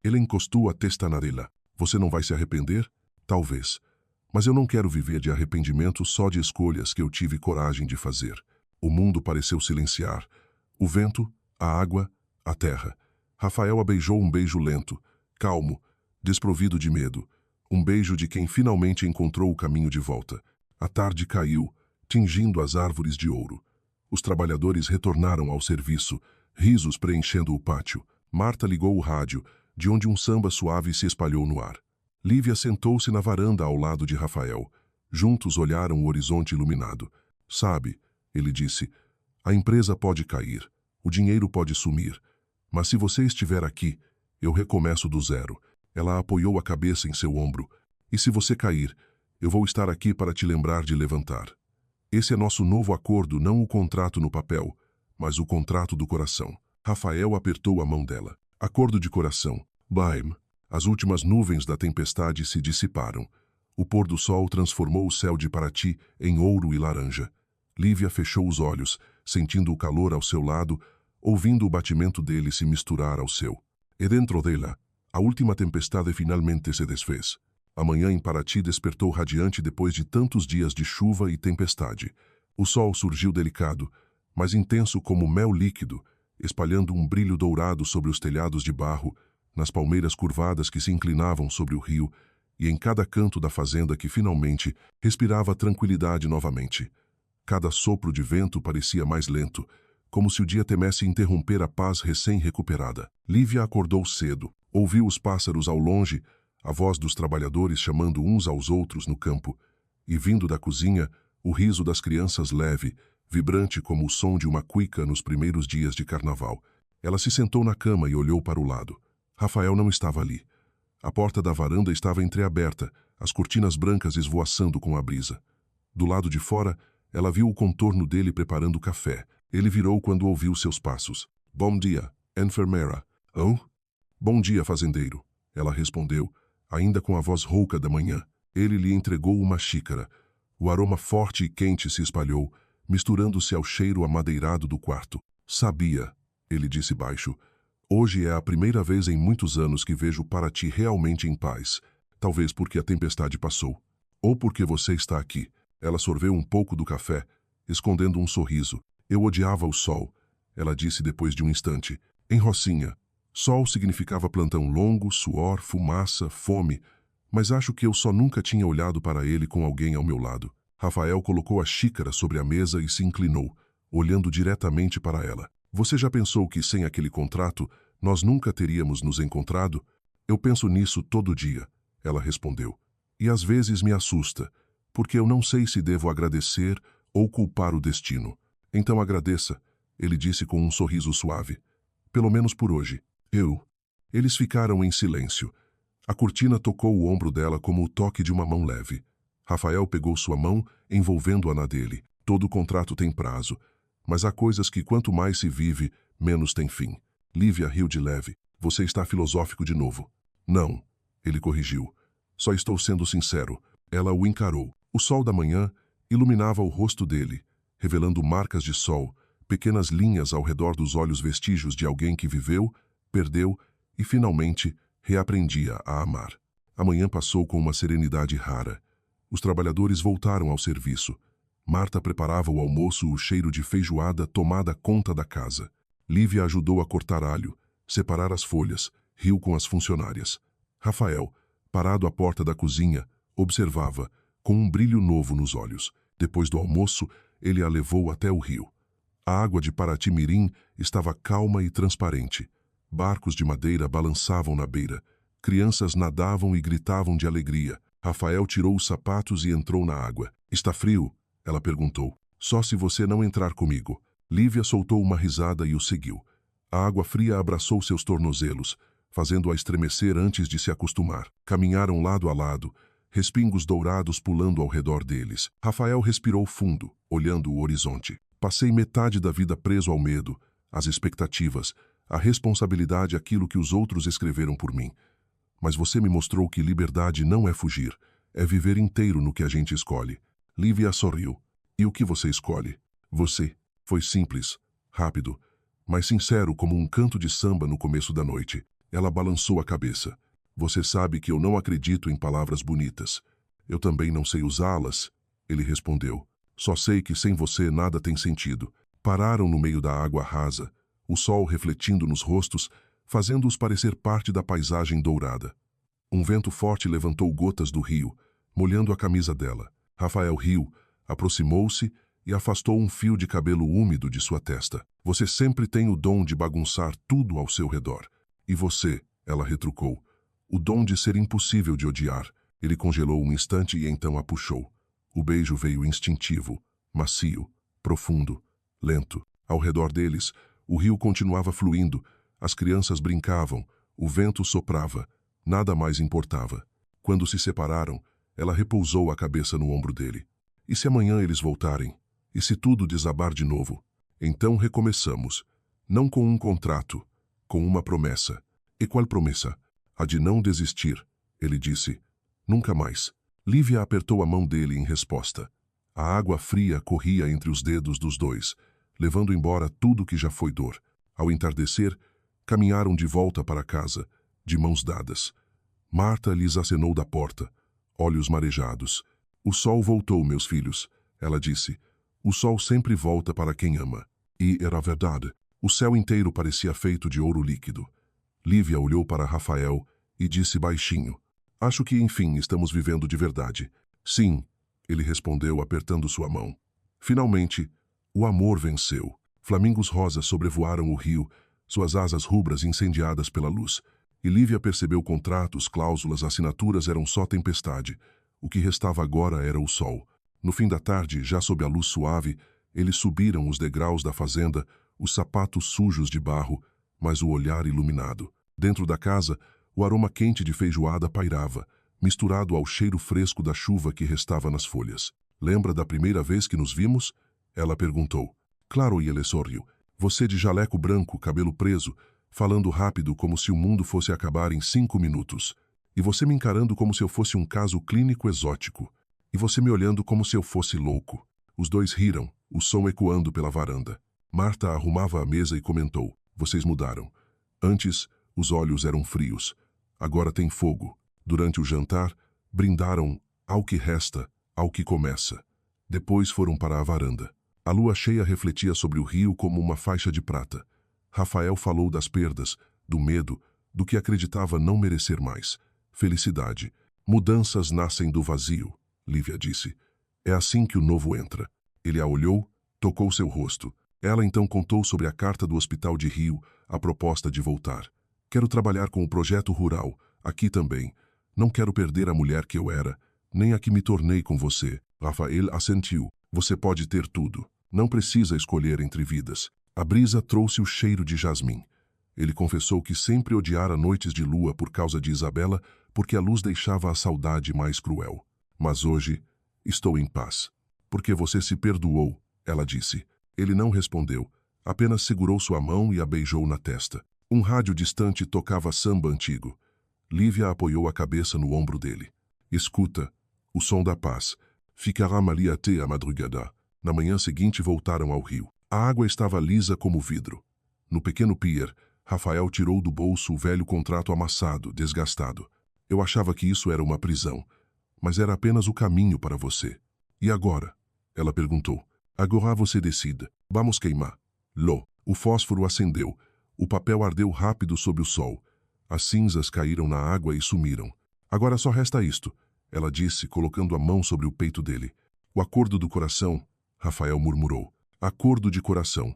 Ele encostou a testa na dela. Você não vai se arrepender? Talvez. Mas eu não quero viver de arrependimento só de escolhas que eu tive coragem de fazer. O mundo pareceu silenciar. O vento, a água, a terra. Rafael a beijou um beijo lento, calmo, desprovido de medo. Um beijo de quem finalmente encontrou o caminho de volta. A tarde caiu, tingindo as árvores de ouro. Os trabalhadores retornaram ao serviço, risos preenchendo o pátio. Marta ligou o rádio, de onde um samba suave se espalhou no ar. Lívia sentou-se na varanda ao lado de Rafael. Juntos olharam o horizonte iluminado. Sabe, ele disse, a empresa pode cair, o dinheiro pode sumir, mas se você estiver aqui, eu recomeço do zero. Ela apoiou a cabeça em seu ombro. E se você cair, eu vou estar aqui para te lembrar de levantar. Esse é nosso novo acordo, não o contrato no papel, mas o contrato do coração. Rafael apertou a mão dela. Acordo de coração. Baim. As últimas nuvens da tempestade se dissiparam. O pôr do sol transformou o céu de Paraty em ouro e laranja. Lívia fechou os olhos, sentindo o calor ao seu lado, ouvindo o batimento dele se misturar ao seu. E dentro dela, a última tempestade finalmente se desfez. A manhã em Paraty despertou radiante depois de tantos dias de chuva e tempestade. O sol surgiu delicado, mas intenso como mel líquido, espalhando um brilho dourado sobre os telhados de barro, nas palmeiras curvadas que se inclinavam sobre o rio, e em cada canto da fazenda que finalmente respirava tranquilidade novamente. Cada sopro de vento parecia mais lento, como se o dia temesse interromper a paz recém-recuperada. Lívia acordou cedo, ouviu os pássaros ao longe, a voz dos trabalhadores chamando uns aos outros no campo, e vindo da cozinha, o riso das crianças leve, vibrante como o som de uma cuíca nos primeiros dias de carnaval. Ela se sentou na cama e olhou para o lado. Rafael não estava ali. A porta da varanda estava entreaberta, as cortinas brancas esvoaçando com a brisa. Do lado de fora, ela viu o contorno dele preparando café. Ele virou quando ouviu seus passos. Bom dia, enfermeira. Oh? Bom dia, fazendeiro. Ela respondeu, ainda com a voz rouca da manhã. Ele lhe entregou uma xícara. O aroma forte e quente se espalhou, misturando-se ao cheiro amadeirado do quarto. Sabia, ele disse baixo. Hoje é a primeira vez em muitos anos que vejo Paraty realmente em paz. Talvez porque a tempestade passou. Ou porque você está aqui. Ela sorveu um pouco do café, escondendo um sorriso. Eu odiava o sol, ela disse depois de um instante. Em Rocinha, sol significava plantão longo, suor, fumaça, fome. Mas acho que eu só nunca tinha olhado para ele com alguém ao meu lado. Rafael colocou a xícara sobre a mesa e se inclinou, olhando diretamente para ela. Você já pensou que sem aquele contrato, nós nunca teríamos nos encontrado? Eu penso nisso todo dia, ela respondeu. E às vezes me assusta, porque eu não sei se devo agradecer ou culpar o destino. Então agradeça, ele disse com um sorriso suave. Pelo menos por hoje. Eles ficaram em silêncio. A cortina tocou o ombro dela como o toque de uma mão leve. Rafael pegou sua mão, envolvendo-a na dele. Todo contrato tem prazo. Mas há coisas que quanto mais se vive, menos tem fim. Lívia riu de leve. Você está filosófico de novo. Não, ele corrigiu. Só estou sendo sincero. Ela o encarou. O sol da manhã iluminava o rosto dele, revelando marcas de sol, pequenas linhas ao redor dos olhos, vestígios de alguém que viveu, perdeu e finalmente reaprendia a amar. A manhã passou com uma serenidade rara. Os trabalhadores voltaram ao serviço. Marta preparava o almoço, o cheiro de feijoada tomava conta da casa. Lívia ajudou a cortar alho, separar as folhas, riu com as funcionárias. Rafael, parado à porta da cozinha, observava, com um brilho novo nos olhos. Depois do almoço, ele a levou até o rio. A água de Paraty-Mirim estava calma e transparente. Barcos de madeira balançavam na beira. Crianças nadavam e gritavam de alegria. Rafael tirou os sapatos e entrou na água. "Está frio?" ela perguntou. "Só se você não entrar comigo." Lívia soltou uma risada e o seguiu. A água fria abraçou seus tornozelos, fazendo-a estremecer antes de se acostumar. Caminharam lado a lado, respingos dourados pulando ao redor deles. Rafael respirou fundo, olhando o horizonte. "Passei metade da vida preso ao medo, às expectativas, à responsabilidade, aquilo que os outros escreveram por mim. Mas você me mostrou que liberdade não é fugir, é viver inteiro no que a gente escolhe." Lívia sorriu. "E o que você escolhe?" "Você." Foi simples, rápido, mas sincero como um canto de samba no começo da noite. Ela balançou a cabeça. "Você sabe que eu não acredito em palavras bonitas. Eu também não sei usá-las." Ele respondeu. "Só sei que sem você nada tem sentido." Pararam no meio da água rasa, o sol refletindo nos rostos, fazendo-os parecer parte da paisagem dourada. Um vento forte levantou gotas do rio, molhando a camisa dela. Rafael riu, aproximou-se e afastou um fio de cabelo úmido de sua testa. "Você sempre tem o dom de bagunçar tudo ao seu redor. E você," ela retrucou, "o dom de ser impossível de odiar." Ele congelou um instante e então a puxou. O beijo veio instintivo, macio, profundo, lento. Ao redor deles, o rio continuava fluindo, as crianças brincavam, o vento soprava, nada mais importava. Quando se separaram, ela repousou a cabeça no ombro dele. "E se amanhã eles voltarem? E se tudo desabar de novo? Então recomeçamos. Não com um contrato, com uma promessa." "E qual promessa?" "A de não desistir," ele disse. "Nunca mais." Lívia apertou a mão dele em resposta. A água fria corria entre os dedos dos dois, levando embora tudo que já foi dor. Ao entardecer, caminharam de volta para casa, de mãos dadas. Marta lhes acenou da porta, olhos marejados. "O sol voltou, meus filhos," ela disse. "O sol sempre volta para quem ama." E era verdade. O céu inteiro parecia feito de ouro líquido. Lívia olhou para Rafael e disse baixinho: "Acho que, enfim, estamos vivendo de verdade." "Sim," ele respondeu, apertando sua mão. Finalmente, o amor venceu. Flamingos rosas sobrevoaram o rio, suas asas rubras incendiadas pela luz. E Lívia percebeu contratos, cláusulas, assinaturas eram só tempestade. O que restava agora era o sol. No fim da tarde, já sob a luz suave, eles subiram os degraus da fazenda, os sapatos sujos de barro, mas o olhar iluminado. Dentro da casa, o aroma quente de feijoada pairava, misturado ao cheiro fresco da chuva que restava nas folhas. "Lembra da primeira vez que nos vimos?" ela perguntou. "Claro", e ele sorriu. "Você de jaleco branco, cabelo preso, falando rápido como se o mundo fosse acabar em 5 minutos. E você me encarando como se eu fosse um caso clínico exótico. E você me olhando como se eu fosse louco." Os dois riram, o som ecoando pela varanda. Marta arrumava a mesa e comentou: "Vocês mudaram. Antes, os olhos eram frios. Agora tem fogo." Durante o jantar, brindaram ao que resta, ao que começa. Depois foram para a varanda. A lua cheia refletia sobre o rio como uma faixa de prata. Rafael falou das perdas, do medo, do que acreditava não merecer mais. Felicidade. "Mudanças nascem do vazio", Lívia disse. "É assim que o novo entra." Ele a olhou, tocou seu rosto. Ela então contou sobre a carta do hospital de Rio, a proposta de voltar. "Quero trabalhar com o projeto rural, aqui também. Não quero perder a mulher que eu era, nem a que me tornei com você." Rafael assentiu. "Você pode ter tudo. Não precisa escolher entre vidas." A brisa trouxe o cheiro de jasmim. Ele confessou que sempre odiara noites de lua por causa de Isabela, porque a luz deixava a saudade mais cruel. "Mas hoje, estou em paz." "Porque você se perdoou," ela disse. Ele não respondeu, apenas segurou sua mão e a beijou na testa. Um rádio distante tocava samba antigo. Lívia apoiou a cabeça no ombro dele. "Escuta, o som da paz. Ficará ali até a madrugada." Na manhã seguinte voltaram ao rio. A água estava lisa como vidro. No pequeno pier, Rafael tirou do bolso o velho contrato amassado, desgastado. "Eu achava que isso era uma prisão. mas era apenas o caminho para você. E agora? Ela perguntou. Agora você decida. Vamos queimar. Lô. O fósforo acendeu. O papel ardeu rápido sob o sol. As cinzas caíram na água e sumiram. Agora só resta isto, ela disse, colocando a mão sobre o peito dele. O acordo do coração, Rafael murmurou. Acordo de coração.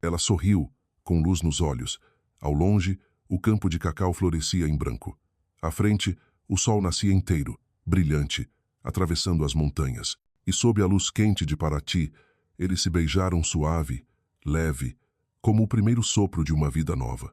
Ela sorriu, com luz nos olhos. Ao longe, o campo de cacau florescia em branco. À frente, o sol nascia inteiro, brilhante, atravessando as montanhas. E sob a luz quente de Paraty, eles se beijaram suave, leve, como o primeiro sopro de uma vida nova.